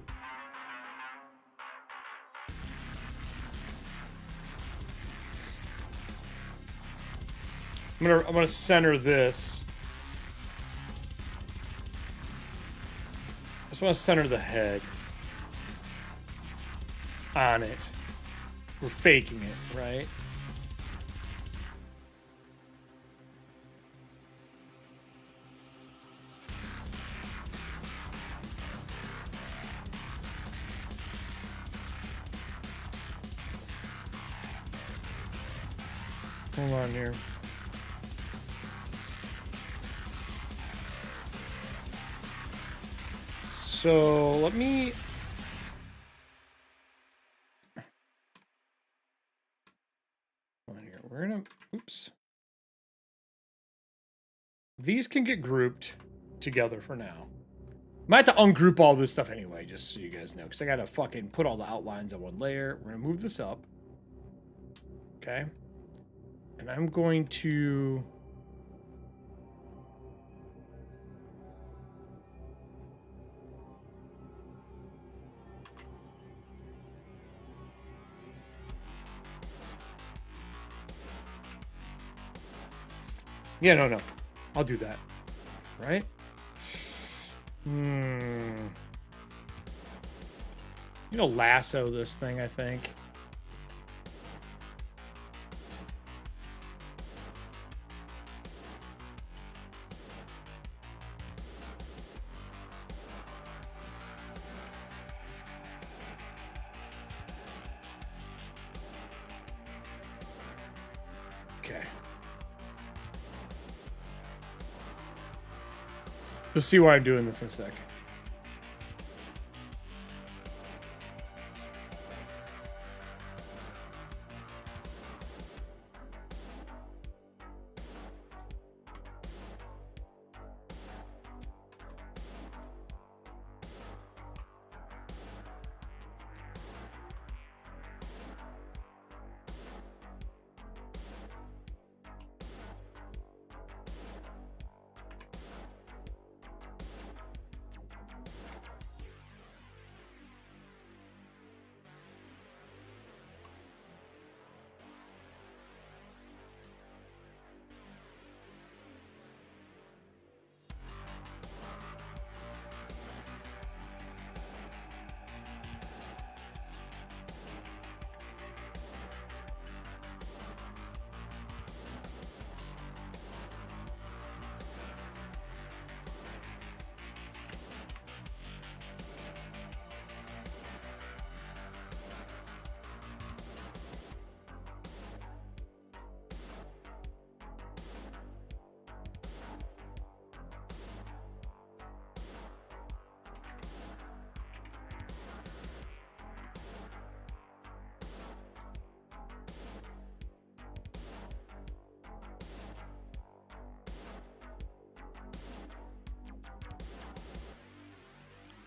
I'm gonna center this. I just want to center the head on it. We're faking it, right? Hold on here. So let me. Hold on here. We're gonna. Oops. These can get grouped together for now. I might have to ungroup all this stuff anyway, just so you guys know, because I gotta fucking put all the outlines on one layer. We're gonna move this up. Okay. And I'm going to. Yeah, no. I'll do that. Right? You know, lasso this thing, I think. Okay. You'll see why I'm doing this in a sec.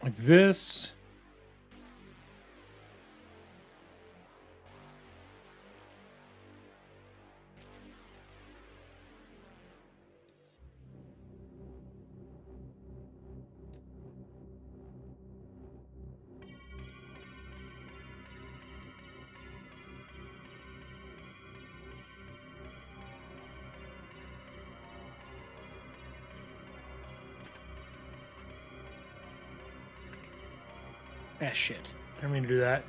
Like this. Ah, shit. I don't mean to do that.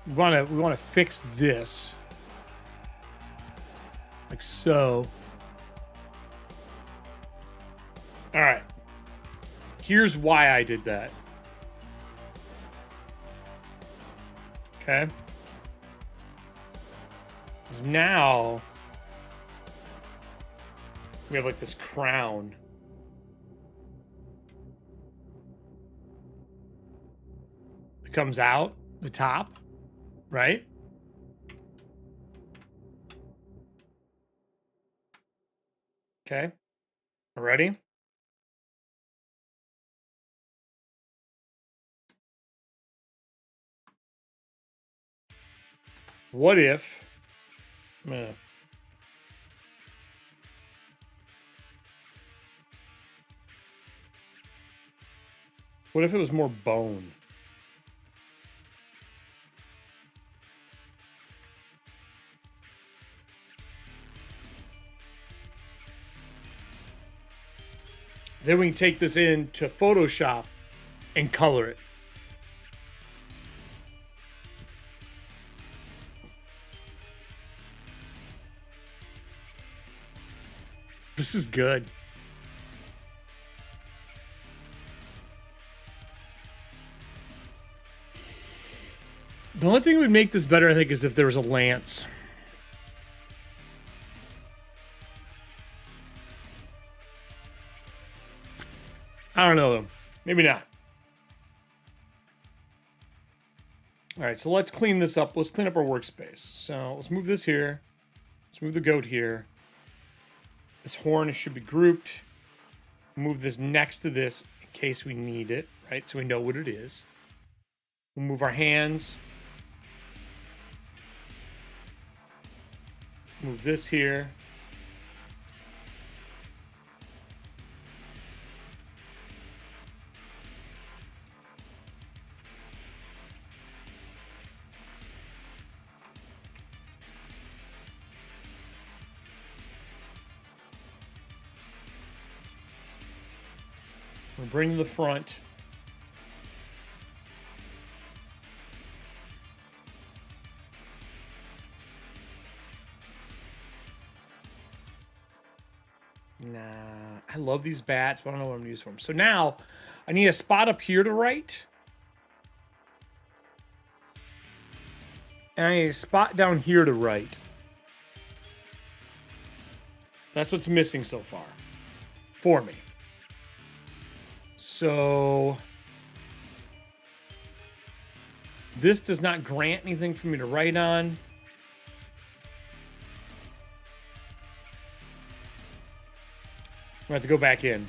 We want to fix this. Like so. All right. Here's why I did that. Okay. Because now we have like this crown. It comes out the top, right? Okay. Ready? What if... What if it was more bone? Then we can take this into Photoshop and color it. This is good. The only thing that would make this better, I think, is if there was a lance. I don't know, though. Maybe not. All right, so let's clean this up. Let's clean up our workspace. So let's move this here. Let's move the goat here. This horn should be grouped. Move this next to this in case we need it, right? So we know what it is. We'll move our hands. Move this here. We'll bring to the front. Nah, I love these bats, but I don't know what I'm gonna use for them. So now I need a spot up here to write. And I need a spot down here to write. That's what's missing so far for me. So this does not grant anything for me to write on. I'm going to have to go back in.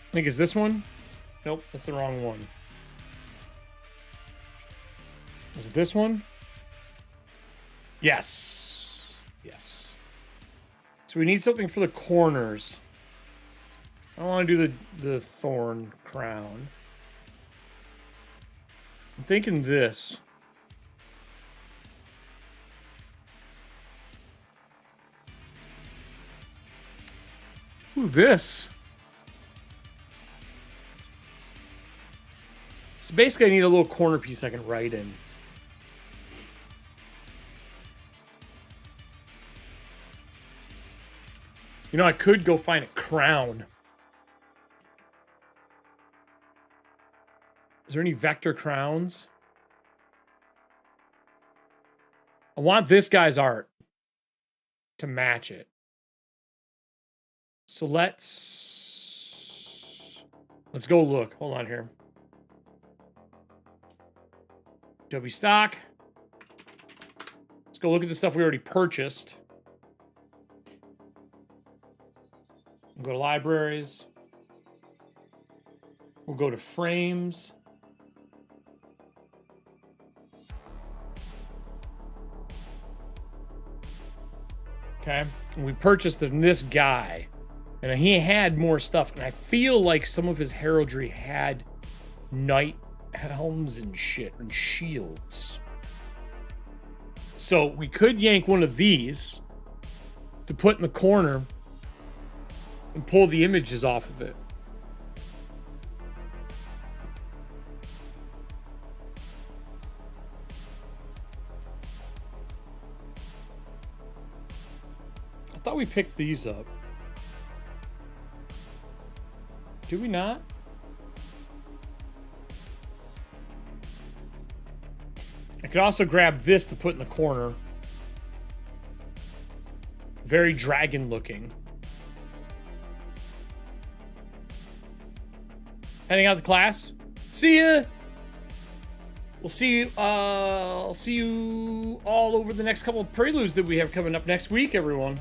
I think it's this one. Nope, that's the wrong one. Is it this one? Yes. Yes. So we need something for the corners. I don't want to do the thorn crown. I'm thinking this. Ooh, this. So basically I need a little corner piece I can write in. You know, I could go find a crown. Is there any vector crowns? I want this guy's art to match it. So let's go look. Hold on here. Adobe stock. Let's go look at the stuff we already purchased. We'll go to libraries. We'll go to frames. Okay. And we purchased this guy. And he had more stuff. And I feel like some of his heraldry had knight helms and shit and shields. So we could yank one of these to put in the corner and pull the images off of it. I thought we picked these up. Did we not? I could also grab this to put in the corner. Very dragon looking. Heading out to class. See ya. We'll see you. I'll see you all over the next couple of preludes that we have coming up next week, everyone.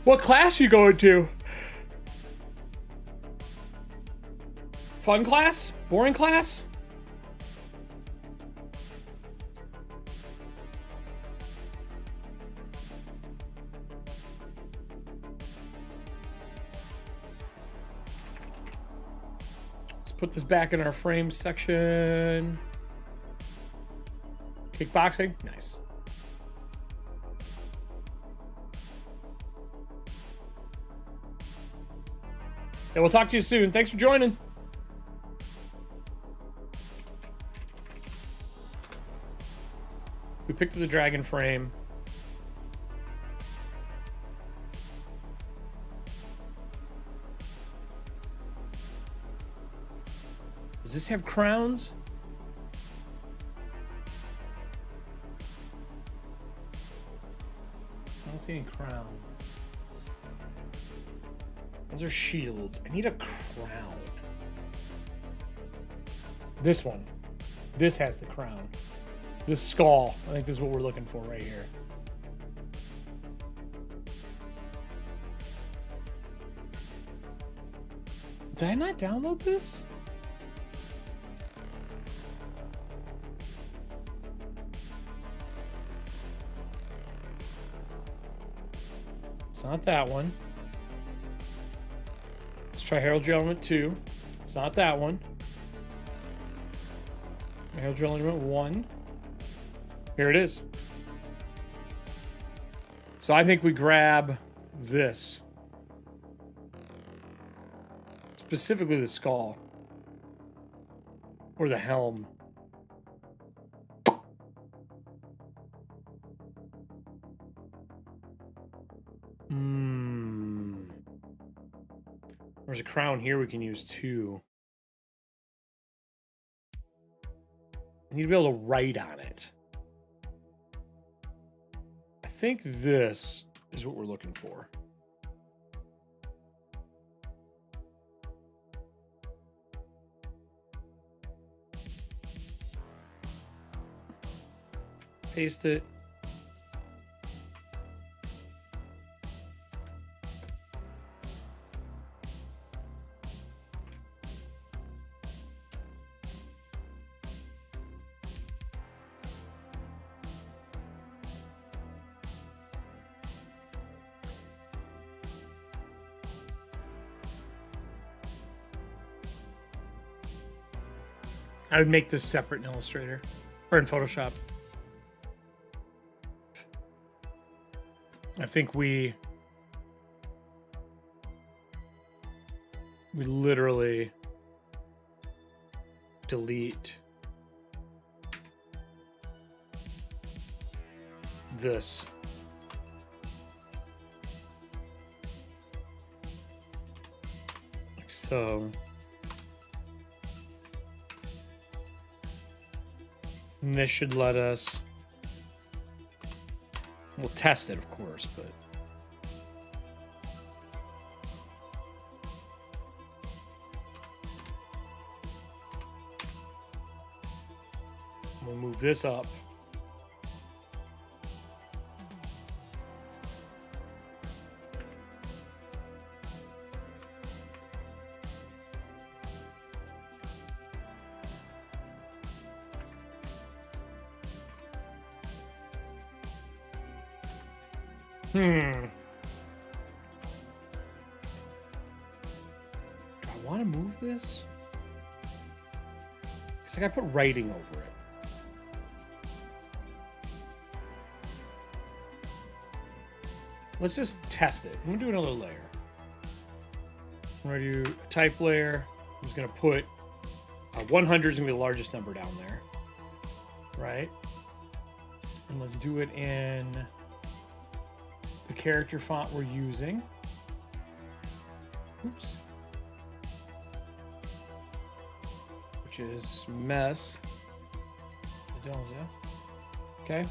What class you going to? Fun class? Boring class? Let's put this back in our frame section. Kickboxing? Nice. Yeah, we'll talk to you soon. Thanks for joining. We picked up the dragon frame. Does this have crowns? I don't see any crown. Those are shields. I need a crown. This one. This has the crown. The skull. I think this is what we're looking for right here. Did I not download this? It's not that one. Let's try Herald Element 2. It's not that one. Herald Element 1. Here it is. So I think we grab this. Specifically the skull. Or the helm. There's a crown here we can use too. I need to be able to write on it. I think this is what we're looking for. Paste it. I would make this separate in Illustrator or in Photoshop. I think we literally delete this. Like so. And this should let us... We'll test it, of course, but... We'll move this up. Do I want to move this? Because I gotta put writing over it. Let's just test it. I'm gonna do another layer. I'm gonna do a type layer. I'm just gonna put 100 is gonna be the largest number down there, right? And let's do it in the character font we're using. Oops. Which is mess. Okay.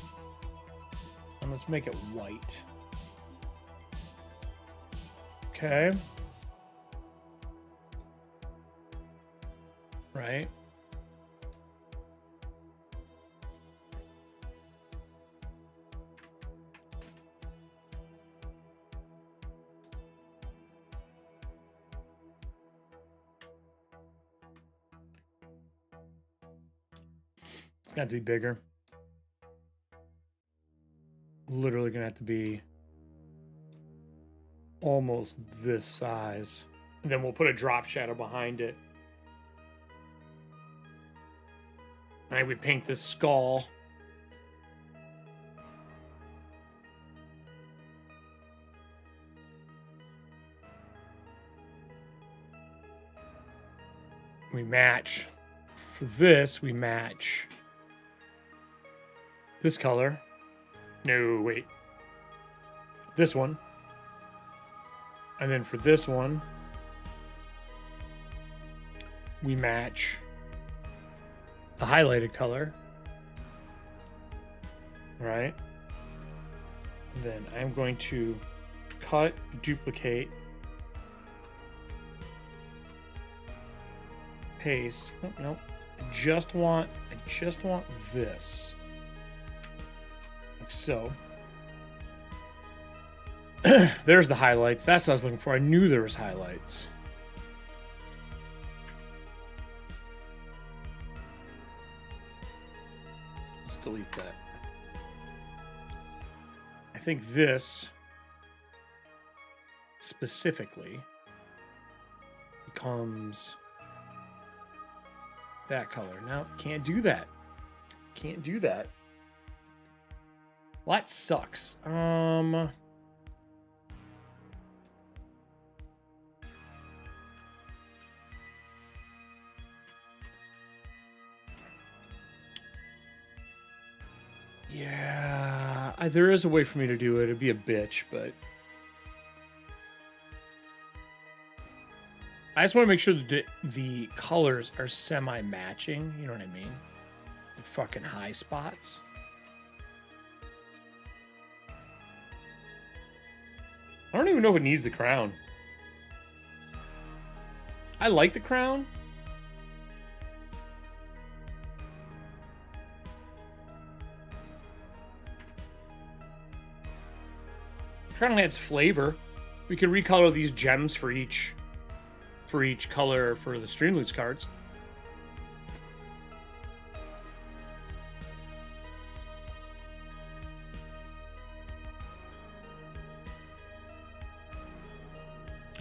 And let's make it white. Okay. Right. It's got to be bigger. Literally gonna have to be almost this size. And then we'll put a drop shadow behind it. All right, we paint this skull. We match. For this, we match this color. No, wait. This one. And then for this one, we match the highlighted color. Right? And then I'm going to cut, duplicate, paste. Oh, no. I just want this. Like so. There's the highlights. That's what I was looking for. I knew there was highlights. Let's delete that. I think this specifically becomes that color. Now, can't do that. Can't do that. Well, that sucks. Yeah, there is a way for me to do it. It'd be a bitch, but I just want to make sure that the colors are semi-matching. You know what I mean? Like fucking high spots. I don't even know if it needs the crown. I like the crown. Crown adds flavor. We could recolor these gems for each color for the streamloot cards.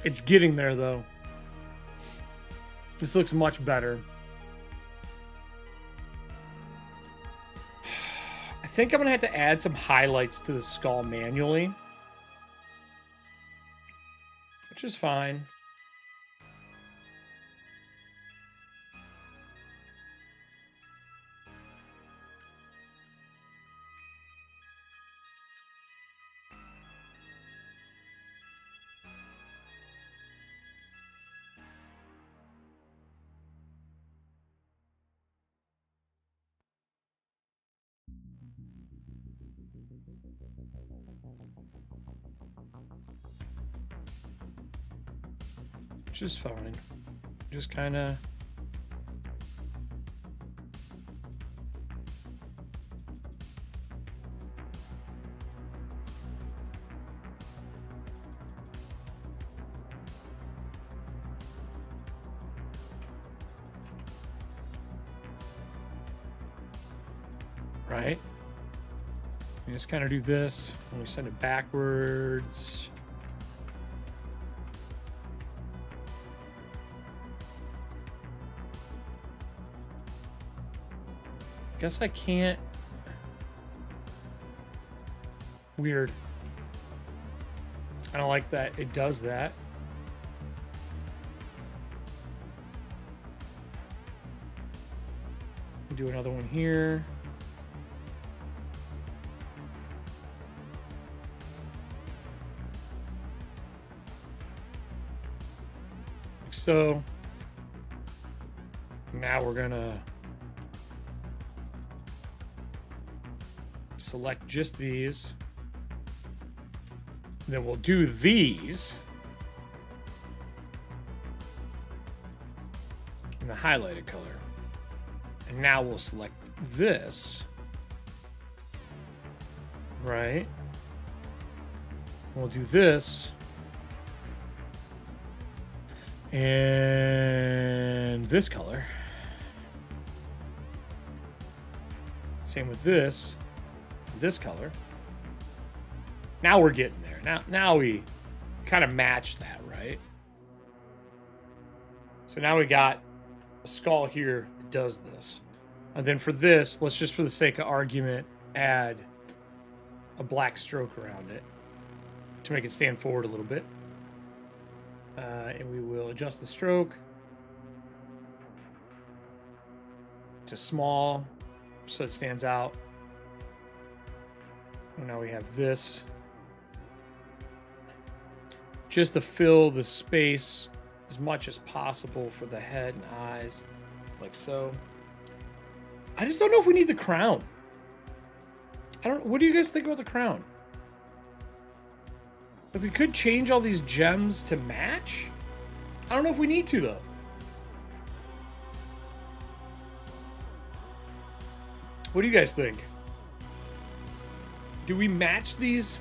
It's getting there though. This looks much better. I think I'm gonna have to add some highlights to the skull manually. Which is fine. Which is fine. Just kind of right. We just kind of do this and we send it backwards. Guess I can't. Weird. I don't like that it does that. Do another one here. Like so. Now we're gonna select just these. Then we'll do these in the highlighted color. And now we'll select this. Right? We'll do this. And this color. Same with this color. Now we're getting there. Now we kind of match that, right? So now we got a skull here that does this. And then for this, let's just for the sake of argument, add a black stroke around it to make it stand forward a little bit. And we will adjust the stroke to small so it stands out. And now we have this just to fill the space as much as possible for the head and eyes, like so. I just don't know if we need the crown. What do you guys think about the crown? Like, we could change all these gems to match. I don't know if we need to, though. What do you guys think? Do we match these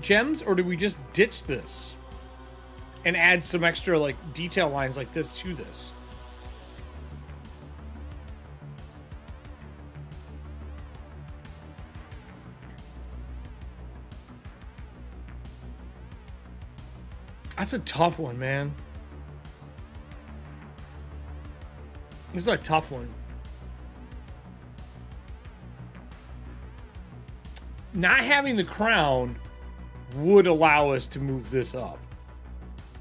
gems, or do we just ditch this and add some extra, like, detail lines like this to this? That's a tough one, man. This is a tough one. Not having the crown would allow us to move this up.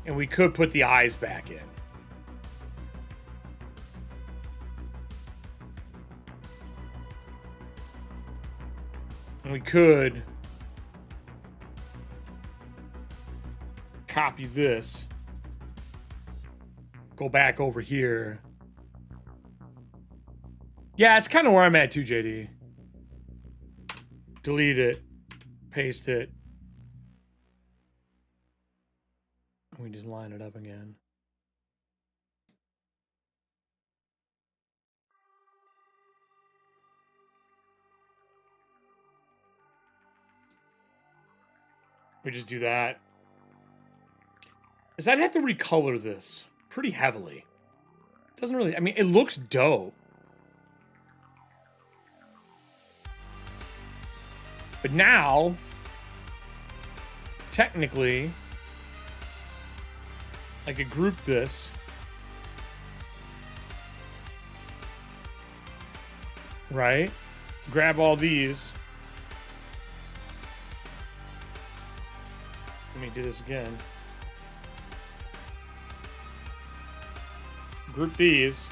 And we could put the eyes back in. And we could copy this, go back over here. Yeah, it's kind of where I'm at too, JD. Delete it, paste it. And we just line it up again. We just do that. Is I'd have to recolor this pretty heavily. It doesn't really, I mean, it looks dope. But now, technically, I could group this. Right? Grab all these. Let me do this again. Group these.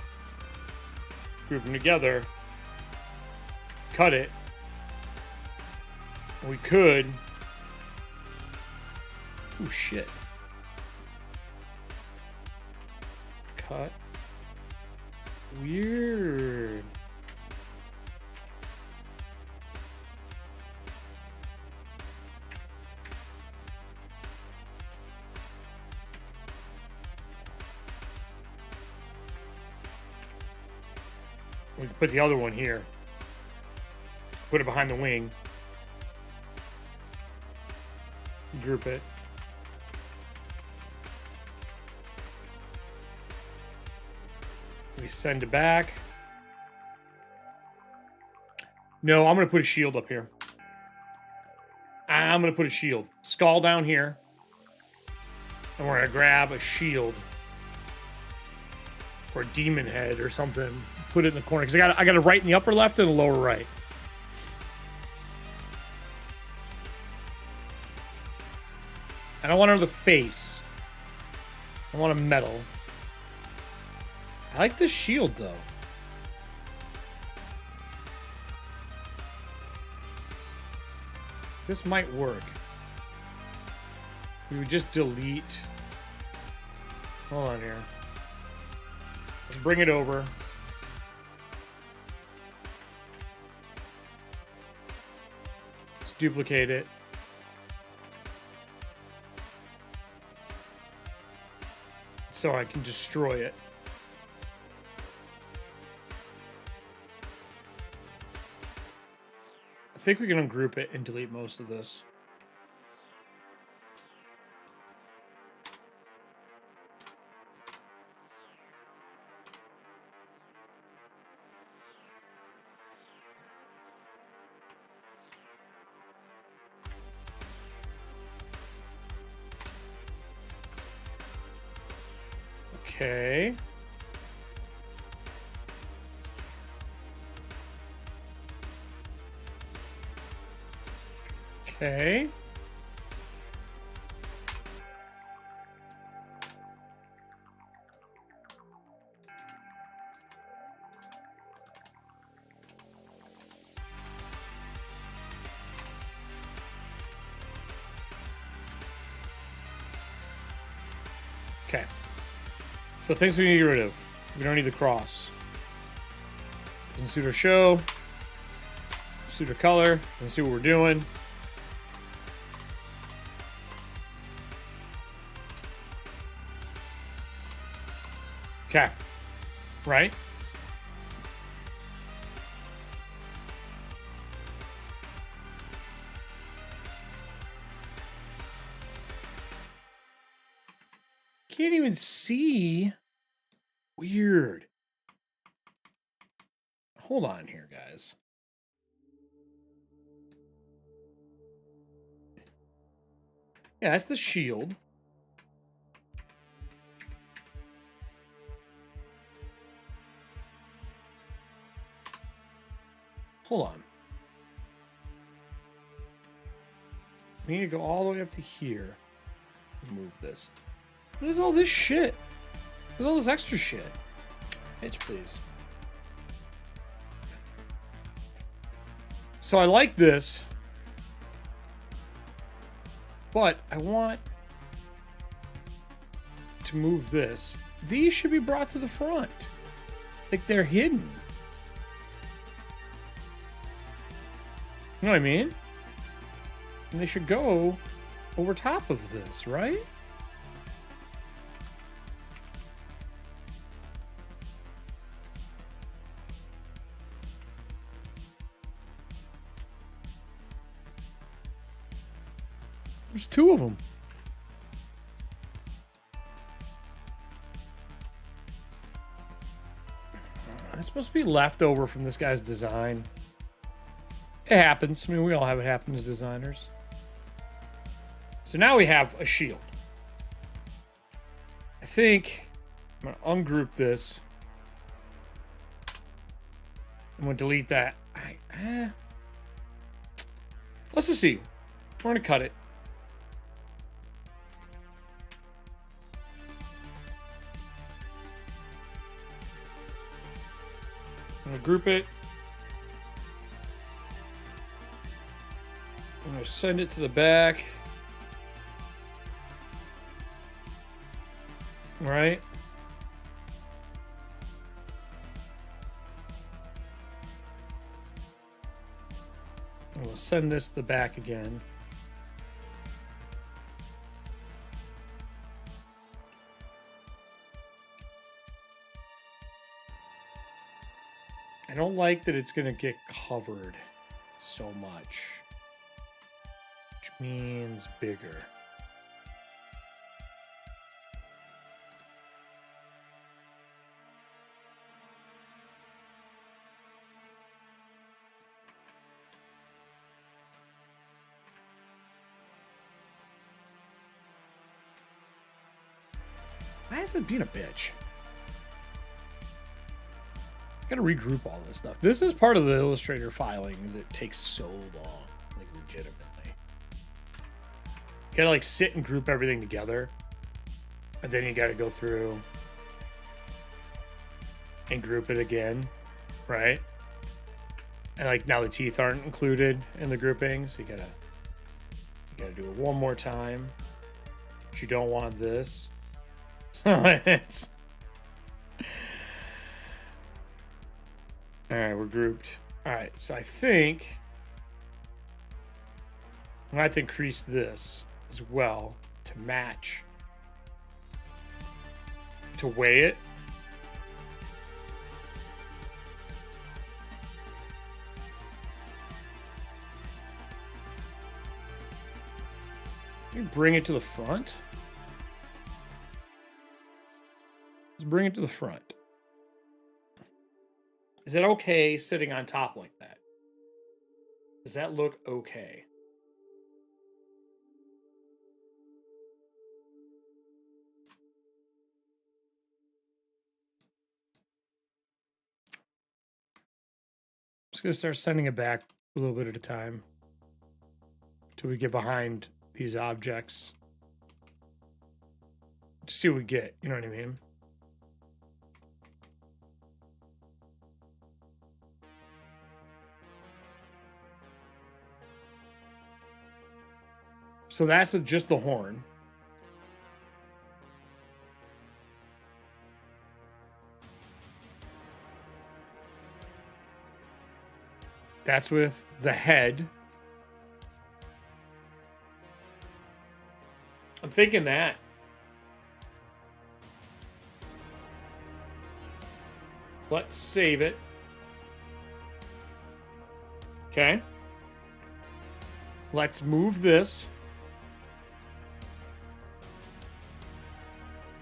Group them together. Cut it. We could. Oh shit. Cut. Weird. We can put the other one here. Put it behind the wing. Group it. We send it back. No, I'm going to put a shield up here. I'm going to put a shield. Skull down here. And we're going to grab a shield. Or a demon head or something. Put it in the corner. Because I got it right in the upper left and the lower right. I don't want another face. I want a metal. I like this shield, though. This might work. We would just delete. Hold on here. Let's bring it over. Let's duplicate it. So I can destroy it. I think we can ungroup it and delete most of this. Okay. Okay. Okay. So things we need to get rid of. We don't need the cross. Doesn't suit our show. Suit our color. Doesn't see what we're doing. Okay. Right? Can't even see. Weird. Hold on here, guys. Yeah, that's the shield. Hold on. We need to go all the way up to here. Move this. What is all this shit? What's all this extra shit? Bitch, please. So I like this. But I want to move this. These should be brought to the front. Like they're hidden. You know what I mean? And they should go over top of this, right? There's two of them. It's supposed to be leftover from this guy's design. It happens. I mean, we all have it happen as designers. So now we have a shield. I think I'm going to ungroup this. I'm going to delete that. Let's just see. We're going to cut it. I'm going to group it. I'm going to send it to the back. All right. And we'll send this to the back again. I don't like that it's going to get covered so much, which means bigger. Why is it being a bitch? Gotta regroup all this stuff. This is part of the Illustrator filing that takes so long, like legitimately. You gotta like sit and group everything together, and then you gotta go through and group it again, right? And like now the teeth aren't included in the grouping, so you gotta do it one more time. But you don't want this. It's all right, we're grouped. All right, so I think I'm gonna have to increase this as well to match, to weigh it. Can you bring it to the front? Let's bring it to the front. Is it okay sitting on top like that? Does that look okay? Just gonna start sending it back a little bit at a time till we get behind these objects. Just see what we get, you know what I mean? So that's just the horn. That's with the head. I'm thinking that. Let's save it. Okay. Let's move this.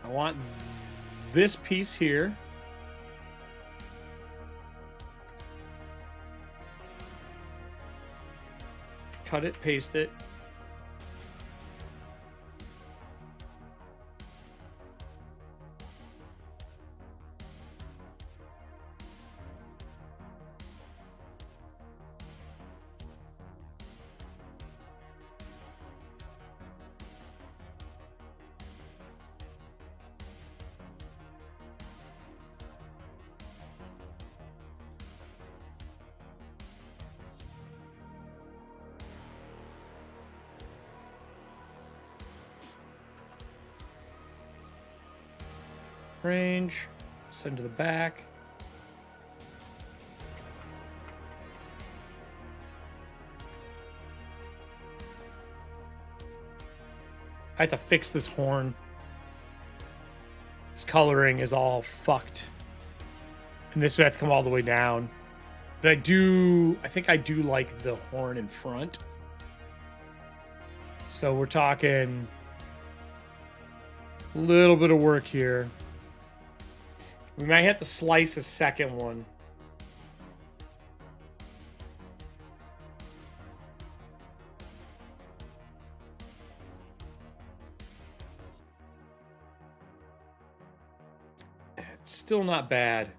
I want this piece here. Cut it, paste it. Range, send to the back. I have to fix this horn. This coloring is all fucked. And this would have to come all the way down. But I think I do like the horn in front. So we're talking a little bit of work here. We might have to slice a second one. It's still not bad.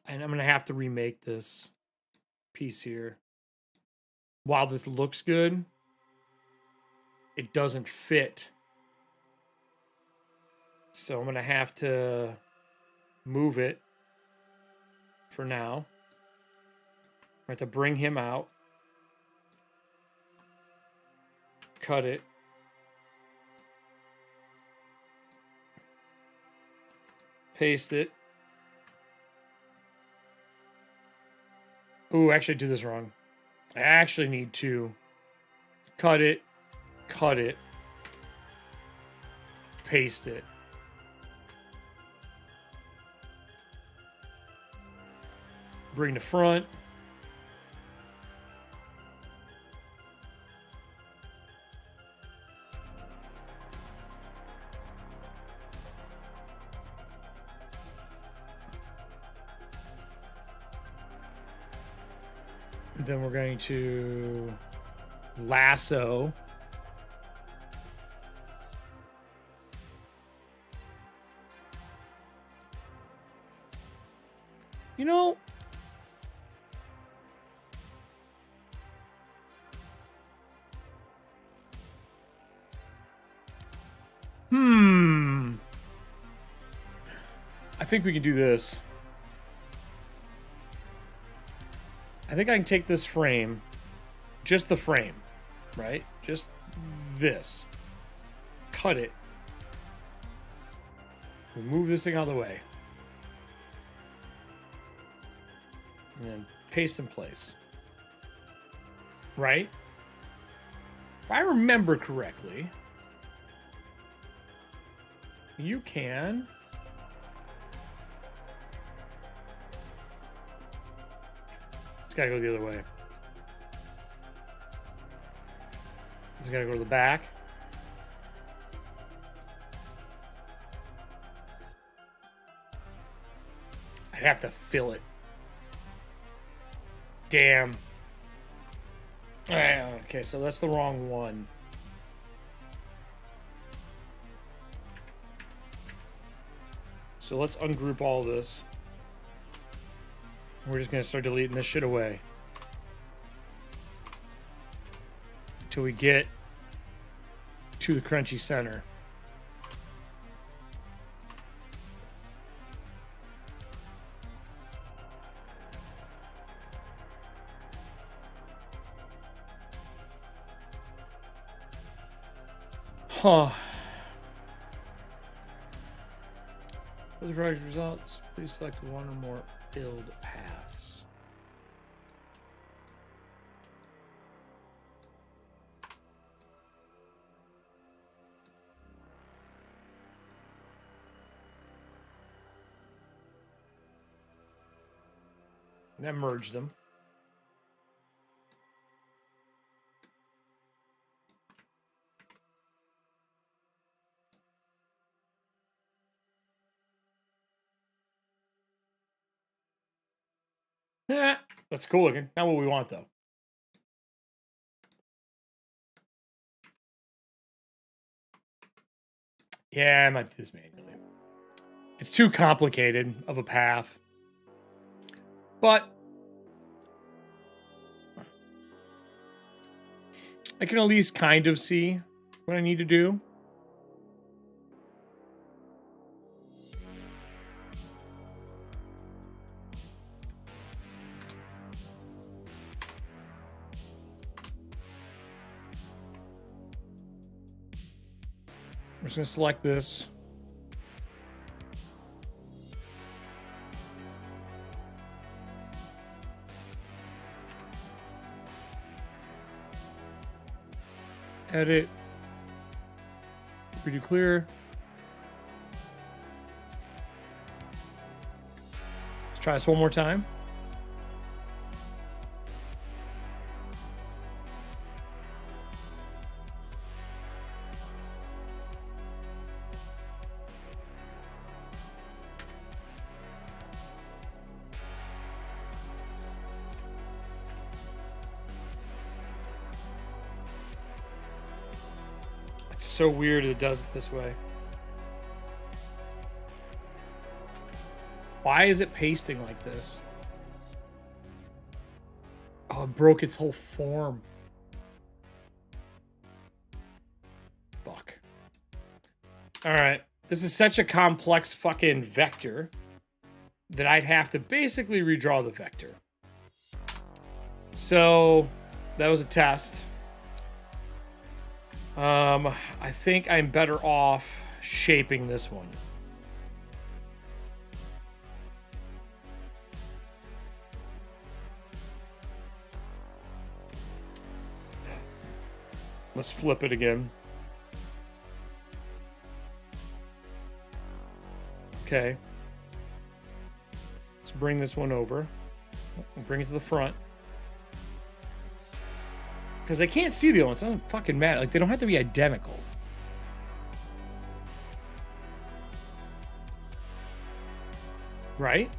And I'm going to have to remake this piece here. While this looks good, it doesn't fit. So I'm going to have to move it for now. I have to bring him out. Cut it. Paste it. Ooh, actually I did this wrong. I actually need to cut it, paste it. Bring the front. Then we're going to lasso. You know, I think we can do this. I think I can take this frame, just the frame, right? Just this. Cut it. We'll move this thing out of the way. And then paste in place. Right? If I remember correctly, you can... Gotta go the other way. It's gotta go to the back. I'd have to fill it. Damn. Okay, so that's the wrong one. So let's ungroup all of this. We're just going to start deleting this shit away. Until we get to the crunchy center. Huh. For the correct results, please select one or more filled paths. That merged them. Yeah, that's cool looking. Not what we want, though. Yeah, I might do this manually. It's too complicated of a path. But I can at least kind of see what I need to do. I'm just going to select this. Edit. Pretty clear. Let's try this one more time. It's so weird it does it this way. Why is it pasting like this? Oh, it broke its whole form. Fuck. Alright. This is such a complex fucking vector that I'd have to basically redraw the vector. So, that was a test. I think I'm better off shaping this one. Let's flip it again. Okay. Let's bring this one over. Bring it to the front. Because I can't see the other ones. I'm fucking mad. Like, they don't have to be identical. Right?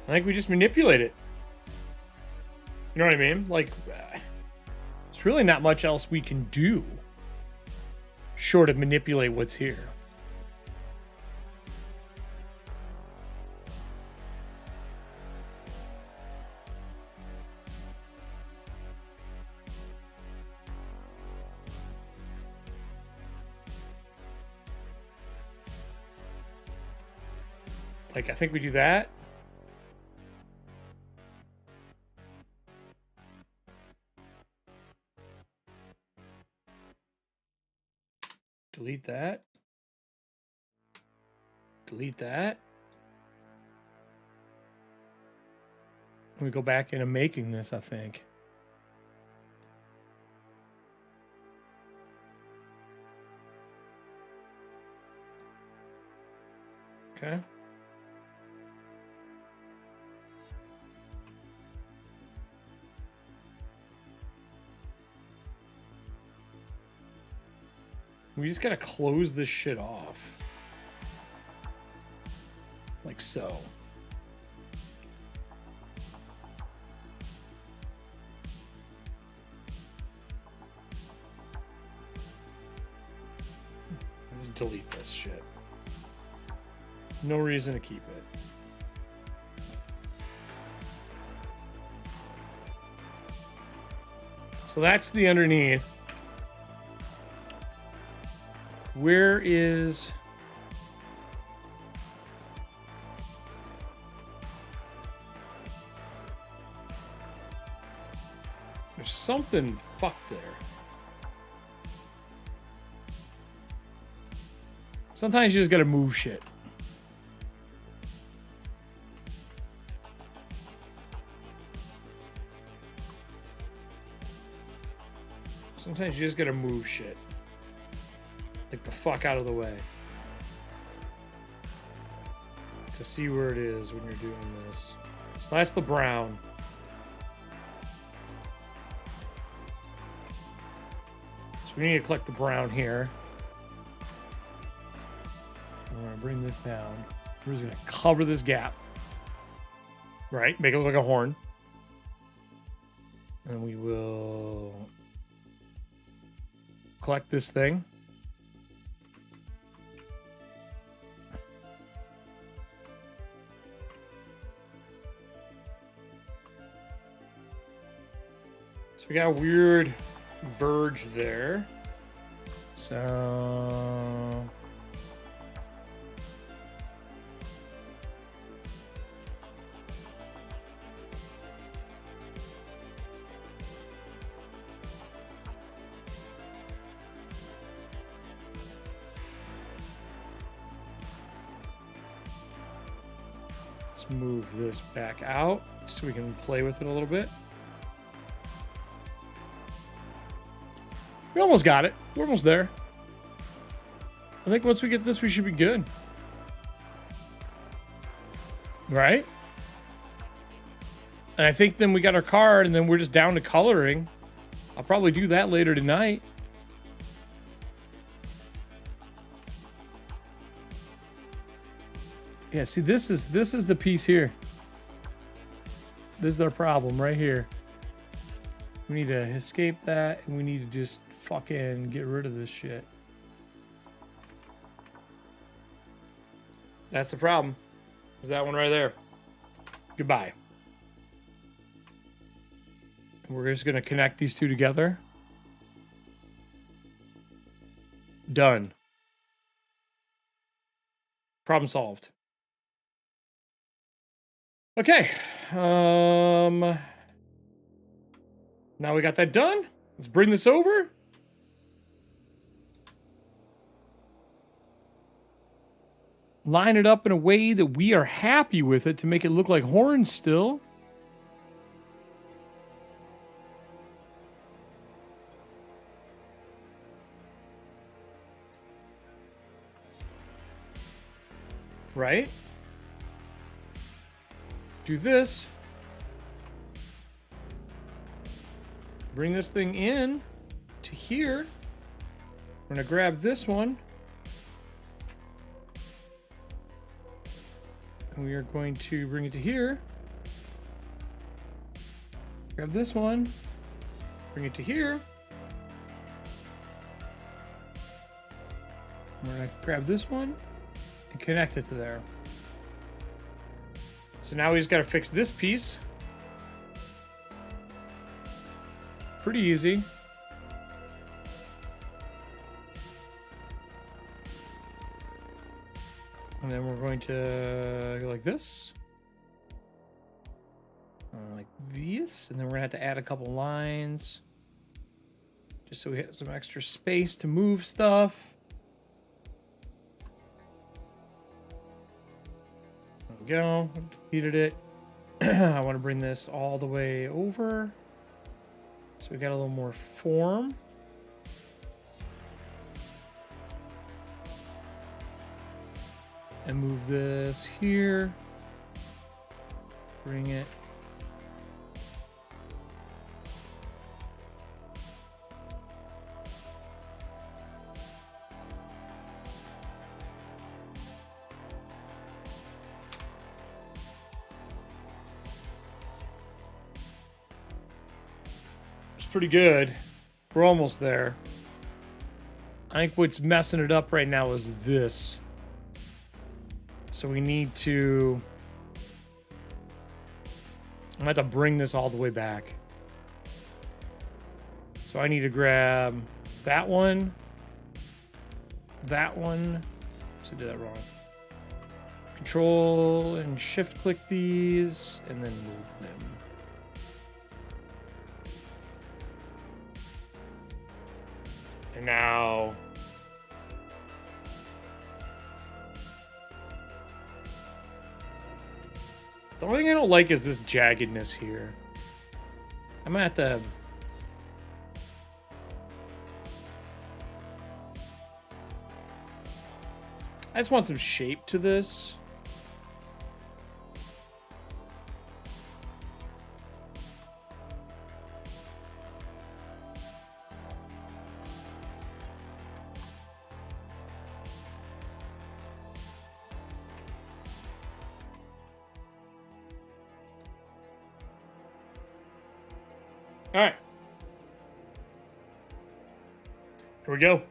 I think we just manipulate it. You know what I mean? Like, it's really not much else we can do short of manipulate what's here. Like, I think we do that. Delete that. Delete that. We go back into making this, I think. Okay. We just gotta close this shit off. Like so. Just delete this shit. No reason to keep it. So that's the underneath. Where is... There's something fucked there. Sometimes you just gotta move shit. Sometimes you just gotta move shit. Like the fuck out of the way. To see where it is when you're doing this. So that's the brown. So we need to collect the brown here. I'm gonna bring this down. We're just gonna cover this gap. Right? Make it look like a horn. And we will collect this thing. So we got a weird verge there. So let's move this back out so we can play with it a little bit. We almost got it. We're almost there. I think once we get this, we should be good. Right? And I think then we got our card, and then we're just down to coloring. I'll probably do that later tonight. Yeah, see, this is the piece here. This is our problem right here. We need to escape that, and we need to just fucking get rid of this shit. That's the problem. Is that one right there. Goodbye. And we're just going to connect these two together. Done. Problem solved. Okay. Now we got that done. Let's bring this over. Line it up in a way that we are happy with it to make it look like horns still. Right? Do this. Bring this thing in to here. We're going to grab this one. And we are going to bring it to here. Grab this one. Bring it to here. We're going to grab this one and connect it to there. So now we just got to fix this piece. Pretty easy. And then we're going to go like this. Like this. And then we're going to have to add a couple lines. Just so we have some extra space to move stuff. There we go. I've deleted it. I want to bring this all the way over. So we got a little more form. And move this here. Bring it. pretty good. We're almost there. I think what's messing it up right now is this. So we need to... I'm going to have to bring this all the way back. So I need to grab that one. That one. So I did that wrong. Control and shift click these and then move them. And now the only thing I don't like is this jaggedness here. I'm gonna have to I just want some shape to this. All right. Here we go.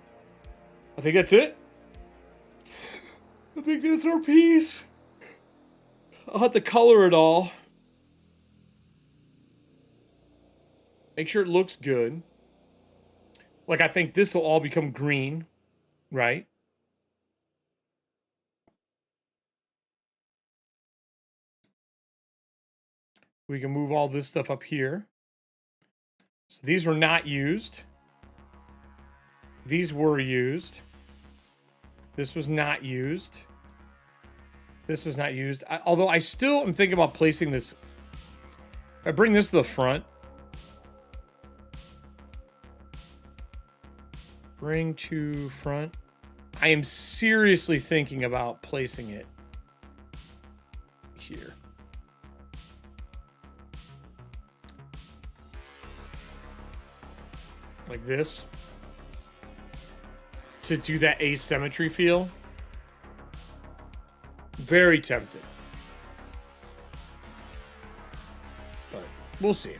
I think that's it. I think that's our piece. I'll have to color it all. Make sure it looks good. Like, I think this will all become green, right? We can move all this stuff up here. So these were not used. These were used. This was not used. This was not used. Although I still am thinking about placing this. If I bring this to the front. Bring to front. I am seriously thinking about placing it here. Like this. To do that asymmetry feel. Very tempted. But we'll see.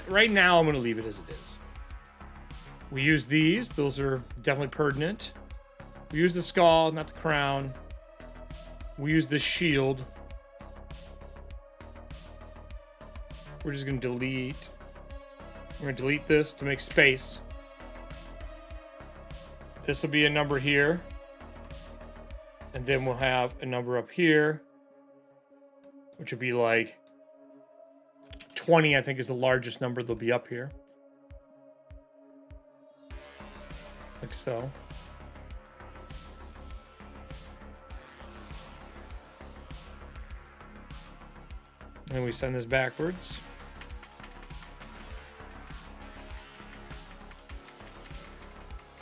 Right now, I'm going to leave it as it is. We use these. Those are definitely pertinent. We use the skull, not the crown. We use the shield. We're just going to delete. We're going to delete this to make space. This will be a number here. And then we'll have a number up here. Which would be like 20, I think, is the largest number that'll be up here. Like so. And we send this backwards.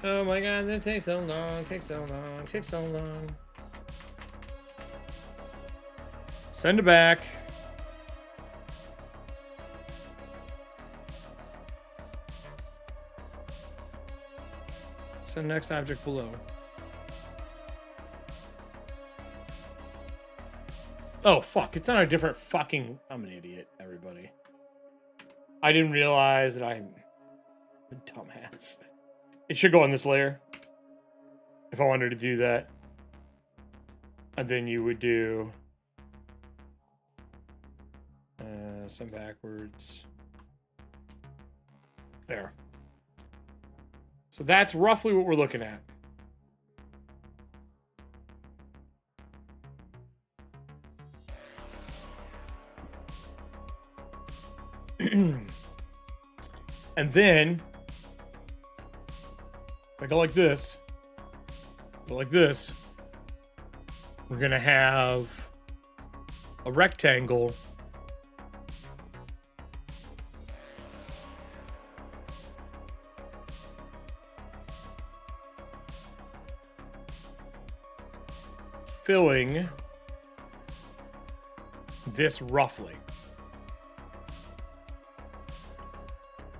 Oh my god, that takes so long, takes so long, takes so long. Send it back. Send next object below. Oh fuck, it's on a different fucking... I'm an idiot, everybody. I didn't realize that I'm a dumbass. It should go on this layer. If I wanted to do that. And then you would do... some backwards. There. So that's roughly what we're looking at. And then if I go like this, we're gonna have a rectangle filling this roughly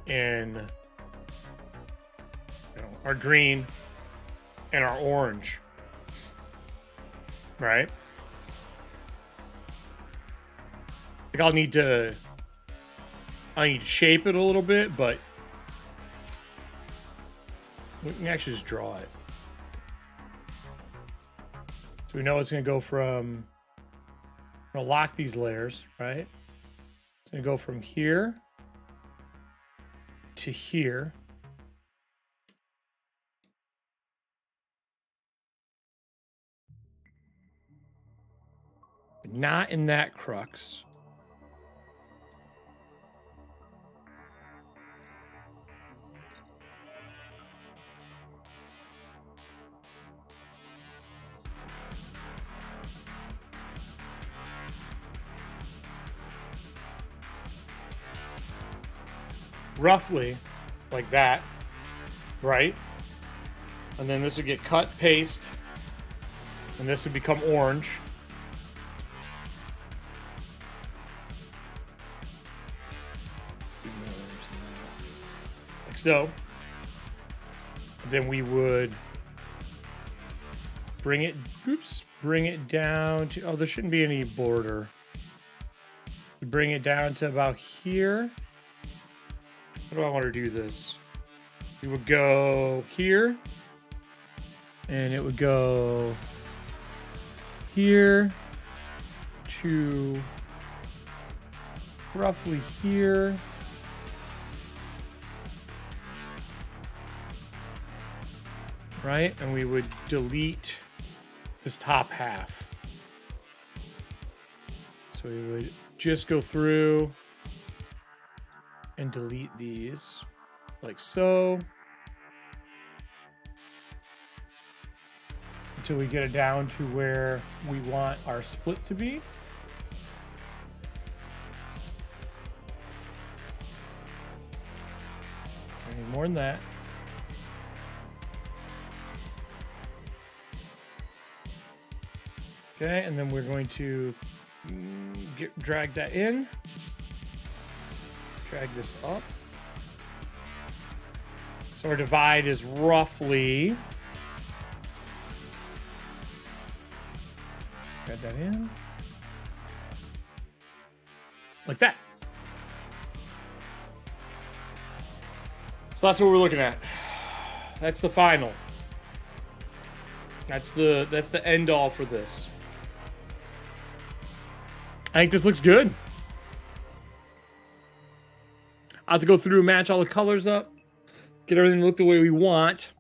in our green and our orange, right? I think I need to shape it a little bit, but We can actually just draw it. So we know it's going to go from, I'm going to lock these layers, right? It's going to go from here to here. But not in that crux. Roughly like that, right? And then this would get cut, paste, and this would become orange. Like so. Then we would bring it, bring it down to, oh, there shouldn't be any border. We bring it down to about here. How do I want to do this? We would go here, and it would go here to roughly here. Right? And we would delete this top half. So we would just go through and delete these like so until we get it down to where we want our split to be. Any more than that. Okay, and then we're going to drag that in. Drag this up. So our divide is roughly, add that in, like that. So that's what we're looking at. That's the final. That's the end all for this. I think this looks good. I'll have to go through and match all the colors up, get everything to look the way we want.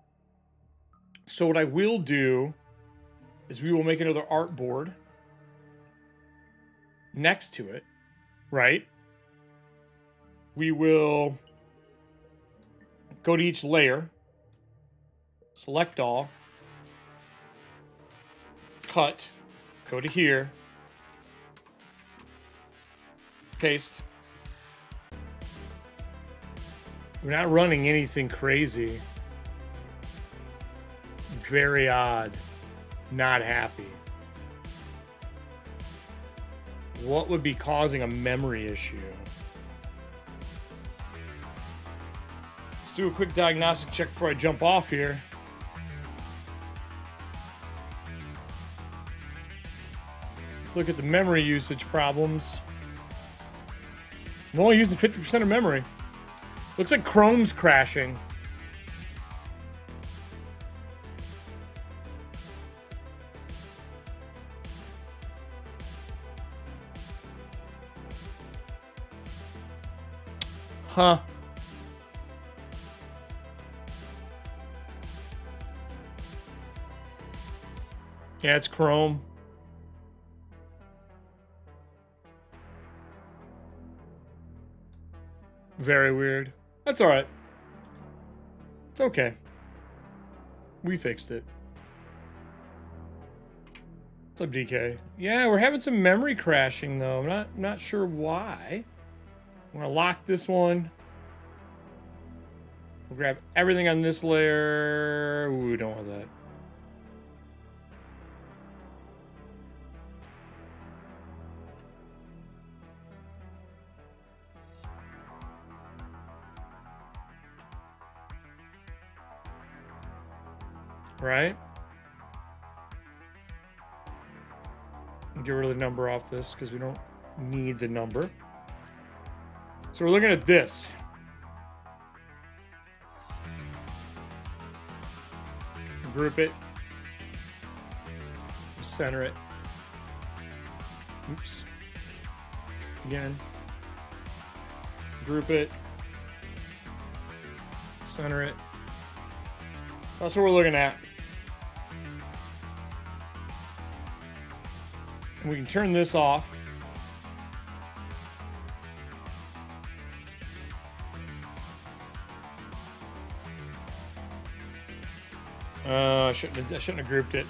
So what I will do is we will make another artboard next to it, right? We will go to each layer, select all, cut, go to here, paste. We're not running anything crazy. Very odd. Not happy. What would be causing a memory issue? Let's do a quick diagnostic check before I jump off here. Let's look at the memory usage problems. I'm only using 50% of memory. Looks like Chrome's crashing. Huh. Yeah, it's Chrome. Very weird. That's all right. It's okay. We fixed it. What's up, DK? Yeah, we're having some memory crashing though. I'm not sure why. I'm gonna lock this one. We'll grab everything on this layer. Ooh, we don't want that. Right? Get rid of the number off this because we don't need the number. So we're looking at this. group it. Center it. Oops. Again. Group it. Center it. That's what we're looking at. And we can turn this off. I shouldn't have grouped it.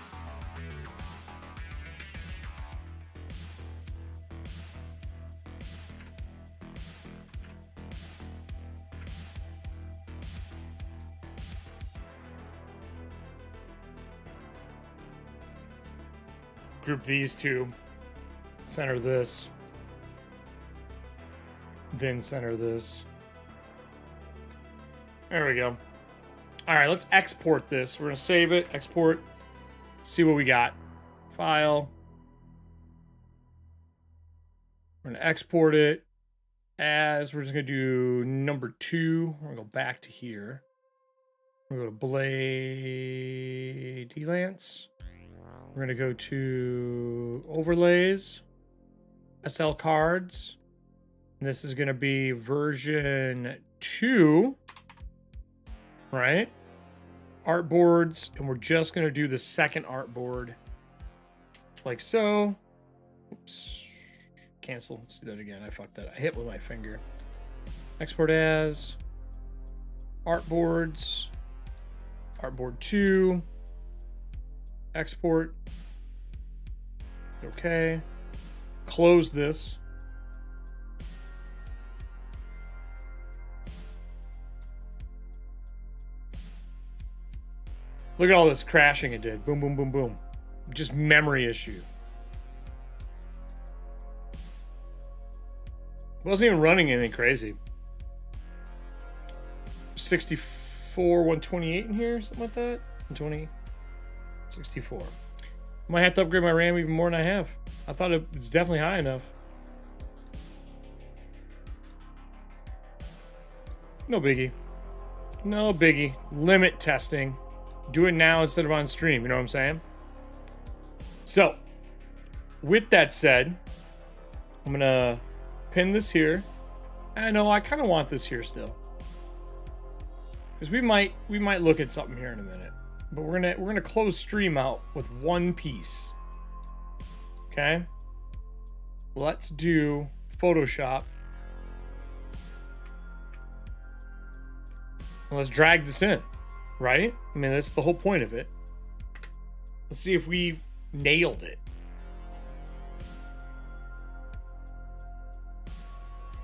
Group these two. Center this. Then center this. There we go. All right, let's export this. We're going to save it, export, see what we got. File. We're going to export it as, we're just going to do number 2. We're going to go back to here. We're going to go to Blade Lance. We're going to go to overlays, SL cards. And this is going to be version 2. Right? Artboards, and we're just going to do the second artboard like so. Oops. Cancel. Let's do that again. I fucked that. I hit with my finger. Export as artboards. Artboard 2. Export. Okay. Close this. Look at all this crashing it did. Boom, boom, boom, boom. Just memory issue. Wasn't even running anything crazy. 64, 128 in here, something like that. 120, 64. Might have to upgrade my RAM even more than I have. I thought it was definitely high enough. No biggie. No biggie. Limit testing. Do it now instead of on stream. You know what I'm saying? So, with that said, I'm going to pin this here. I know I kind of want this here still. Because we might look at something here in a minute. But we're gonna close stream out with one piece. Okay? Let's do Photoshop. And let's drag this in. Right? I mean, that's the whole point of it. Let's see if we nailed it.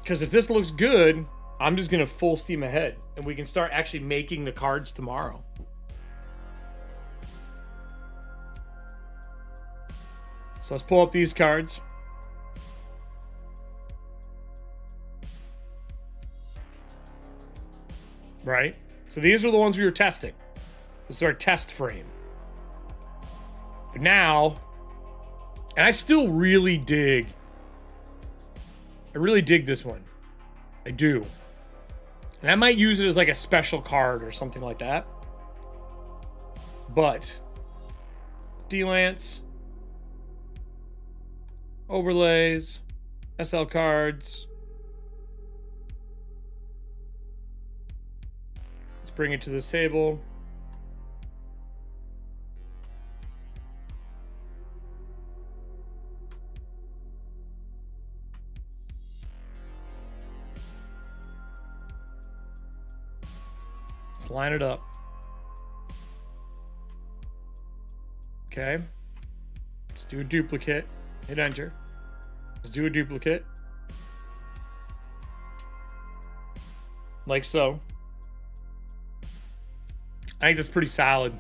Because if this looks good, I'm just going to full steam ahead. And we can start actually making the cards tomorrow. So let's pull up these cards. Right? So these were the ones we were testing. This is our test frame. But now, and I still really dig. I really dig this one. I do. And I might use it as like a special card or something like that. But D-Lance, overlays, SL cards. Bring it to this table. Let's line it up. Okay. Let's do a duplicate. Hit enter. Let's do a duplicate. Like so. I think that's pretty solid.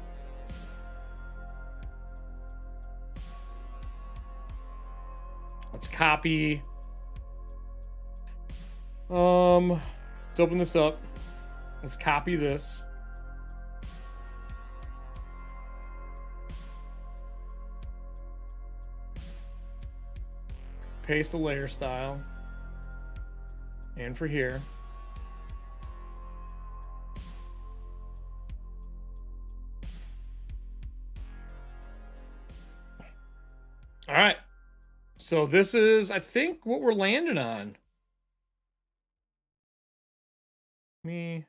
Let's copy. Let's open this up. Let's copy this. Paste the layer style. And for here. All right. So this is, I think, what we're landing on. Me.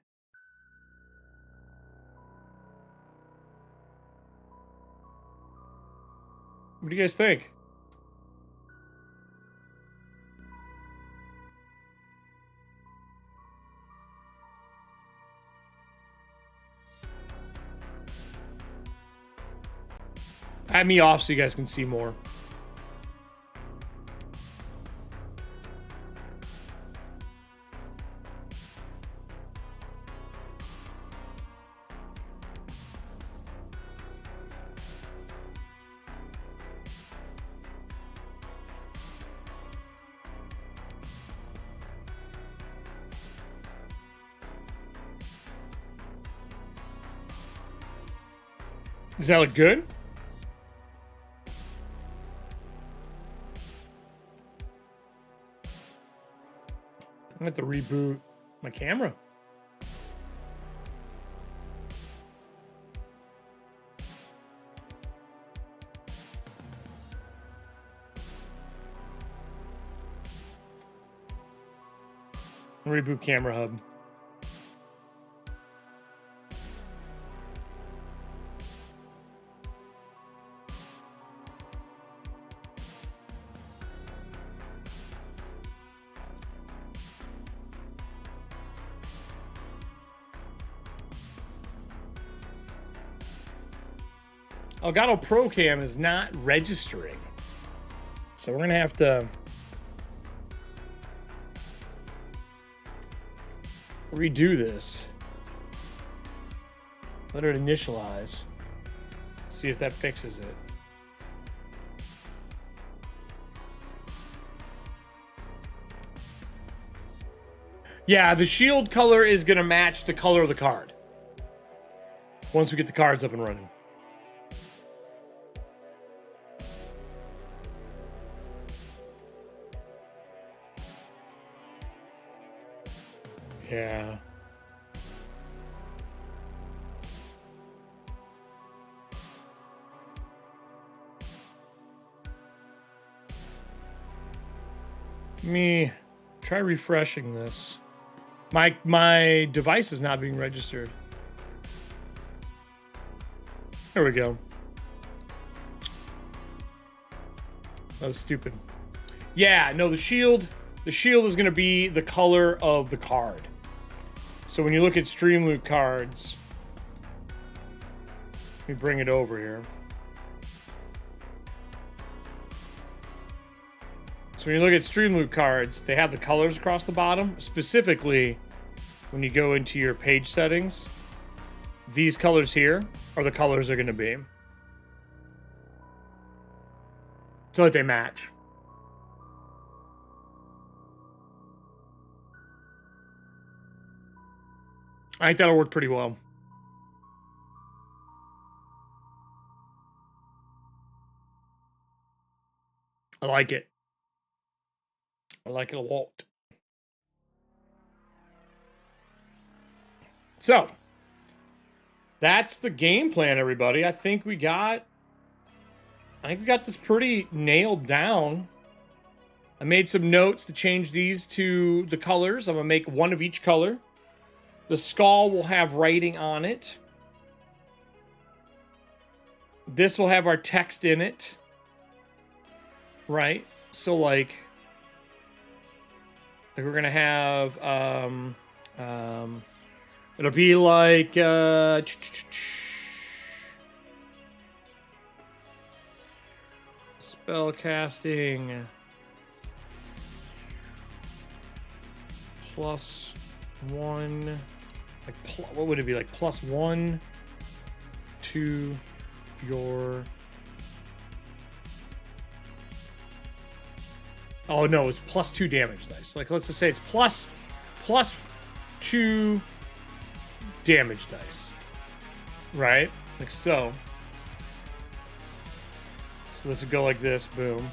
What do you guys think? Add me off so you guys can see more. Does that look good? I'm going to have to reboot my camera. Reboot camera hub. Elgato Pro Cam is not registering. So we're going to have to redo this. Let it initialize. See if that fixes it. Yeah, the shield color is going to match the color of the card. Once we get the cards up and running. Yeah. Let me try refreshing this. My device is not being registered. There we go. That was stupid. Yeah, no, the shield is going to be the color of the card. So when you look at streamloot cards, let me bring it over here. So when you look at streamloot cards, they have the colors across the bottom. Specifically, when you go into your page settings, these colors here are the colors they're going to be. So that they match. I think that'll work pretty well. I like it. I like it a lot. So, that's the game plan, everybody. I think we got this pretty nailed down. I made some notes to change these to the colors. I'm going to make one of each color. The skull will have writing on it. This will have our text in it. Right? So like we're going to have it'll be like spell casting +1, like what would it be, like +1 to your, oh no, it's +2 damage dice. Like let's just say it's +2 damage dice, right? Like so. So this would go like this, boom.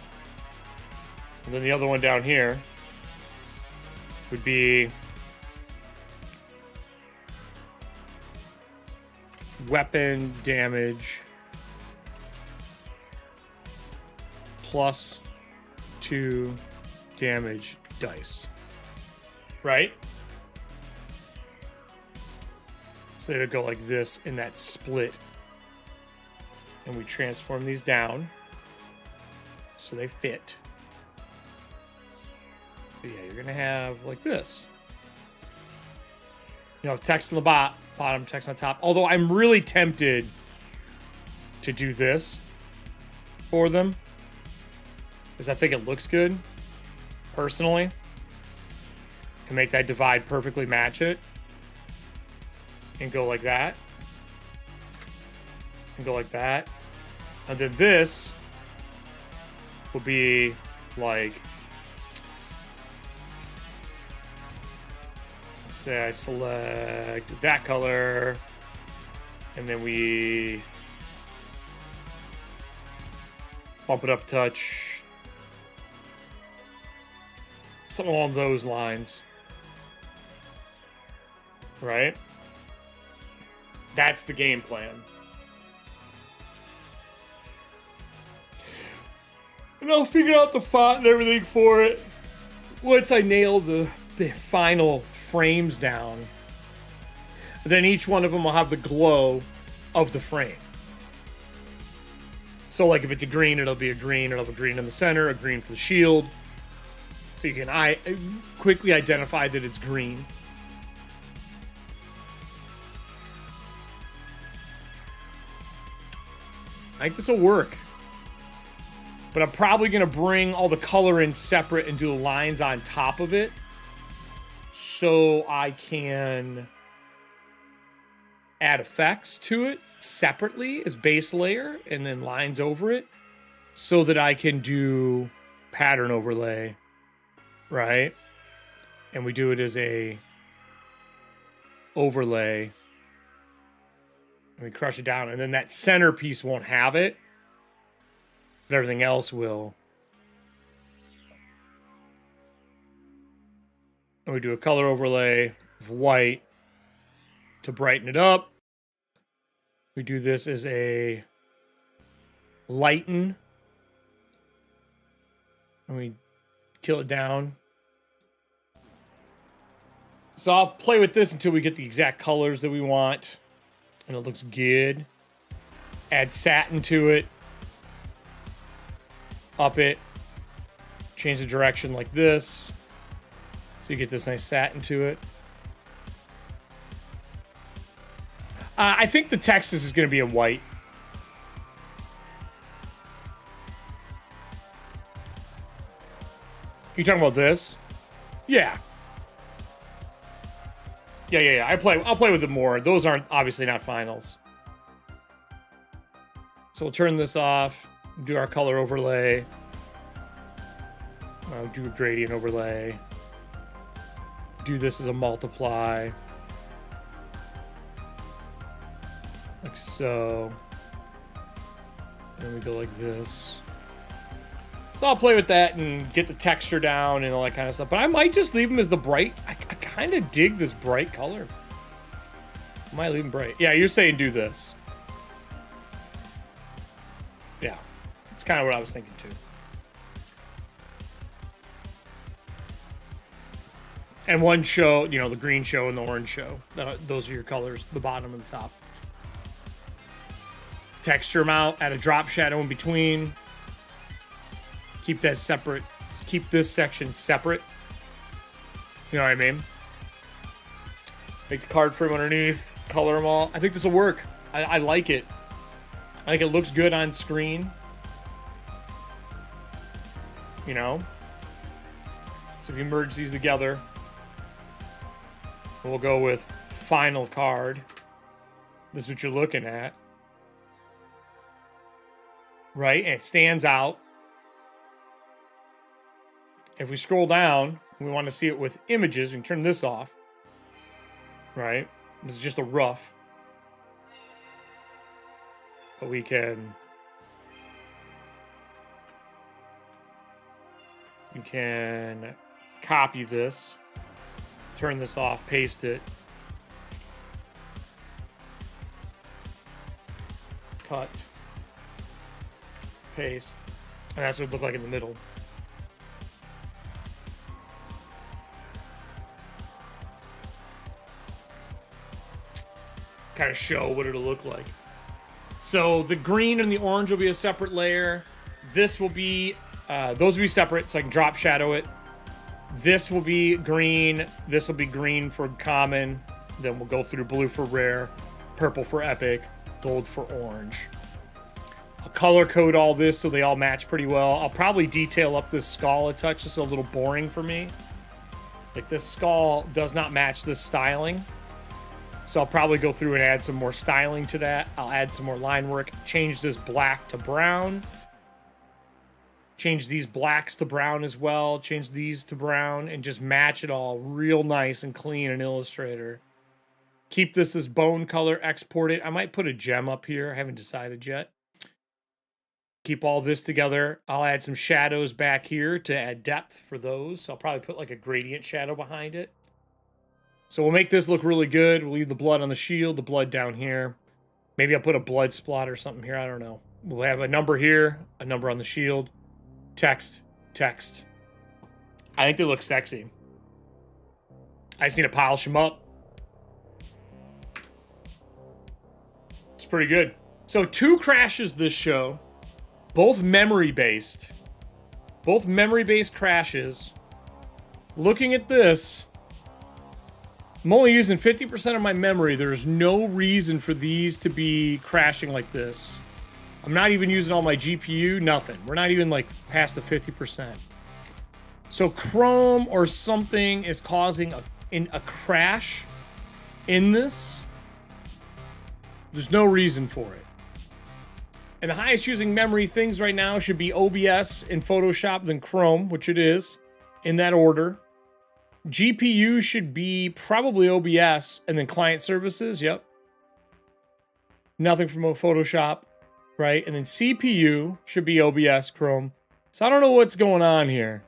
And then the other one down here would be weapon damage +2 damage dice. Right? So they would go like this in that split. And we transform these down so they fit. But yeah, you're going to have like this. You know, text on the bottom, text on the top. Although I'm really tempted to do this for them, because I think it looks good, personally. And make that divide perfectly match it. And go like that. And go like that. And then this will be like, let's say I select that color, and then we bump it up a touch. Something along those lines. Right? That's the game plan. And I'll figure out the font and everything for it once I nail the final frames down. Then each one of them will have the glow of the frame. So like if it's a green, it'll be a green. It'll have a green in the center, a green for the shield. So you can quickly identify that it's green. I think this will work. But I'm probably going to bring all the color in separate and do the lines on top of it. So I can add effects to it separately as base layer and then lines over it. So that I can do pattern overlay. Right? And we do it as a overlay. And we crush it down. And then that center piece won't have it. But everything else will. And we do a color overlay of white to brighten it up. We do this as a lighten. And we kill it down. So I'll play with this until we get the exact colors that we want. And it looks good. Add satin to it. Up it. Change the direction like this. So you get this nice satin to it. I think the text is going to be in white. You talking about this? Yeah. Yeah. I'll play with it more. Those aren't obviously not finals. So we'll turn this off. Do our color overlay. Do a gradient overlay. Do this as a multiply. Like so. And we go like this. So I'll play with that and get the texture down and all that kind of stuff. But I might just leave them as the bright. I kind of dig this bright color. I might leave them bright. Yeah, you're saying do this. Yeah. It's kind of what I was thinking too. And one show, you know, the green show and the orange show. Those are your colors, the bottom and the top. Texture them out, add a drop shadow in between. Keep that separate. Keep this section separate. You know what I mean? Make the card frame underneath. Color them all. I think this will work. I like it. I think it looks good on screen. You know? So if you merge these together, we'll go with final card. This is what you're looking at. Right? And it stands out. If we scroll down, we want to see it with images. We can turn this off. Right? This is just a rough. But we can copy this, turn this off, paste it, cut, paste, And that's what it looked like in the middle. Kind of show what it'll look like. So the green and the orange will be a separate layer. This will be, those will be separate so I can drop shadow it. This will be green. This will be green for common. Then we'll go through blue for rare, purple for epic, gold for orange. I'll color code all this so they all match pretty well. I'll probably detail up this skull a touch. It's a little boring for me. Like this skull does not match this styling. So I'll probably go through and add some more styling to that. I'll add some more line work, change this black to brown. Change these blacks to brown as well. Change these to brown and just match it all real nice and clean in Illustrator. Keep this as bone color, export it. I might put a gem up here. I haven't decided yet. Keep all this together. I'll add some shadows back here to add depth for those. So I'll probably put like a gradient shadow behind it. So we'll make this look really good. We'll leave the blood on the shield, the blood down here. Maybe I'll put a blood spot or something here. I don't know. We'll have a number here, a number on the shield. Text, text. I think they look sexy. I just need to polish them up. It's pretty good. So 2 crashes this show. Both memory-based. Both memory-based crashes. Looking at this, I'm only using 50% of my memory. There's no reason for these to be crashing like this. I'm not even using all my GPU, nothing. We're not even like past the 50%. So Chrome or something is causing a crash in this. There's no reason for it. And the highest using memory things right now should be OBS and Photoshop, then Chrome, which it is, in that order. GPU should be probably OBS and then client services, yep. Nothing from Photoshop, right? And then CPU should be OBS, Chrome. So I don't know what's going on here.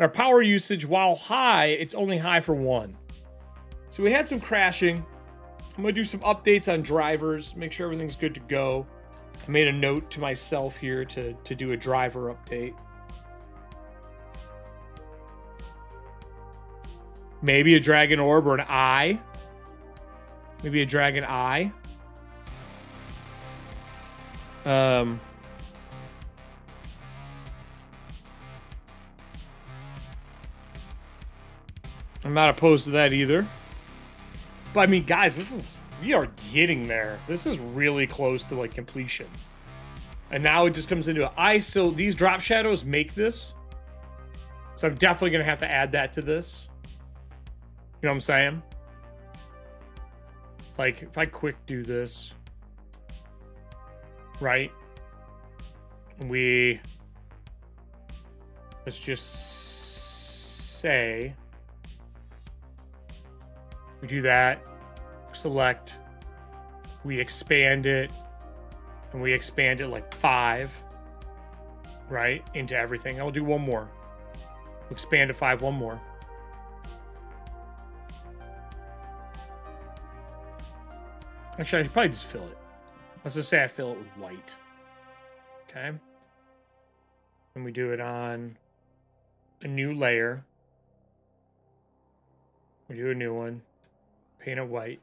Our power usage, while high, it's only high for 1. So we had some crashing. I'm going to do some updates on drivers, make sure everything's good to go. I made a note to myself here to do a driver update. Maybe a dragon orb or an eye. Maybe a dragon eye. I'm not opposed to that either. But I mean, guys, we are getting there. This is really close to like completion. And now it just comes into so these drop shadows make this. So I'm definitely going to have to add that to this. You know what I'm saying? Like, if I quick do this, right? Let's just say, we do that, select, we expand it, and we expand it like 5, right? Into everything. I'll do one more. Expand to 5, one more. Actually, I should probably just fill it. Let's just say I fill it with white. Okay. And we do it on a new layer. We do a new one. Paint it white.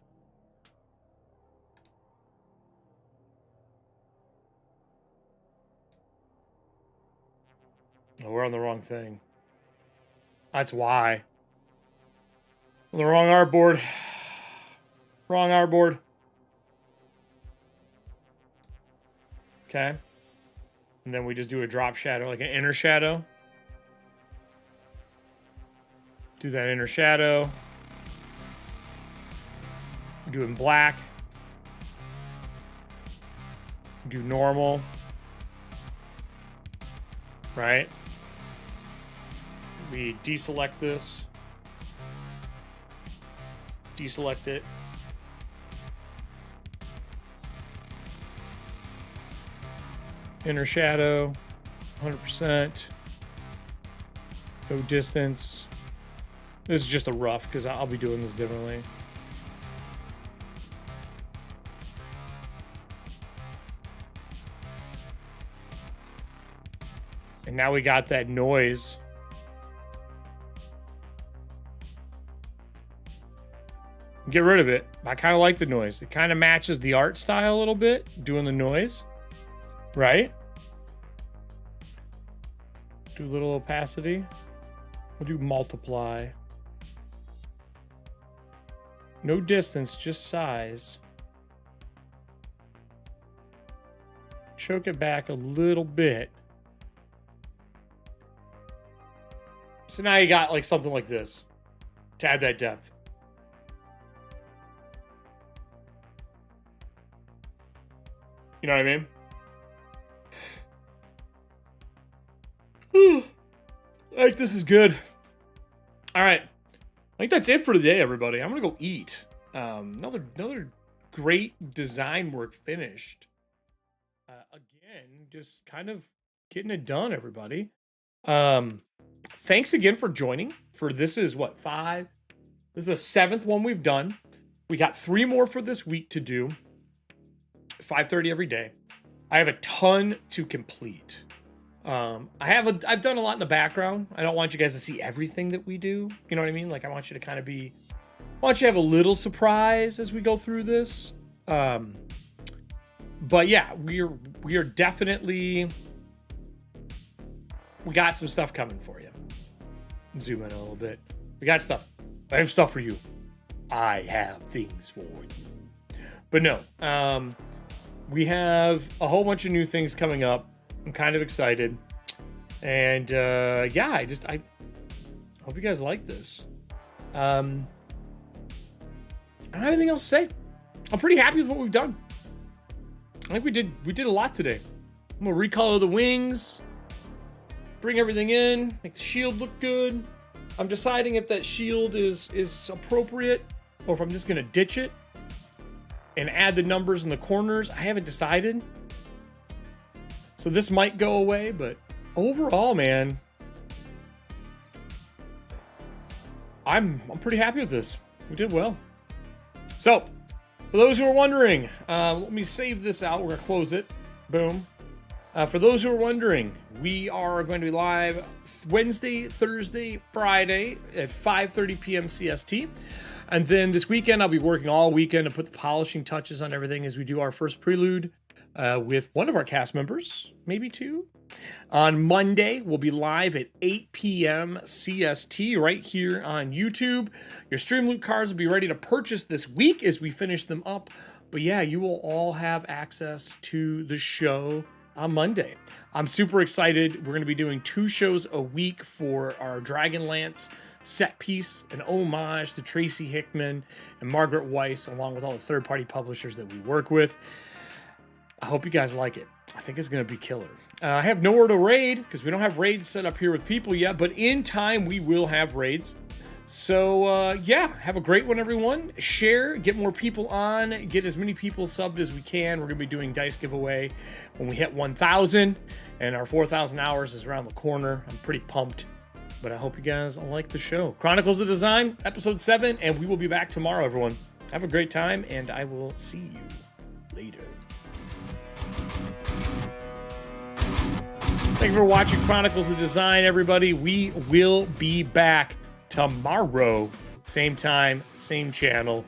Oh, we're on the wrong thing. That's why. On the wrong artboard. Wrong artboard. Okay. And then we just do a drop shadow, like an inner shadow. Do that inner shadow. Do it in black. Do normal. Right? We deselect this. Deselect it. Inner shadow, 100%. Go distance. This is just a rough because I'll be doing this differently. And now we got that noise. Get rid of it. I kind of like the noise. It kind of matches the art style a little bit, doing the noise. Right? Do a little opacity. We'll do multiply. No distance, just size. Choke it back a little bit. So now you got like something like this to add that depth. You know what I mean? I think this is good. All right. I think that's it for today, everybody. I'm going to go eat. Another great design work finished. Again, just kind of getting it done, everybody. Thanks again for joining. This is what, 5? This is the 7th one we've done. We got 3 more for this week to do. 5:30 every day. I have a ton to complete. I've done a lot in the background. I don't want you guys to see everything that we do. You know what I mean? Like I want you to I want you to have a little surprise as we go through this. But yeah, we are definitely, we got some stuff coming for you. Zoom in a little bit. We got stuff. I have stuff for you. I have things for you. But no, we have a whole bunch of new things coming up. I'm kind of excited. And yeah, I hope you guys like this. I don't have anything else to say. I'm pretty happy with what we've done. I think we did a lot today. I'm gonna recolor the wings, bring everything in, make the shield look good. I'm deciding if that shield is appropriate or if I'm just gonna ditch it and add the numbers in the corners. I haven't decided. So this might go away, but overall, man, I'm pretty happy with this. We did well. So, for those who are wondering, let me save this out. We're going to close it. Boom. For those who are wondering, we are going to be live Wednesday, Thursday, Friday at 5:30 p.m. CST. And then this weekend, I'll be working all weekend to put the polishing touches on everything as we do our first prelude with one of our cast members, maybe 2. On Monday, we'll be live at 8 p.m. CST right here on YouTube. Your Streamloot cards will be ready to purchase this week as we finish them up. But yeah, you will all have access to the show on Monday. I'm super excited. We're going to be doing 2 shows a week for our Dragonlance set piece, an homage to Tracy Hickman and Margaret Weiss, along with all the third-party publishers that we work with. I hope you guys like it. I think it's going to be killer. I have nowhere to raid because we don't have raids set up here with people yet, but in time we will have raids. So yeah, have a great one, everyone. Share, get more people on, get as many people subbed as we can. We're going to be doing dice giveaway when we hit 1,000, and our 4,000 hours is around the corner. I'm pretty pumped, but I hope you guys like the show. Chronicles of Design, episode 7, and we will be back tomorrow, everyone. Have a great time, and I will see you later. Thank you for watching Chronicles of Design, everybody. We will be back tomorrow. Same time, same channel.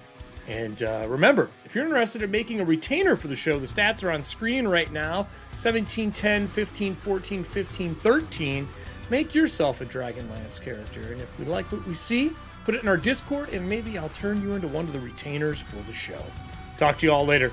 And remember, if you're interested in making a retainer for the show, the stats are on screen right now. 17, 10, 15, 14, 15, 13. Make yourself a Dragonlance character. And if we like what we see, put it in our Discord, and maybe I'll turn you into one of the retainers for the show. Talk to you all later.